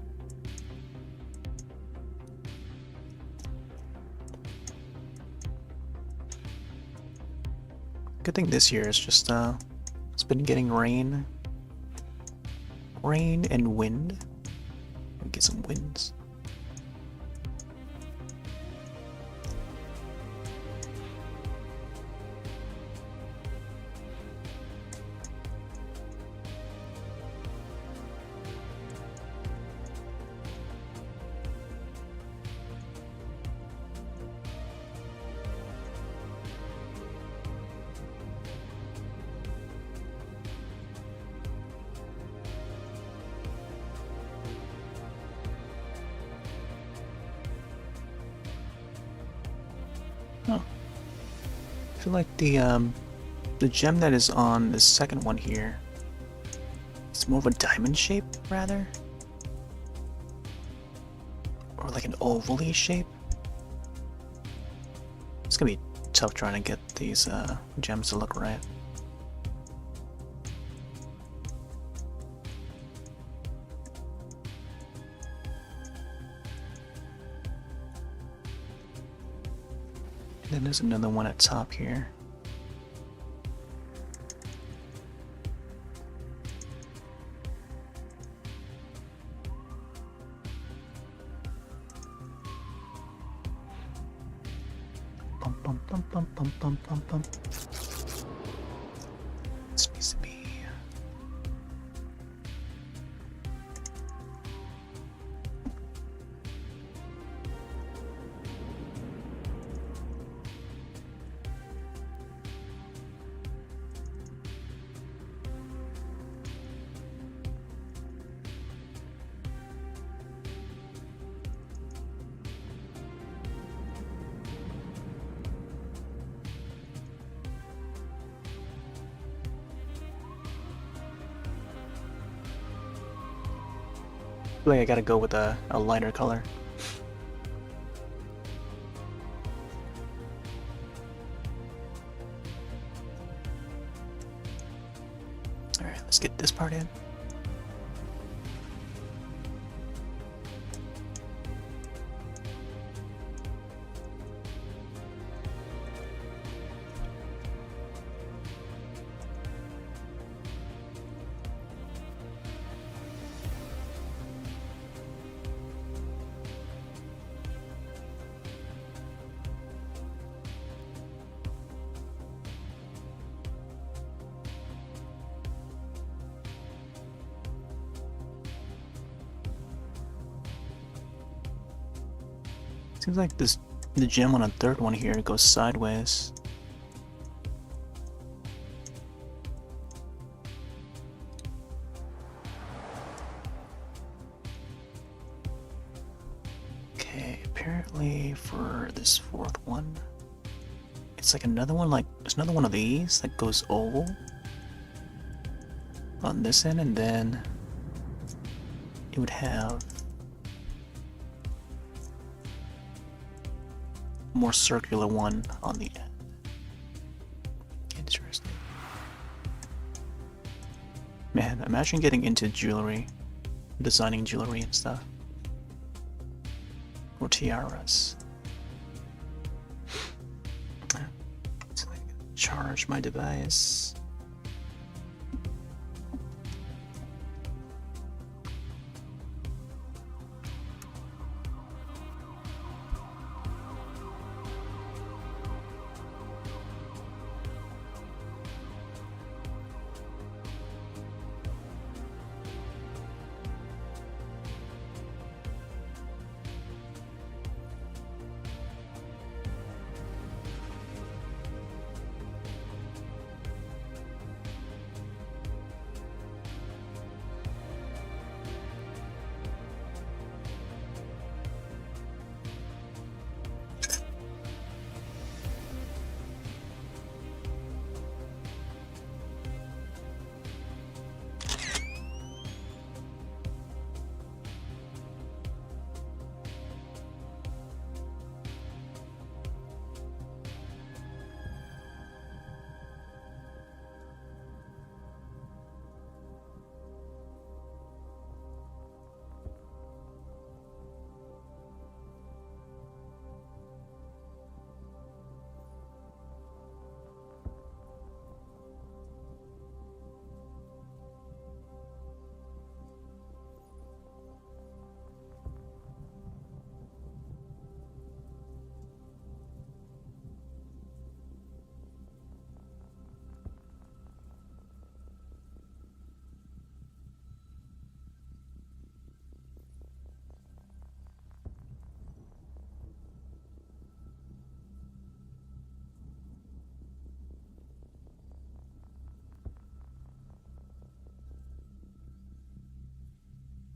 Good thing this year is just it's been getting rain and wind. We get some winds. Oh. I feel like the gem that is on the second one here, it's more of a diamond shape, rather, or like an ovally shape. It's gonna be tough trying to get these gems to look right. And then there's another one at top here. Bum bum bum bum bum bum bum bum. This needs to be. I feel like I gotta go with a lighter color. Alright, let's get this part in. Seems like the gem on a third one here goes sideways. apparently for this fourth one, it's like another one, like there's another one of these that goes oval on this end, and then it would have a more circular one on the end. Interesting. Man, imagine getting into jewelry, designing jewelry and stuff. Or tiaras. So I can charge my device.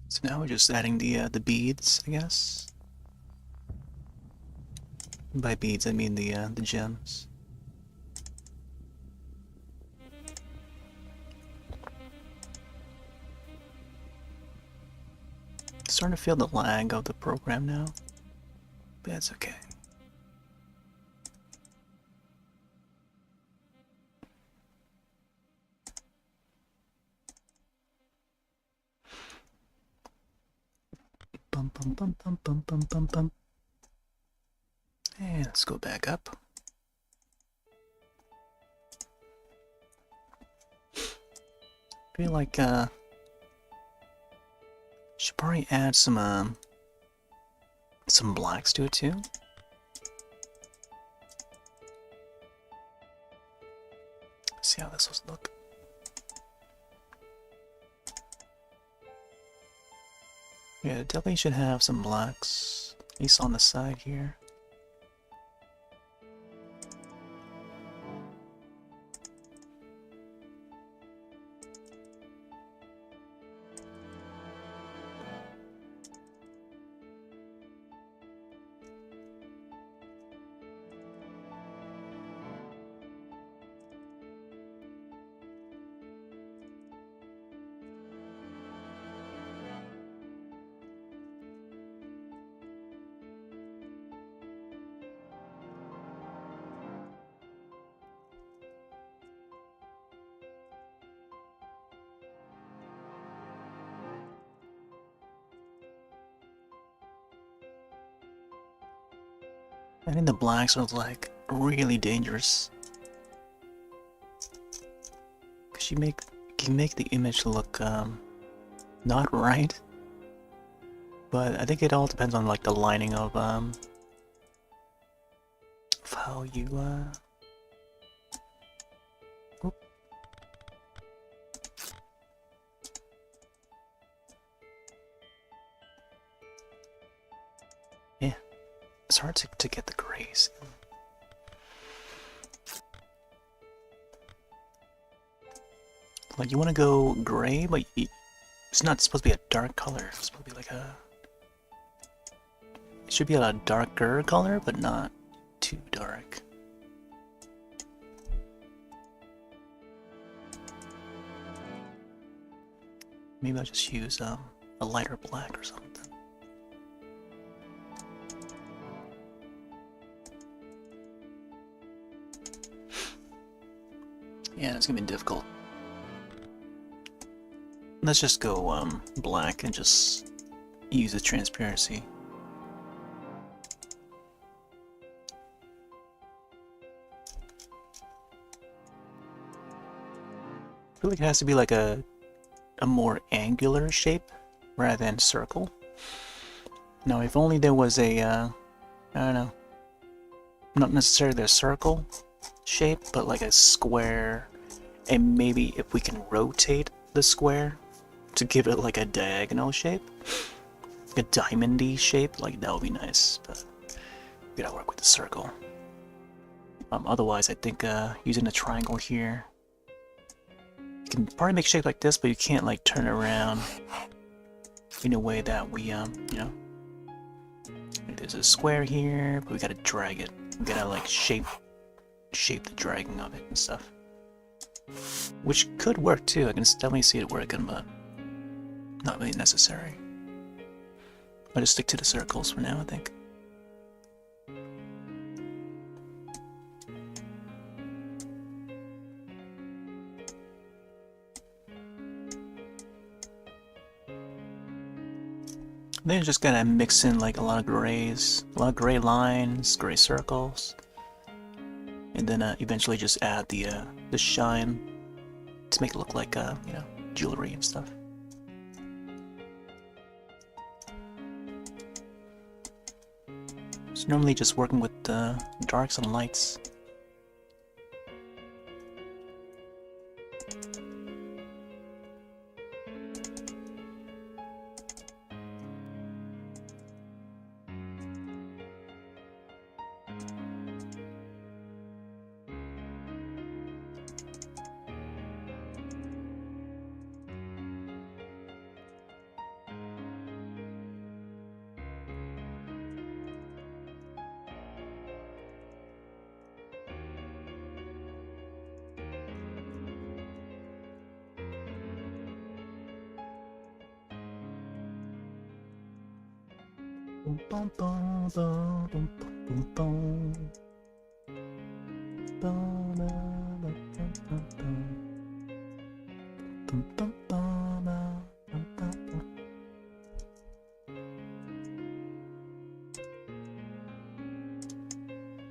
So now we're just adding the beads, I guess. By beads, I mean the gems. Starting to feel the lag of the program now, but that's okay. Bum bum bum bum bum bum bum bum. And let's go back up. Feel like should probably add some blacks to it too. See how this will look. Yeah, definitely should have some blacks, at least on the side here. I think the blacks are like really dangerous, cause you can make the image look not right. But I think it all depends on like the lining of how you Oop. Yeah. It's hard to get the grays. Like you want to go gray, but it's not supposed to be a dark color. It's supposed to be like a. Should be a darker color, but not too dark. Maybe I'll just use a lighter black or something. Yeah, it's gonna be difficult. Let's just go black and just use the transparency. I feel like it has to be like a more angular shape rather than circle. Now, if only there was a, I don't know, not necessarily a circle shape, but like a square, and maybe if we can rotate the square to give it like a diagonal shape, like a diamond-y shape, like that would be nice, but we gotta work with the circle. Otherwise, I think using a triangle here, you can probably make shape like this, but you can't like turn it around in a way that we, you know, like there's a square here, but we gotta drag it. We gotta like shape the dragging of it and stuff, which could work too. I can definitely see it working, but not really necessary. I'll just stick to the circles for now, I think. Then just gotta mix in like a lot of grays, a lot of gray lines, gray circles, and then eventually just add the shine to make it look like you know, jewelry and stuff. It's normally just working with darks and lights.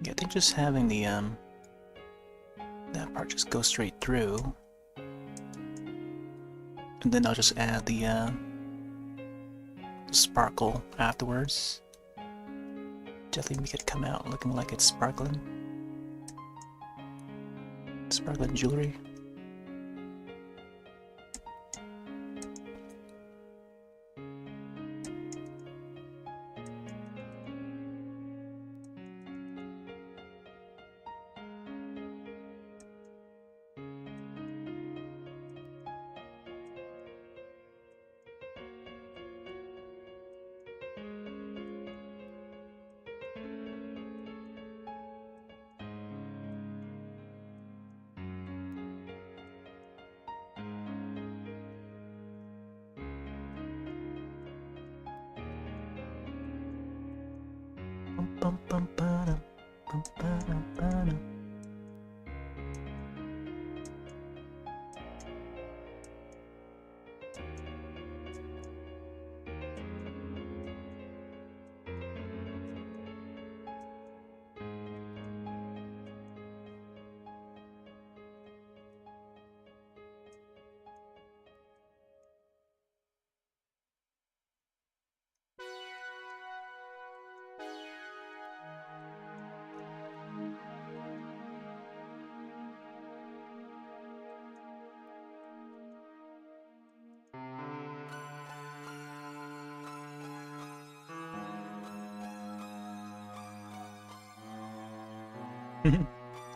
Yeah, I think just having the that part just go straight through, and then I'll just add the sparkle afterwards. Definitely make it come out looking like it's sparkling. Sparkling jewelry.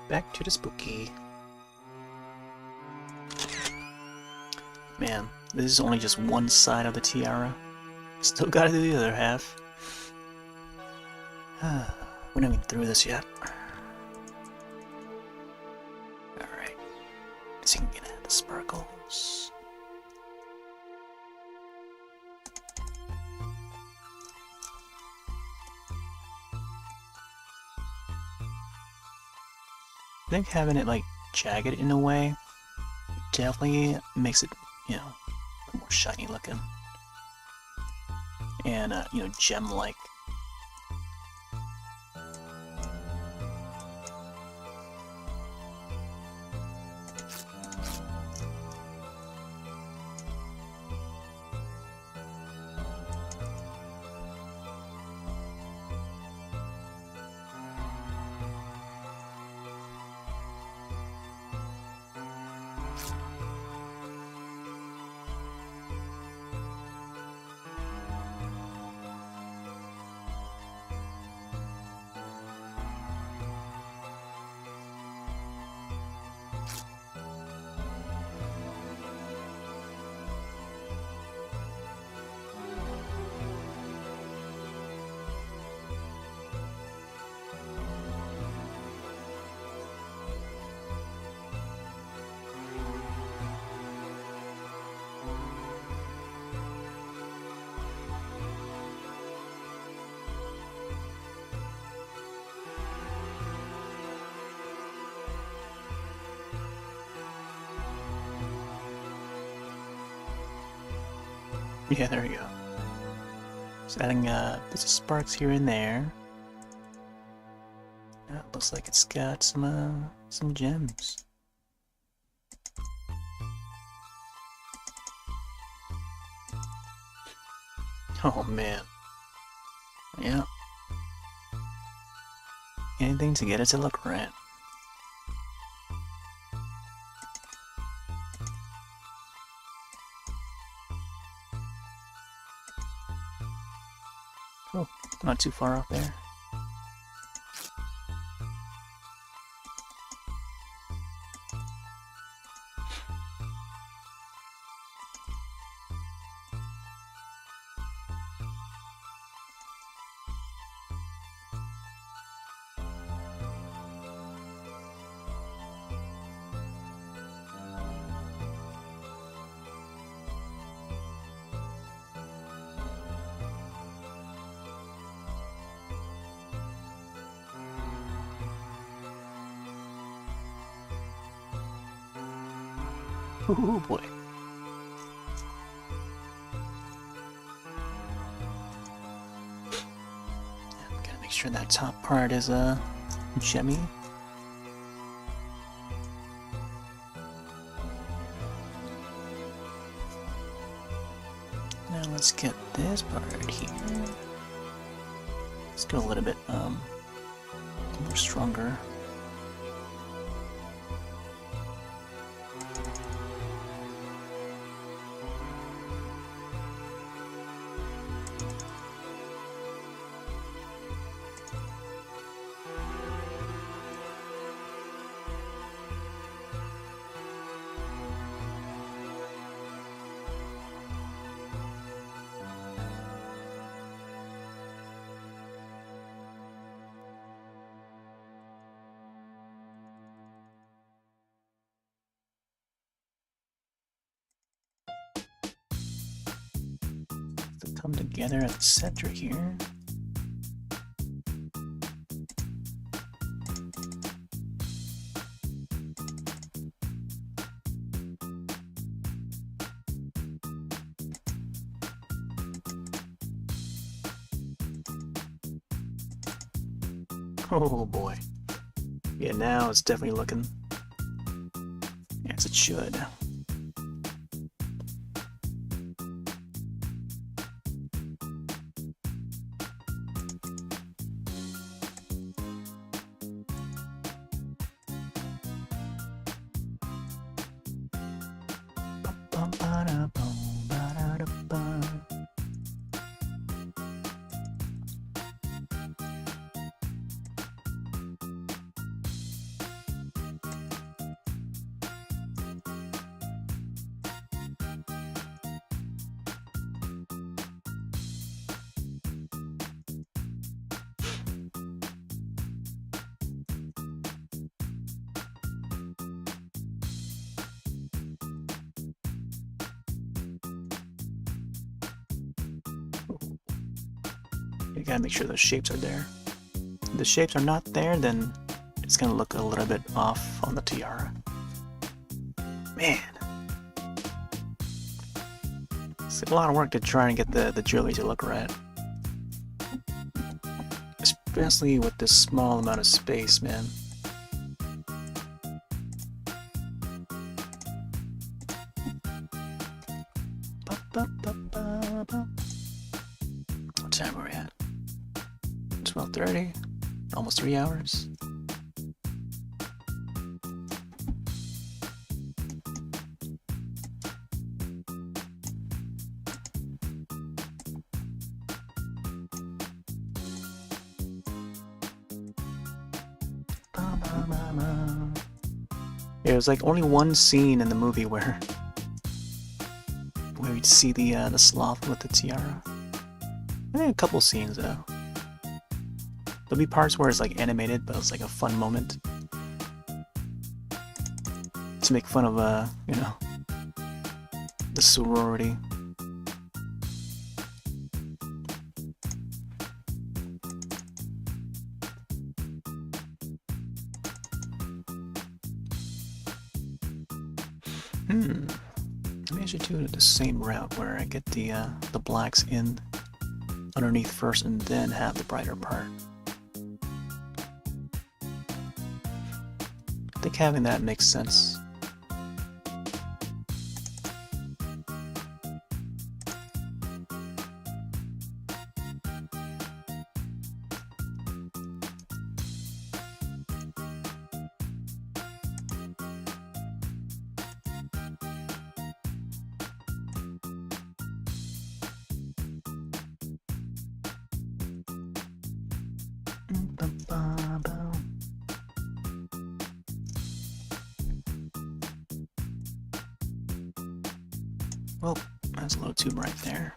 Back to the spooky. Man, this is only just one side of the tiara. Still gotta do the other half. We're not even through this yet. Alright. So you can get the sparkles. I think having it like jagged in a way definitely makes it, you know, more shiny looking and you know, gem-like. Yeah, there we go. Just adding bits of sparks here and there. It looks like it's got some gems. Oh man. Yeah. Anything to get it to look right. Oh, not too far off there. Oh boy. Gotta make sure that top part is gemmy. Now let's get this part here. Let's go a little bit more stronger. To come together at the center here. Oh boy. Yeah, now it's definitely looking as it should. You gotta make sure those shapes are there. If the shapes are not there, then it's gonna look a little bit off on the tiara. Man, it's a lot of work to try and get the jewelry to look right. Especially with this small amount of space, man. What time are we at? 12:30? Almost 3 hours. Yeah, there's like only one scene in the movie where we'd see the sloth with the tiara. I think a couple scenes though. There'll be parts where it's like animated, but it's like a fun moment to make fun of you know, the sorority. Maybe I should do it the same route where I get the blacks in underneath first and then have the brighter part. I think having that makes sense. Well, that's a little too bright there.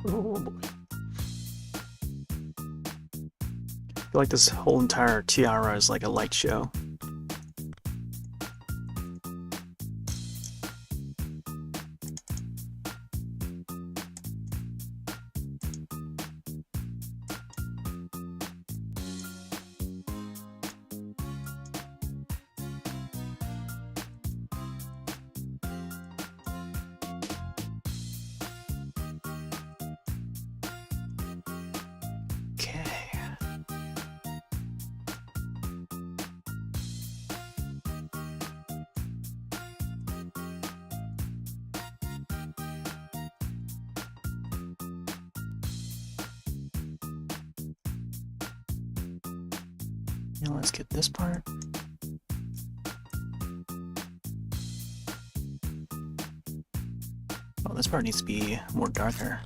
Oh boy. I feel like this whole entire tiara is like a light show. Now let's get this part. Oh, this part needs to be more darker.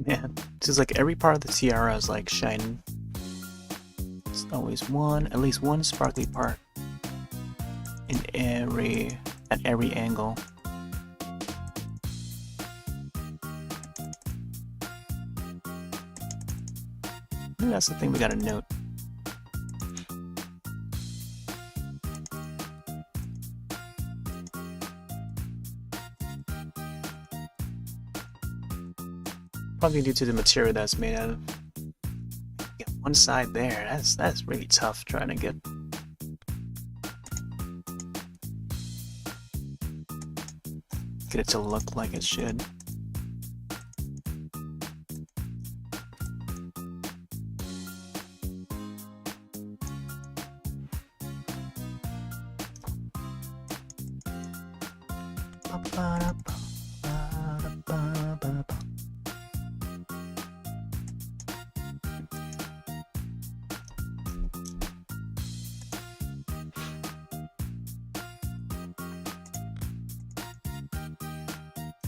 Man, it's just like every part of the tiara is like shining. It's always at least one sparkly part at every angle. Maybe that's the thing we gotta note. Probably due to the material that's made out of. Get one side there. That's really tough trying to get. Get it to look like it should.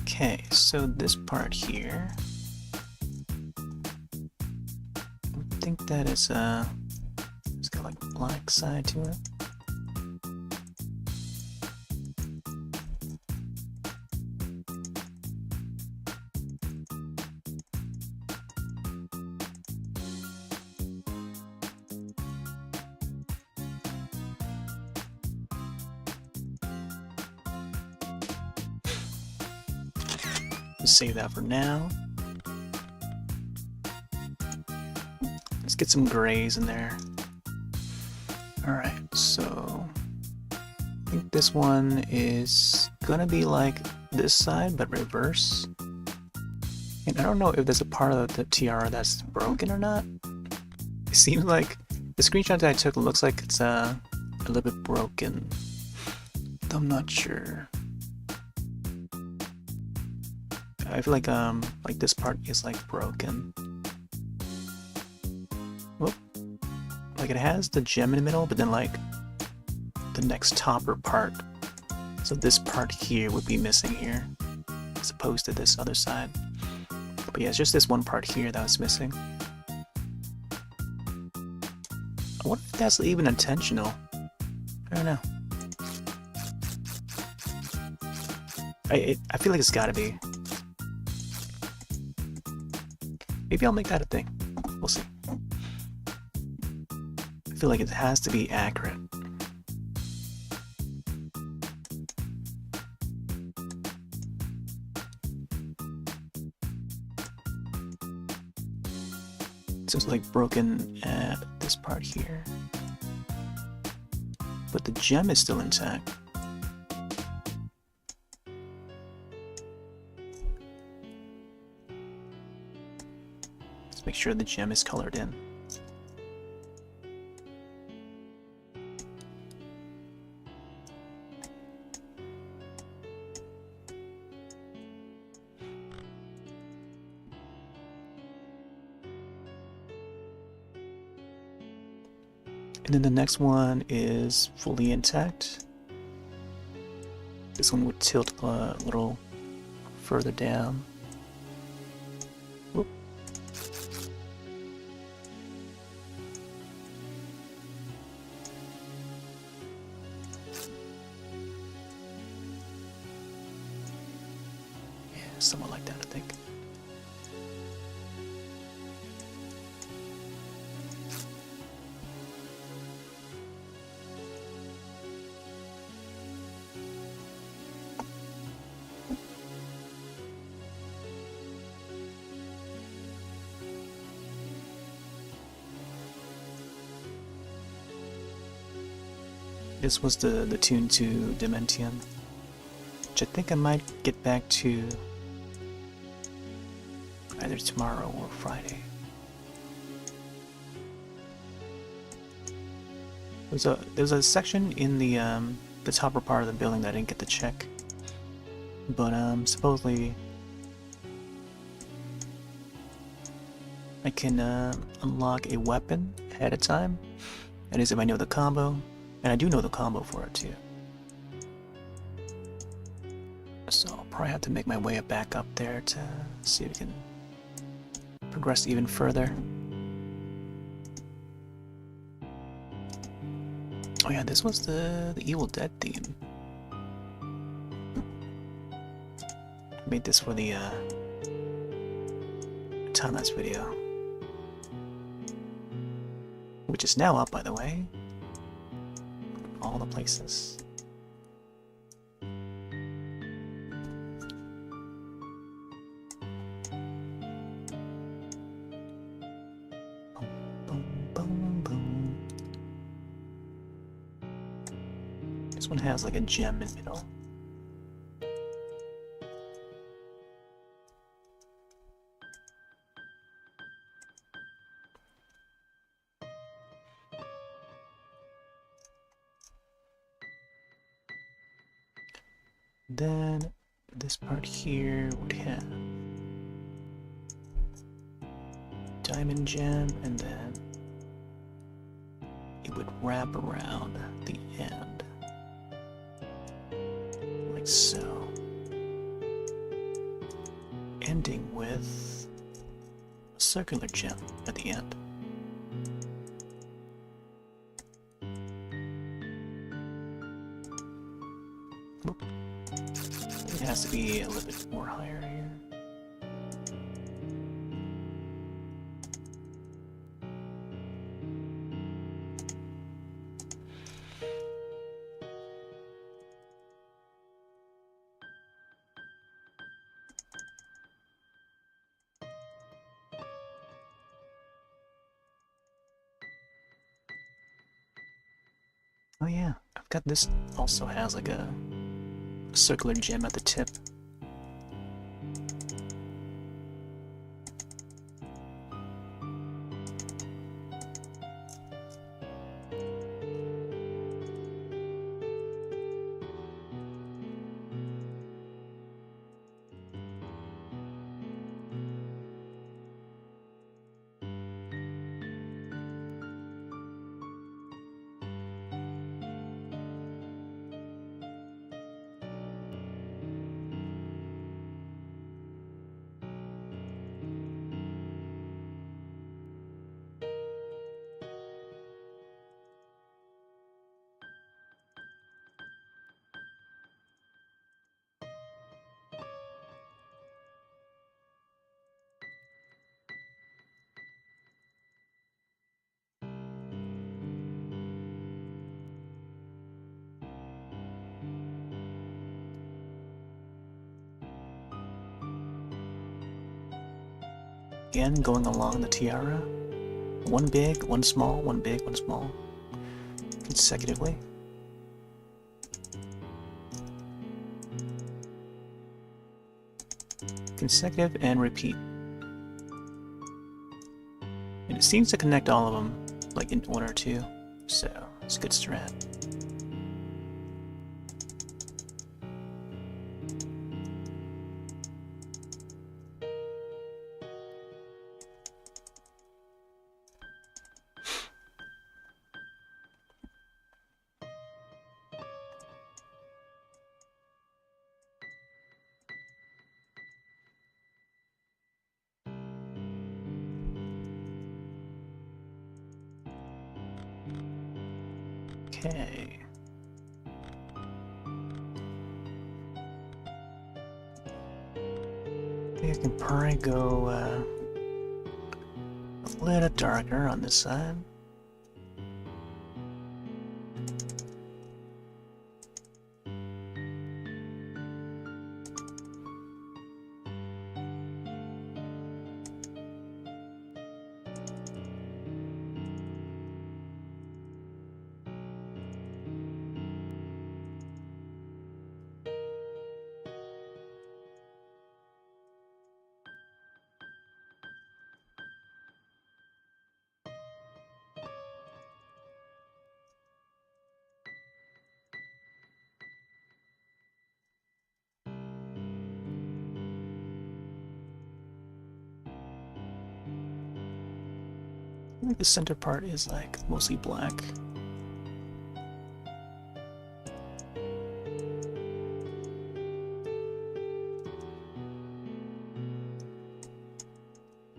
Okay, so this part here, I think that is it's got like a black side to it. Save that for now. Let's get some grays in there. Alright, so I think this one is gonna be like this side but reverse. And I don't know if there's a part of the tiara that's broken or not. It seems like the screenshot that I took looks like it's a little bit broken. I'm not sure. I feel like this part is like broken. Whoop. Like it has the gem in the middle, but then like the next topper part. So this part here would be missing here, as opposed to this other side. But yeah, it's just this one part here that was missing. I wonder if that's even intentional. I don't know. I feel like it's gotta be. Maybe I'll make that a thing. We'll see. I feel like it has to be accurate. Seems like broken at this part here. But the gem is still intact. Make sure the gem is colored in. And then the next one is fully intact. This one would tilt a little further down. Whoop. Somewhat like that, I think. This was the tune to Dementium, which I think I might get back to either tomorrow or Friday. There's a section in the topper part of the building that I didn't get to check, but supposedly I can unlock a weapon ahead of time. That is if I know the combo, and I do know the combo for it too. So I'll probably have to make my way back up there to see if we can progress even further. Oh yeah, this was the Evil Dead theme. I made this for the time-lapse video, which is now up, by the way. All the places. This one has like a gem in the middle. Then this part here would have diamond gem, and then it would wrap around the end, like so, ending with a circular gem at the end. Oop. It has to be a little bit more higher here. Oh yeah, I've got this also has like a circular gem at the tip. Again, going along the tiara. One big, one small, one big, one small. Consecutively. Consecutive and repeat. And it seems to connect all of them, like in order too. So, it's a good strat. Okay. I think I can probably go a little darker on this side. I think the center part is like mostly black.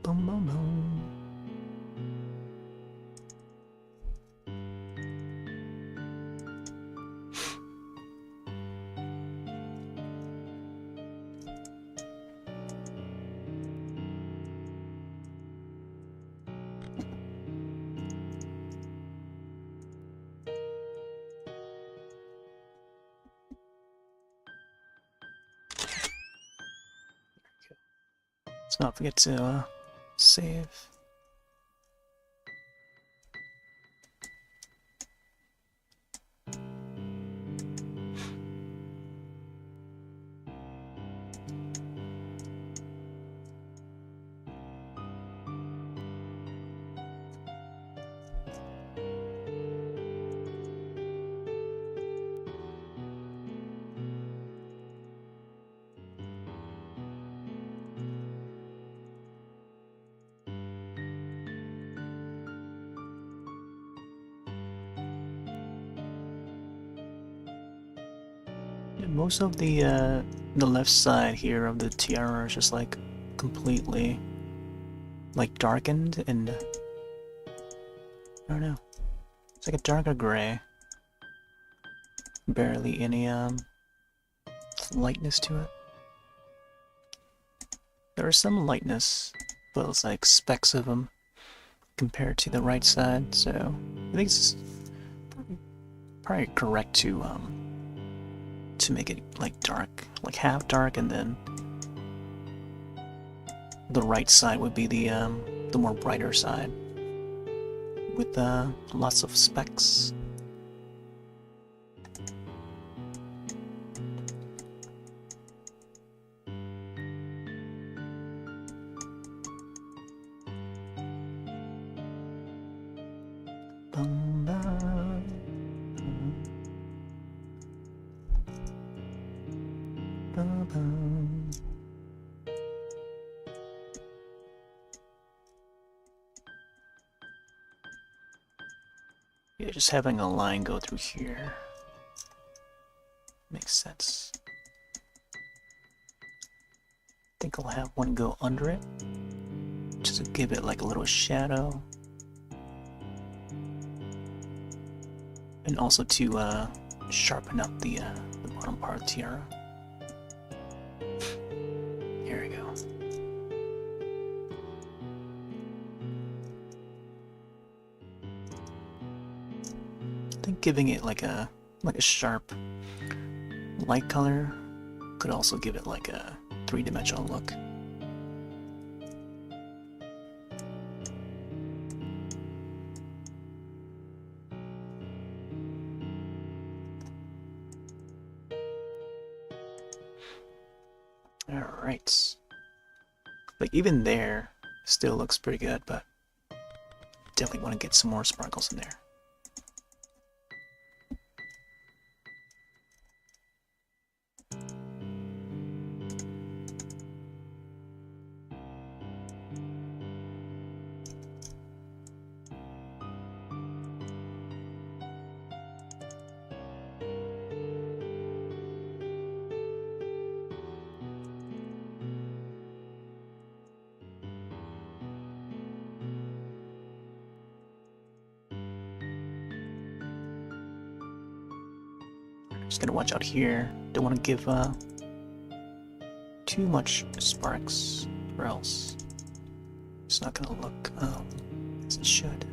Boom, boom, boom. Let's not forget to save. Most of the left side here of the tiara is just like completely like darkened, and I don't know, it's like a darker gray. Barely any lightness to it. There is some lightness, but it's like specks of them compared to the right side, so I think it's probably correct to make it like dark, like half dark, and then the right side would be the more brighter side with lots of specks. Yeah, just having a line go through here makes sense. I think I'll have one go under it, just to give it like a little shadow. And also to sharpen up the bottom part of the tiara. Here we go. I think giving it like a sharp light color could also give it like a three-dimensional look. Alright. Like even there still looks pretty good, but definitely want to get some more sparkles in there. Just gotta watch out here. Don't want to give too much sparks, or else it's not gonna look as it should.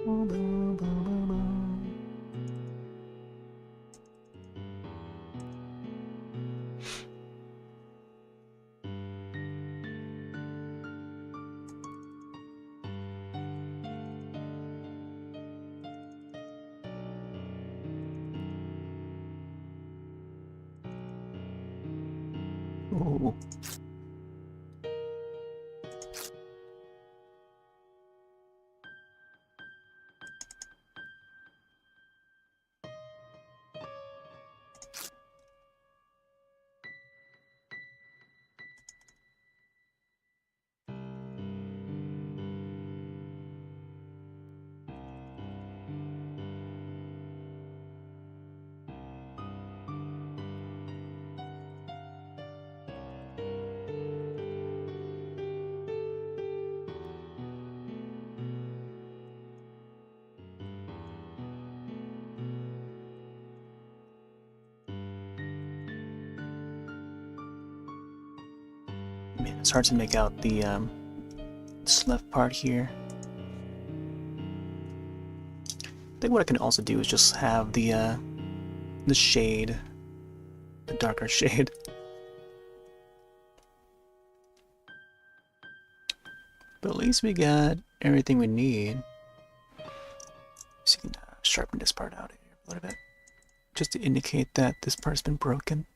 Ooh. Man, it's hard to make out the this left part here. I think what I can also do is just have the shade, the darker shade. But at least we got everything we need. So you can sharpen this part out here a little bit, just to indicate that this part's been broken.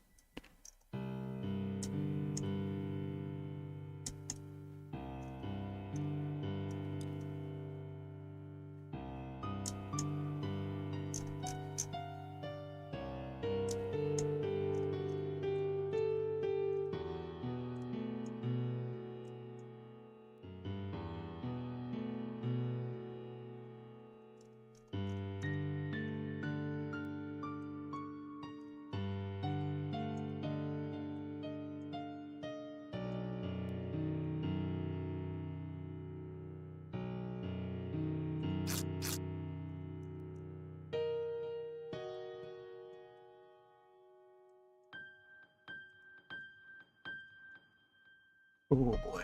Oh boy.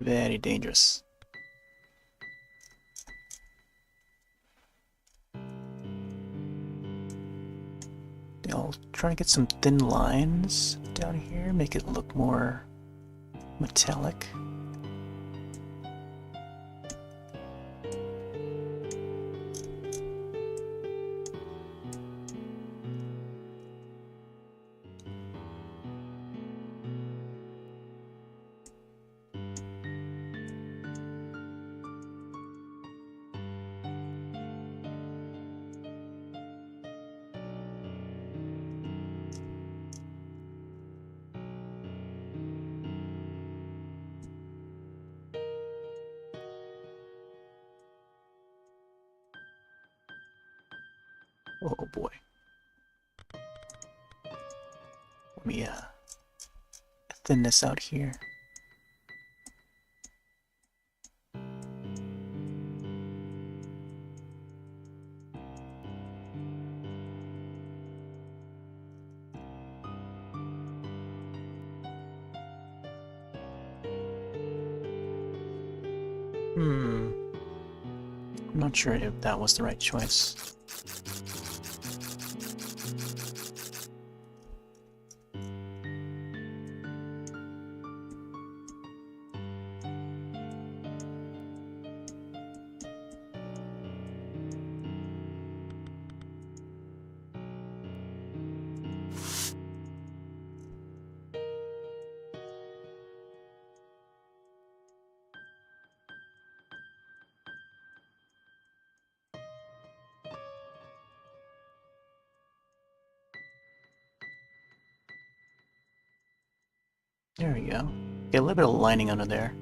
Very dangerous. I'll try to get some thin lines down here, make it look more metallic. Oh boy. Let me thin this out here. I'm not sure if that was the right choice. There we go. Get a little bit of lining under there,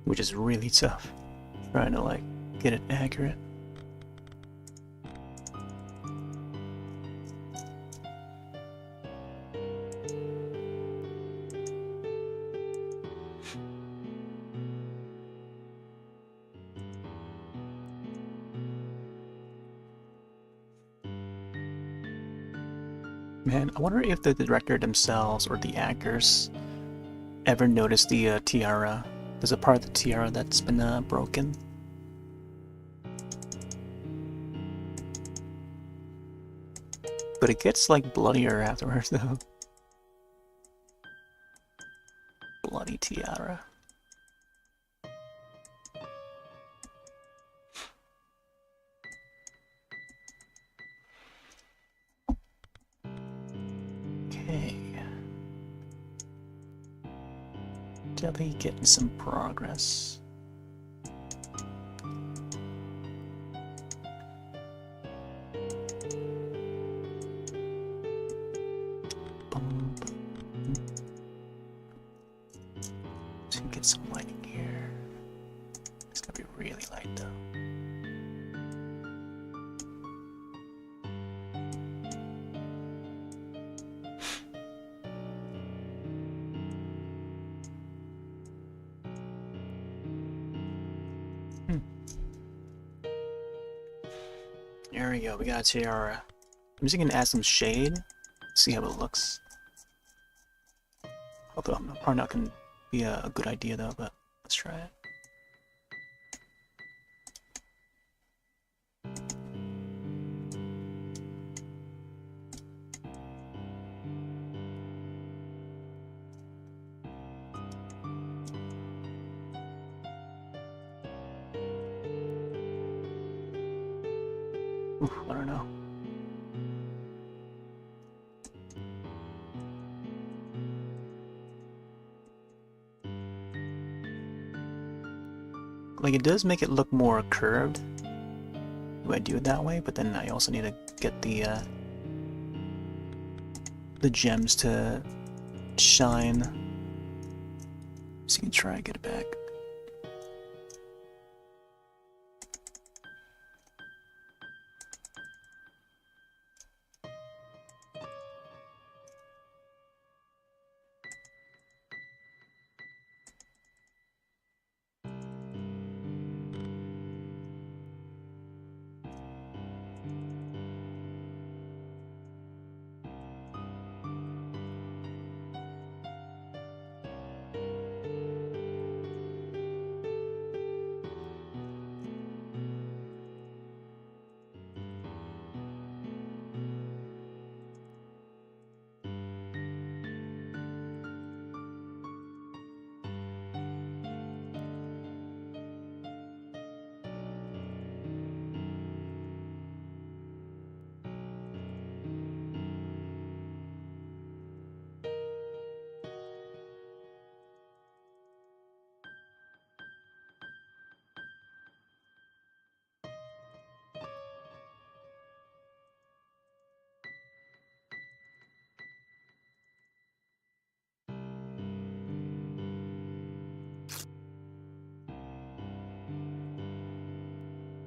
which is really tough. Trying to like get it accurate. Man, I wonder if the director themselves or the actors ever noticed the tiara. There's a part of the tiara that's been broken. but it gets like bloodier afterwards though. Bloody tiara. Okay. Definitely getting some progress. Get some lighting here. It's gonna be really light though. There we go, we got a tiara. I'm just gonna add some shade, see how it looks. Although I'm probably not gonna be a good idea though, but let's try it. Oof, I don't know. Like, it does make it look more curved if I do it that way, but then I also need to get the gems to shine. So you can try and get it back.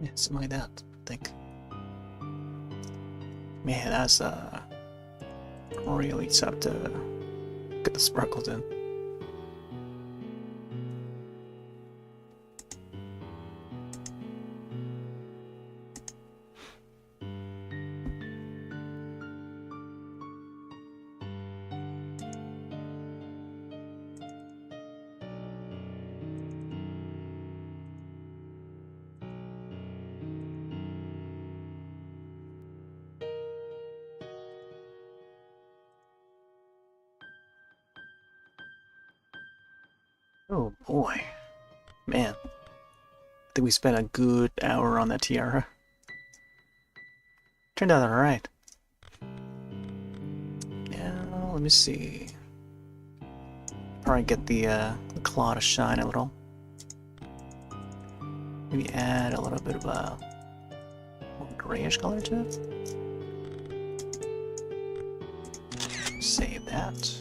Yeah, something like that, I think. Man, that's really tough to get the sparkles in. Oh boy. Man. I think we spent a good hour on that tiara. Turned out alright. Now, let me see. Probably get the claw to shine a little. Maybe add a little bit of a more grayish color to it. Save that.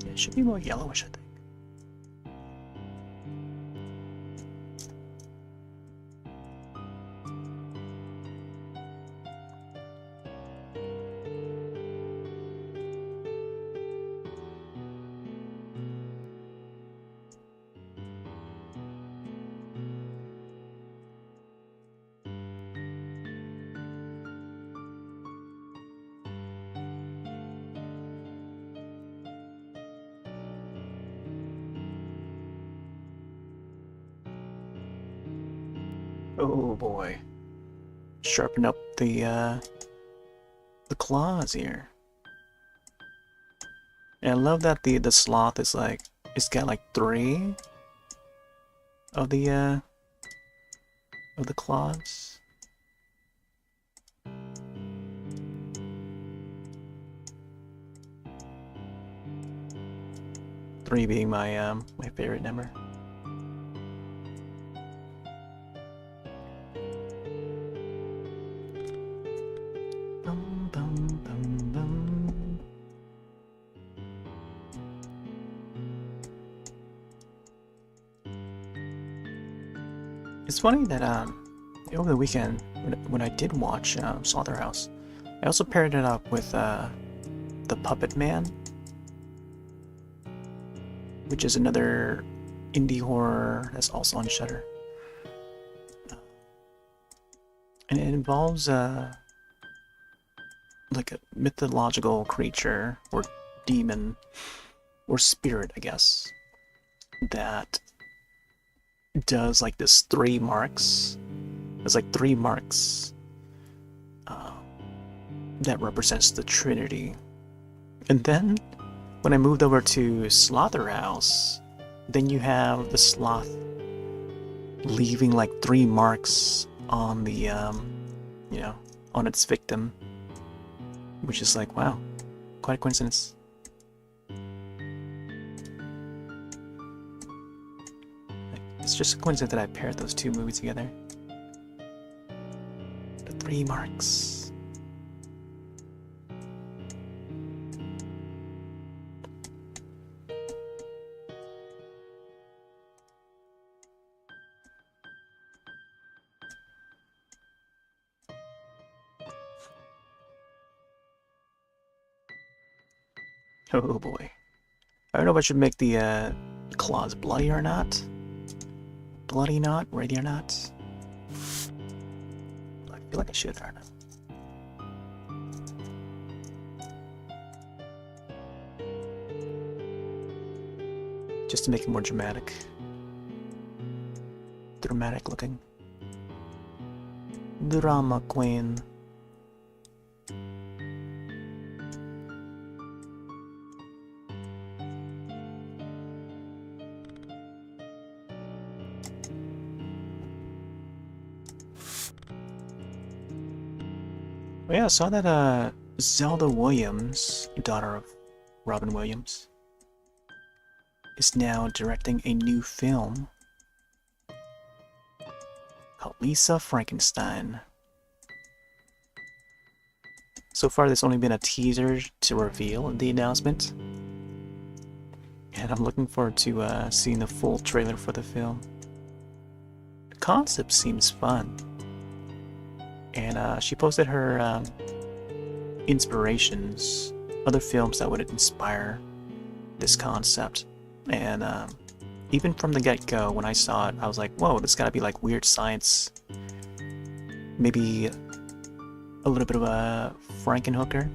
It should be more yellowish, I think. Oh boy. Sharpen up the claws here. And I love that the sloth is like, it's got like 3 of the claws. Three being my favorite number. Bum, bum, bum, bum. It's funny that over the weekend when I did watch Slotherhouse, I also paired it up with the Puppet Man, which is another indie horror that's also on Shudder, and it involves like a mythological creature or demon or spirit, I guess, that does like this 3 marks. There's like 3 marks that represents the Trinity. And then when I moved over to Slotherhouse, then you have the sloth leaving like 3 marks on the you know, on its victim, which is like, wow, quite a coincidence. It's just a coincidence that I paired those 2 movies together. The 3 marks. Oh boy. I don't know if I should make the claws bloody or not. Bloody not, ready or not. I feel like I should, I don't know. Just to make it more dramatic. Dramatic looking. Drama queen. Oh yeah, I saw that Zelda Williams, daughter of Robin Williams, is now directing a new film called Lisa Frankenstein. So far there's only been a teaser to reveal the announcement, and I'm looking forward to seeing the full trailer for the film. The concept seems fun. And she posted her inspirations, other films that would inspire this concept. And even from the get-go, when I saw it, I was like, whoa, this gotta be like weird science. Maybe a little bit of a Frankenhooker,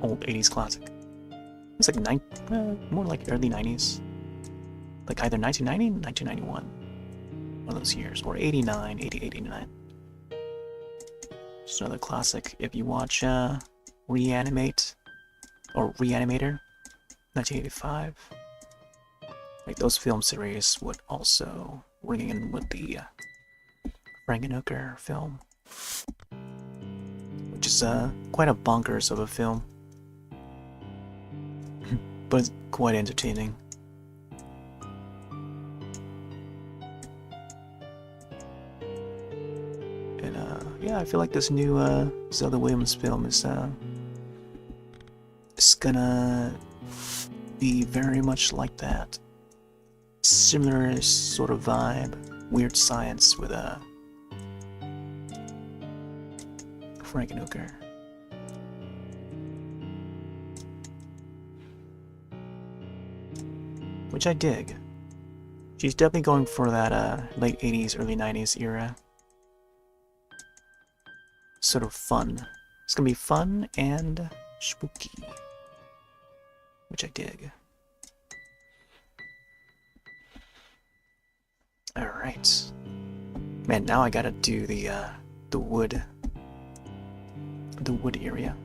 old 80s classic. It's like more like early 90s. Like either 1990 or 1991. One of those years. Or 89, 80, 89. Just another classic. If you watch Reanimate or Reanimator, 1985, like those film series would also ring in with the Frankenhooker film, which is quite a bonkers of a film, but it's quite entertaining. Yeah, I feel like this new Zelda Williams film is gonna be very much like that. Similar sort of vibe, weird science with a Frankenhooker. Which I dig. She's definitely going for that late 80s, early 90s era. Sort of fun. It's gonna be fun and spooky, which I dig. Alright. Man, now I gotta do the wood area.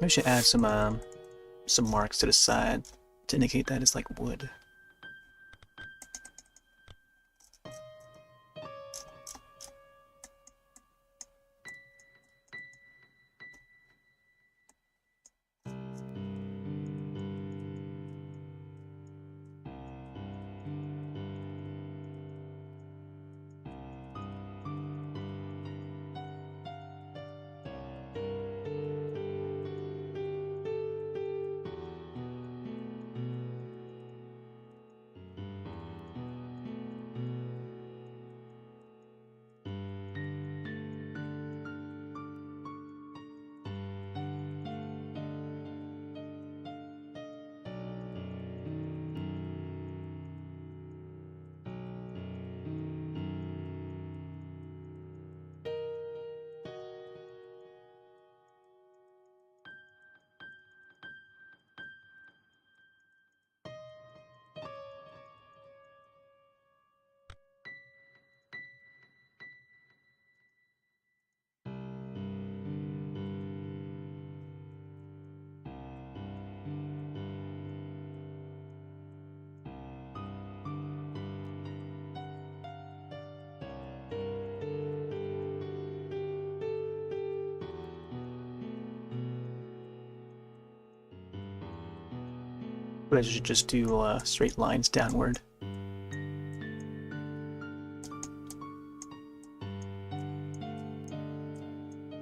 Maybe I should add some marks to the side to indicate that it's like wood. But I should just do straight lines downward.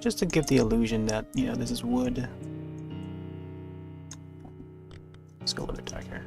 Just to give the illusion that, you know, this is wood. Let's go a little bit darker.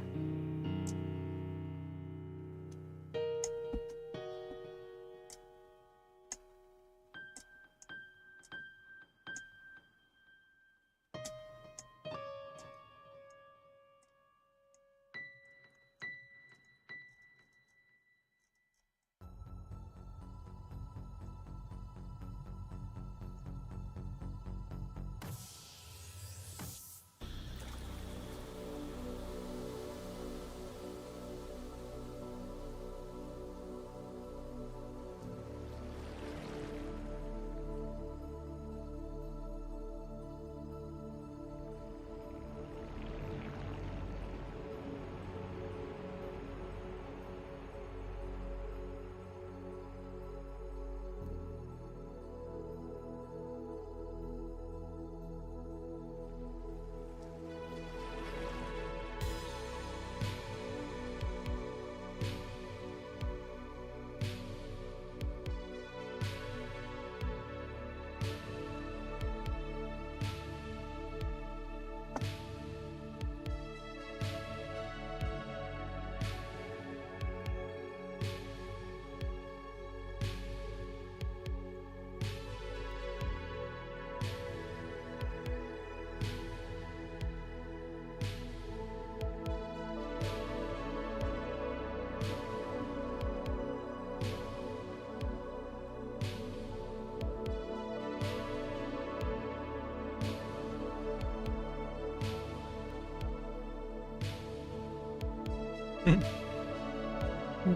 I'm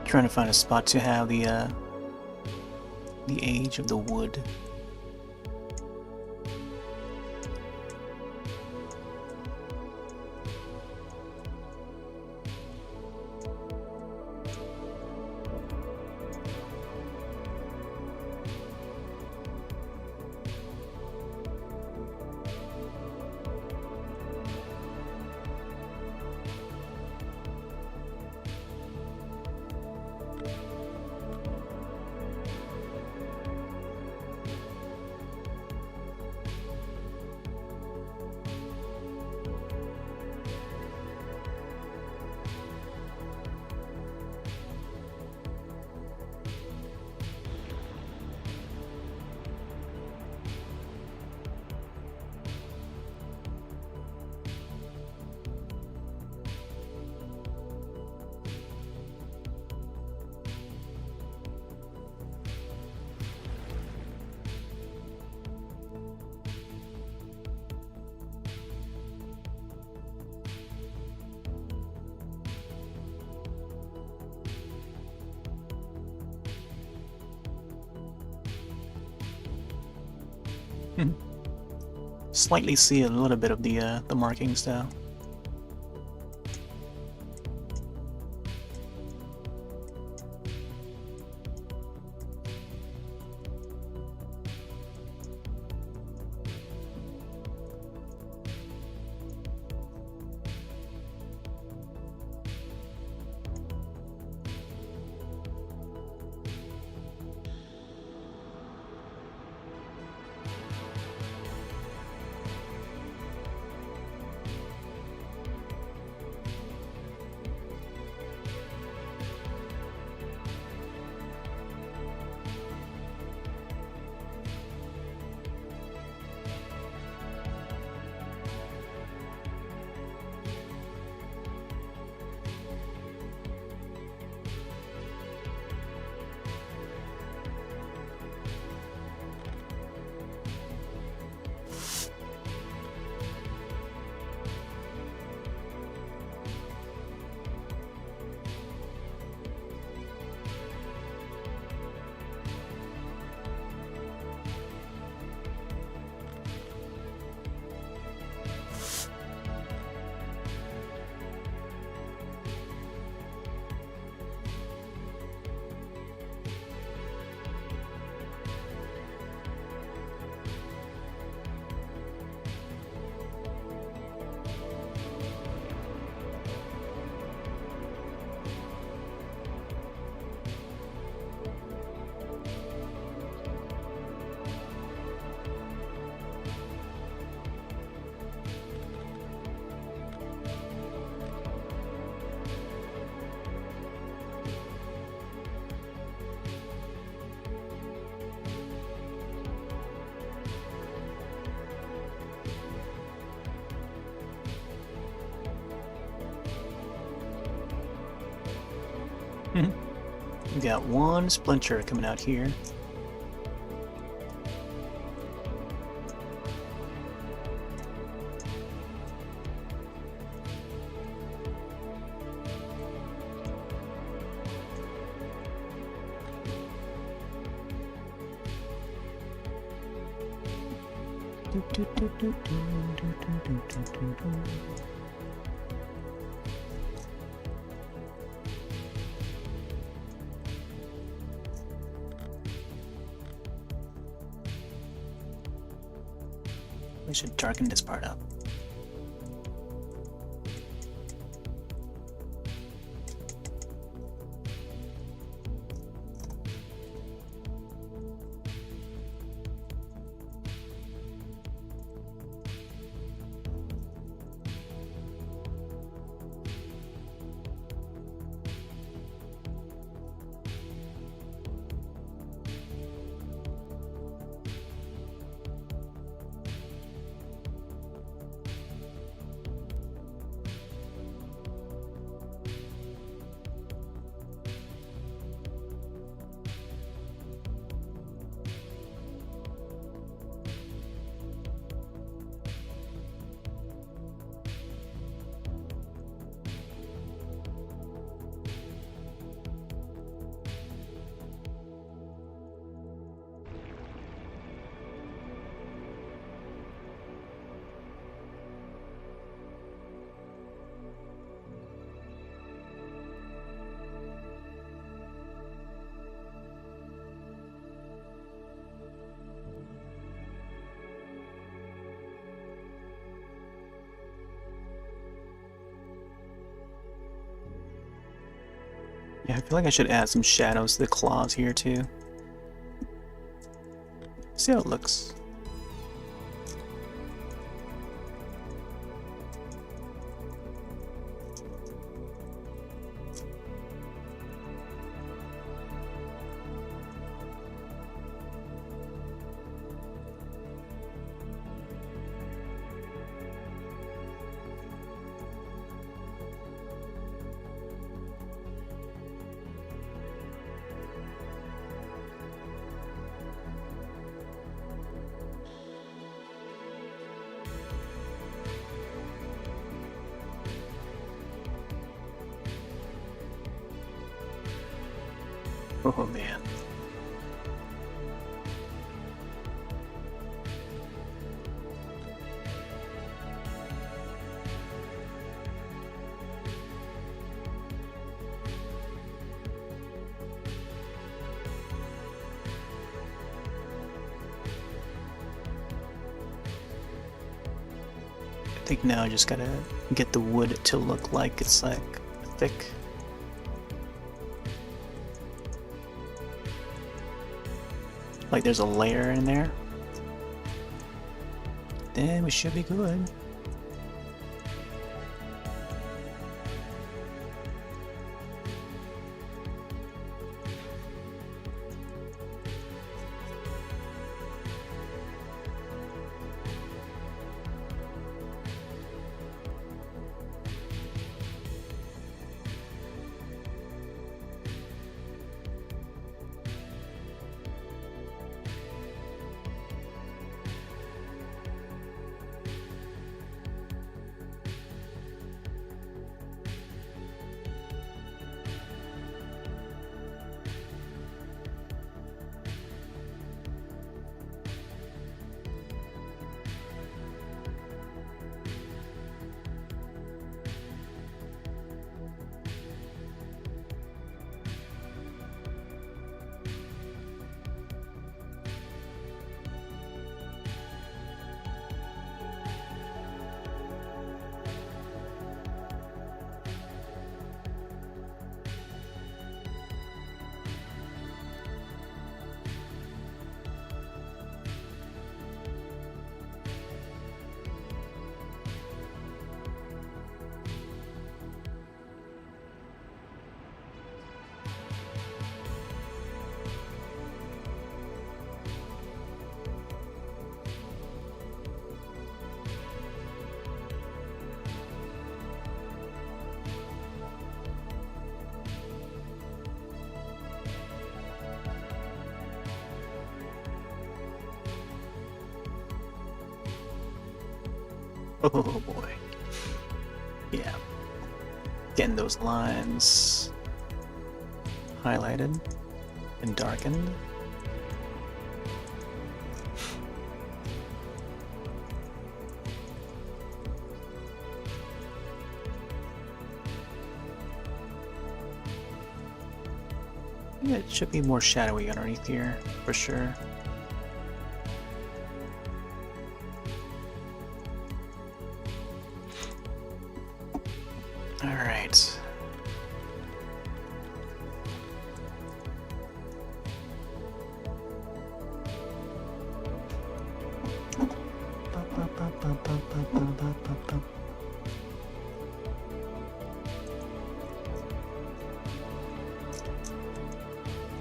trying to find a spot to have the age of the wood. Slightly see a little bit of the markings though. We got one splinter coming out here. We should darken this part up. Yeah, I feel like I should add some shadows to the claws here too. See how it looks. Oh man. I think now I just gotta get the wood to look like it's like thick. Like there's a layer in there. Then we should be good. Oh boy. Yeah. Getting those lines highlighted and darkened. Yeah, it should be more shadowy underneath here, for sure. Alright.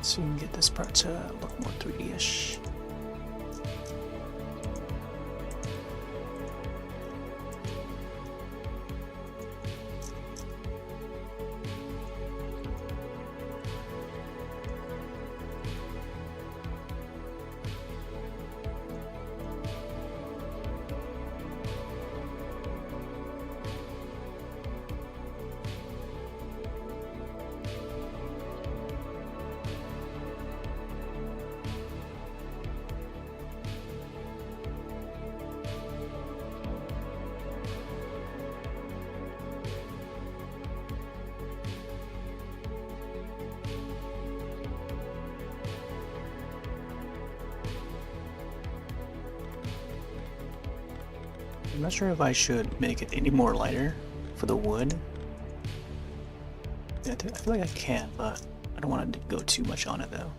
So you can get this part to look more 3D-ish. I'm not sure if I should make it any more lighter for the wood. Yeah, I feel like I can, but I don't want to go too much on it though.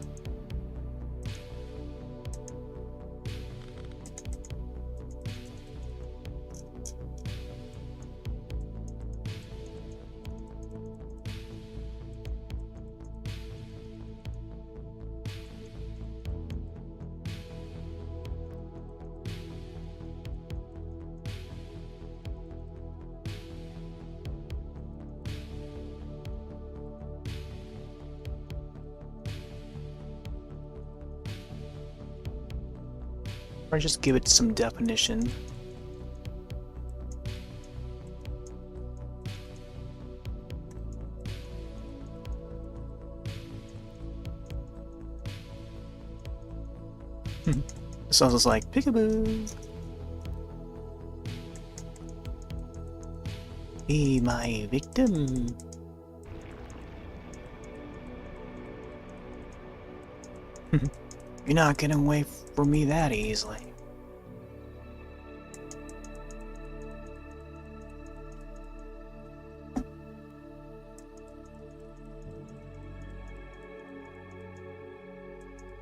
Or just give it some definition. It sounds just like peekaboo. Be my victim. You're not getting away from me that easily.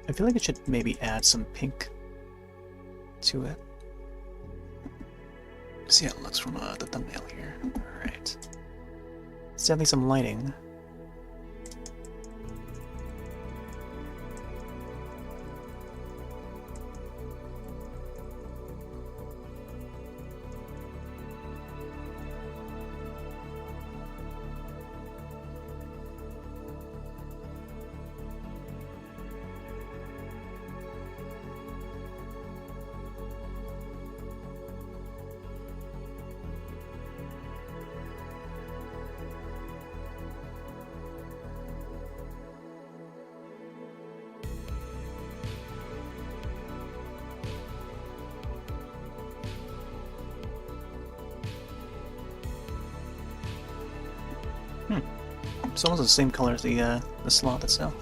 I feel like it should maybe add some pink to it. See how it looks from the thumbnail here. Alright. It's definitely some lighting. It's almost the same color as the sloth itself.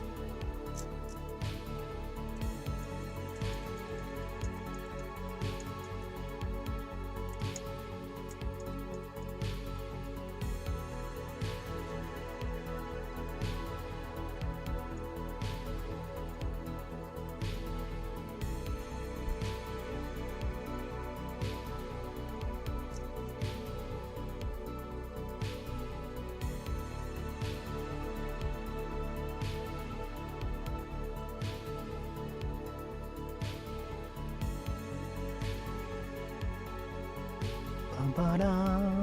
Ba-da.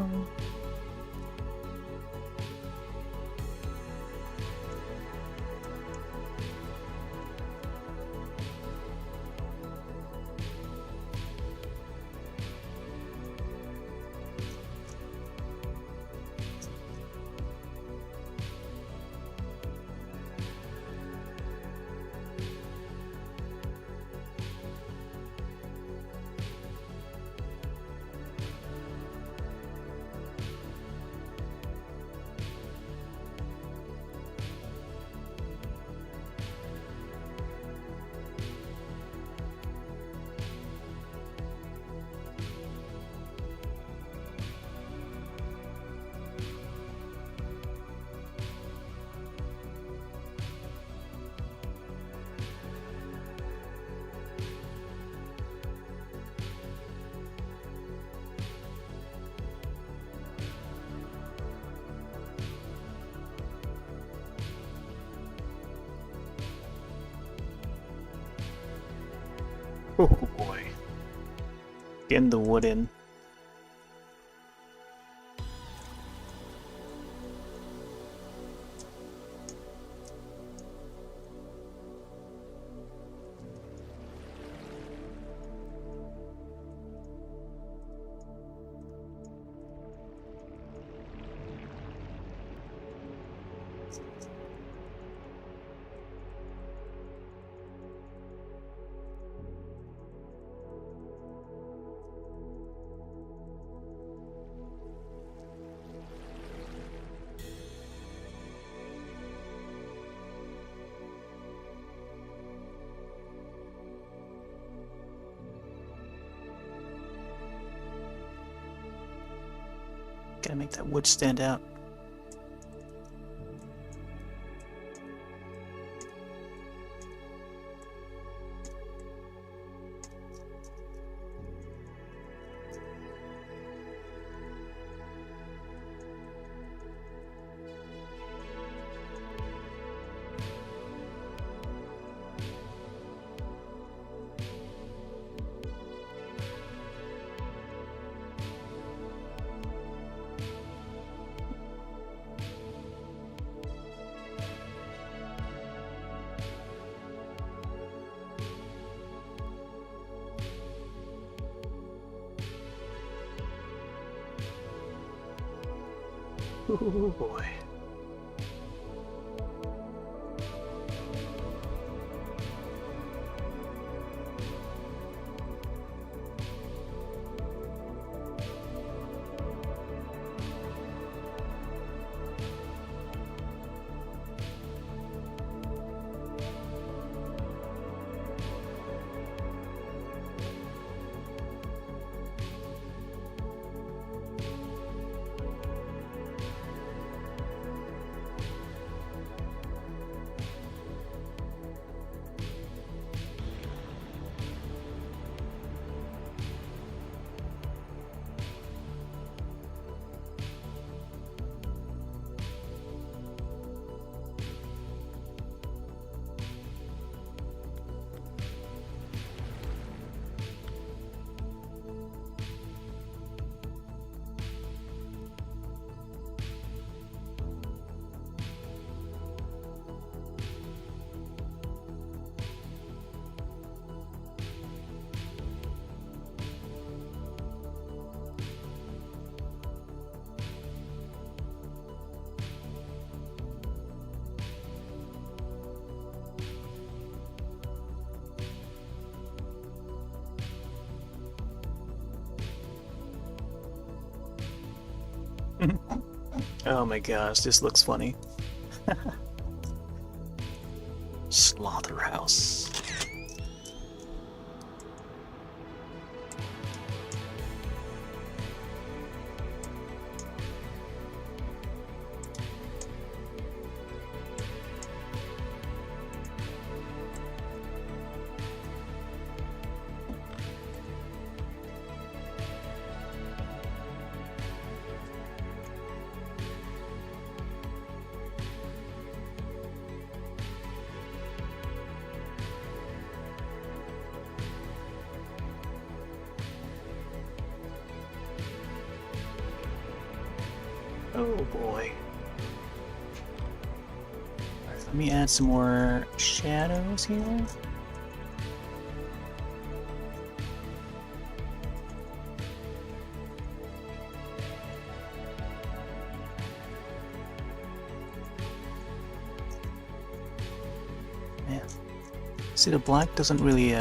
Oh boy. Getting the wood in. Gotta make that wood stand out. Oh boy. Oh my gosh, this looks funny. Slotherhouse. Oh boy. Let me add some more shadows here. Yeah. See, the black doesn't really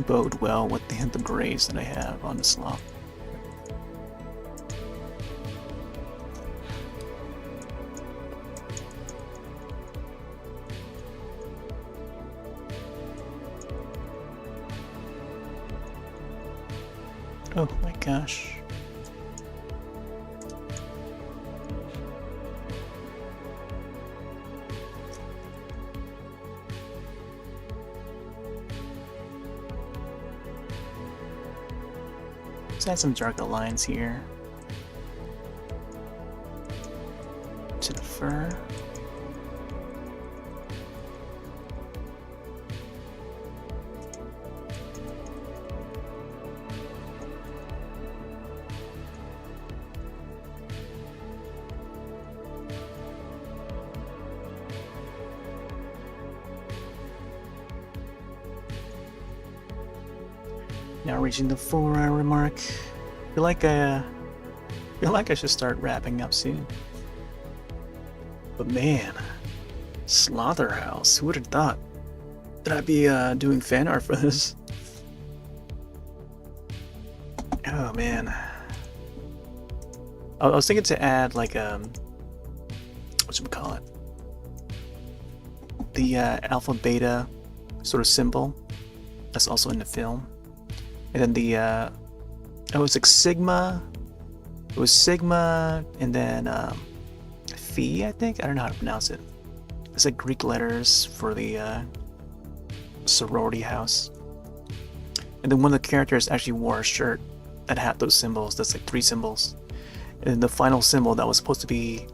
bode well with the grays that I have on the sloth. Oh my gosh. Let's add some darker lines here to the fur. Now reaching the 4-hour mark. Feel like I should start wrapping up soon. But man, Slotherhouse, who would have thought that I'd be doing fan art for this? Oh man. I was thinking to add like whatchamacallit? The alpha beta sort of symbol that's also in the film. And then the it was like Sigma. It was Sigma and then Phi, I think. I don't know how to pronounce it. It's like Greek letters for the sorority house. And then one of the characters actually wore a shirt that had those symbols. That's like 3 symbols. And then the final symbol that was supposed to be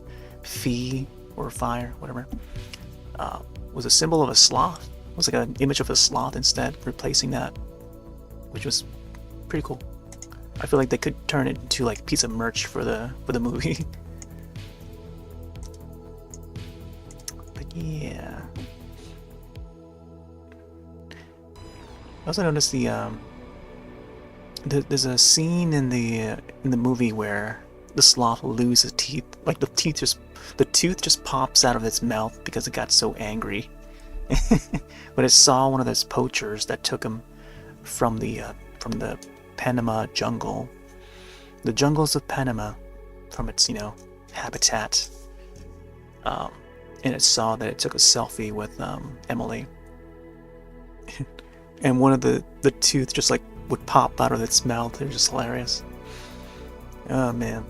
Phi or fire, whatever, was a symbol of a sloth. It was like an image of a sloth instead, replacing that, which was pretty cool. I feel like they could turn it into like a piece of merch for the movie. But yeah. I also noticed there's a scene in the movie where the sloth will lose his teeth. Like the tooth just pops out of its mouth because it got so angry. But it saw one of those poachers that took him from the Panama jungle, the jungles of Panama, from its habitat. And it saw that it took a selfie with Emily, and one of the tooth just like would pop out of its mouth. It was just hilarious. Oh man,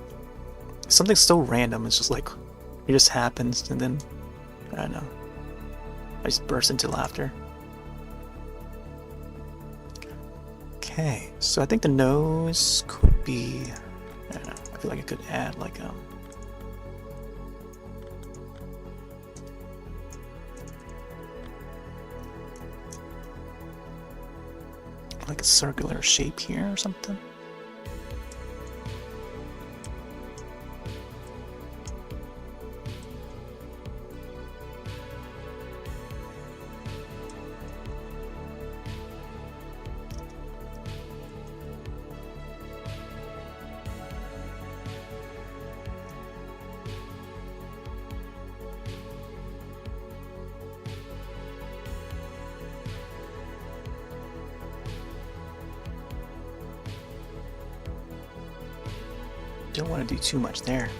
something so random. It's just like it just happens, and then I don't know. I just burst into laughter. Okay, so I think the nose could be, I don't know, I feel like I could add like a circular shape here or something. Don't want to do too much there.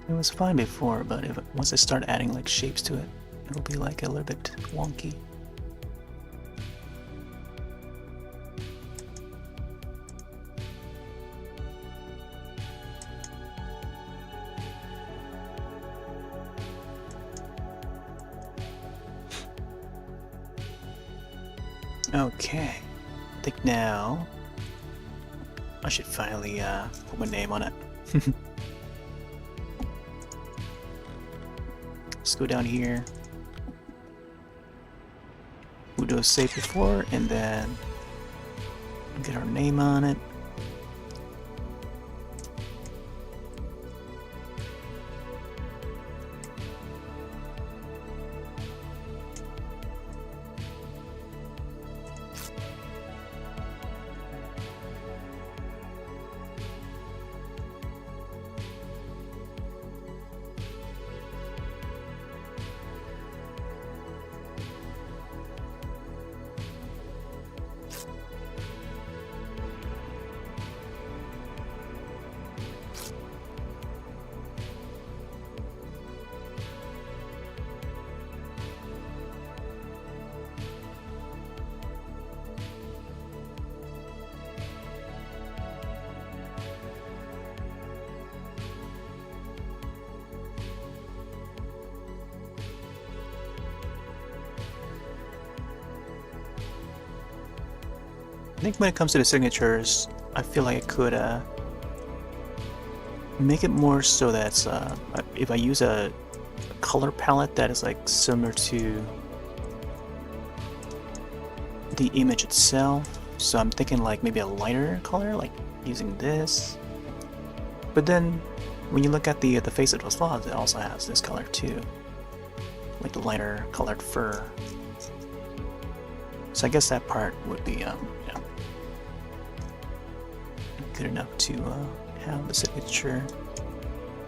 It was fine before, but once I start adding like shapes to it, it'll be like a little bit wonky. Okay, I think now I should finally put my name on it. Let's go down here. We'll do a save before, and then get our name on it. I think when it comes to the signatures, I feel like I could make it more so that it's, if I use a color palette that is like similar to the image itself. So I'm thinking like maybe a lighter color, like using this. But then when you look at the face of the sloth, it also has this color too, like the lighter colored fur. So I guess that part would be good enough to have the signature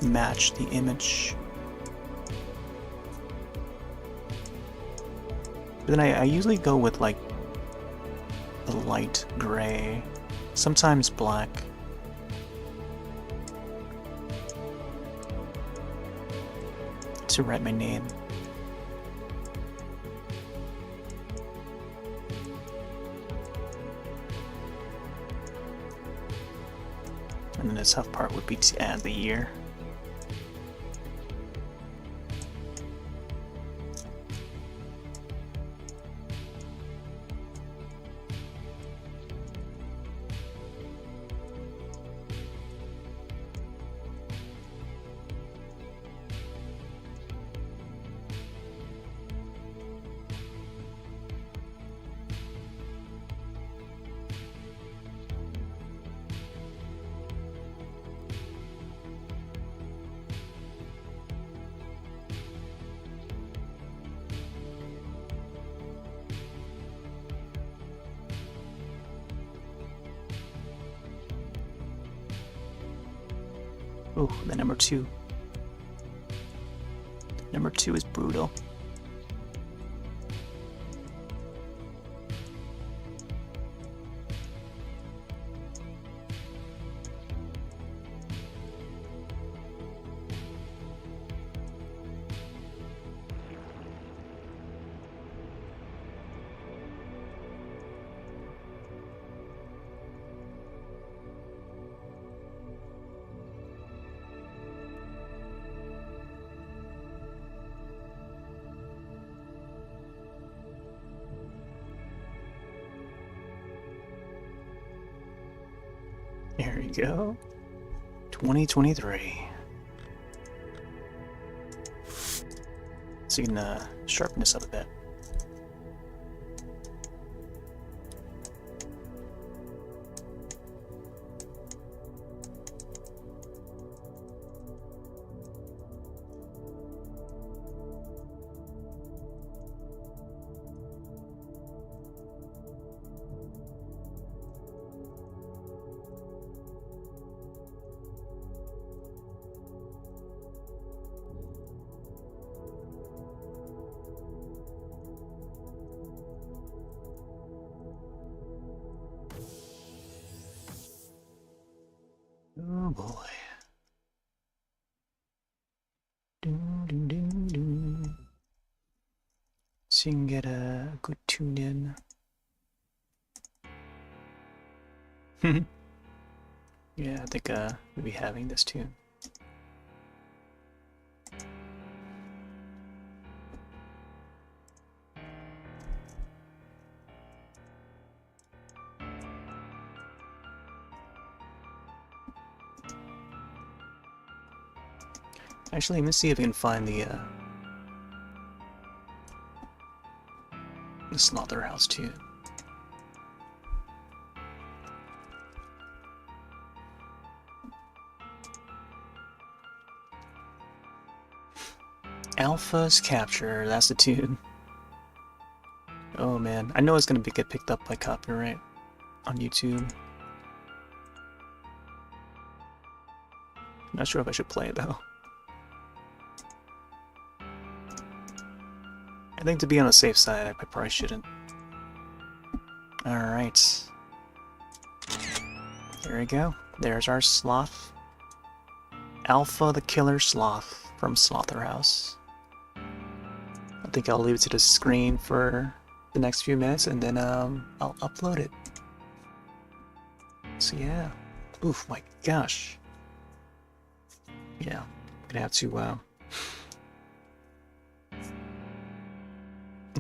match the image. But then I usually go with like the light gray, sometimes black. to write my name. And then the tough part would be to add the year. Oh, the number 2. Number 2 is brutal. There we go. 2023. So you can sharpen this up a bit. Oh boy. Doo, doo, doo, doo. So you can get a good tune in. Yeah, I think we'll be having this tune. Actually, let me see if I can find the Slotherhouse tune. Alpha's Capture, that's the tune. Oh man, I know it's gonna get picked up by copyright on YouTube. Not sure if I should play it though. I think to be on the safe side, I probably shouldn't. Alright. There we go. There's our sloth. Alpha the Killer Sloth from Slotherhouse. I think I'll leave it to the screen for the next few minutes and then I'll upload it. So yeah. Oof, my gosh. Yeah, I'm gonna have to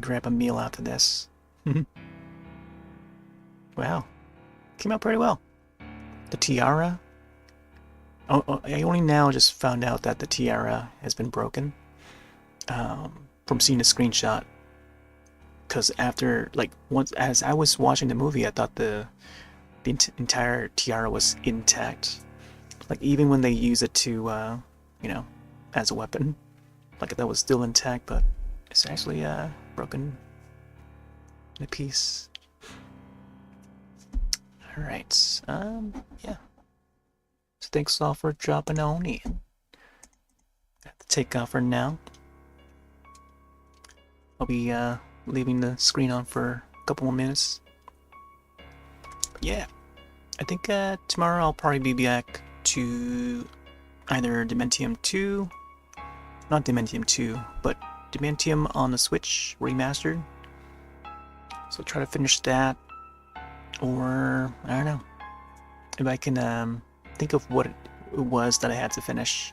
grab a meal after this. Wow, came out pretty well. The tiara. Oh, I only now just found out that the tiara has been broken from seeing a screenshot. Because after, like, once as I was watching the movie, I thought the entire tiara was intact. Like even when they use it to, you know, as a weapon, like that was still intact, but it's actually broken in a piece. All right, yeah. So thanks all for dropping on in. I have to take off for now. I'll be leaving the screen on for a couple more minutes. But yeah, I think tomorrow I'll probably be back to either Dementium 2 not Dementium 2, but Dementium on the Switch remastered. So try to finish that, or I don't know if I can think of what it was that I had to finish,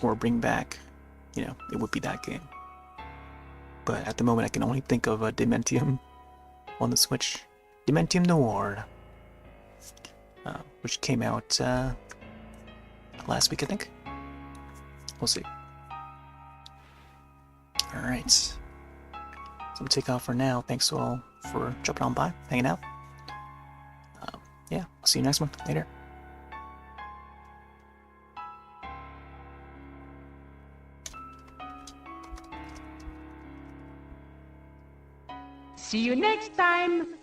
or bring back. You know, it would be that game. But at the moment, I can only think of a Dementium on the Switch. Dementium Noir, which came out last week, I think. We'll see. Alright. So I'm gonna take off for now. Thanks all for jumping on by, hanging out. Yeah, I'll see you next one. Later. See you next time!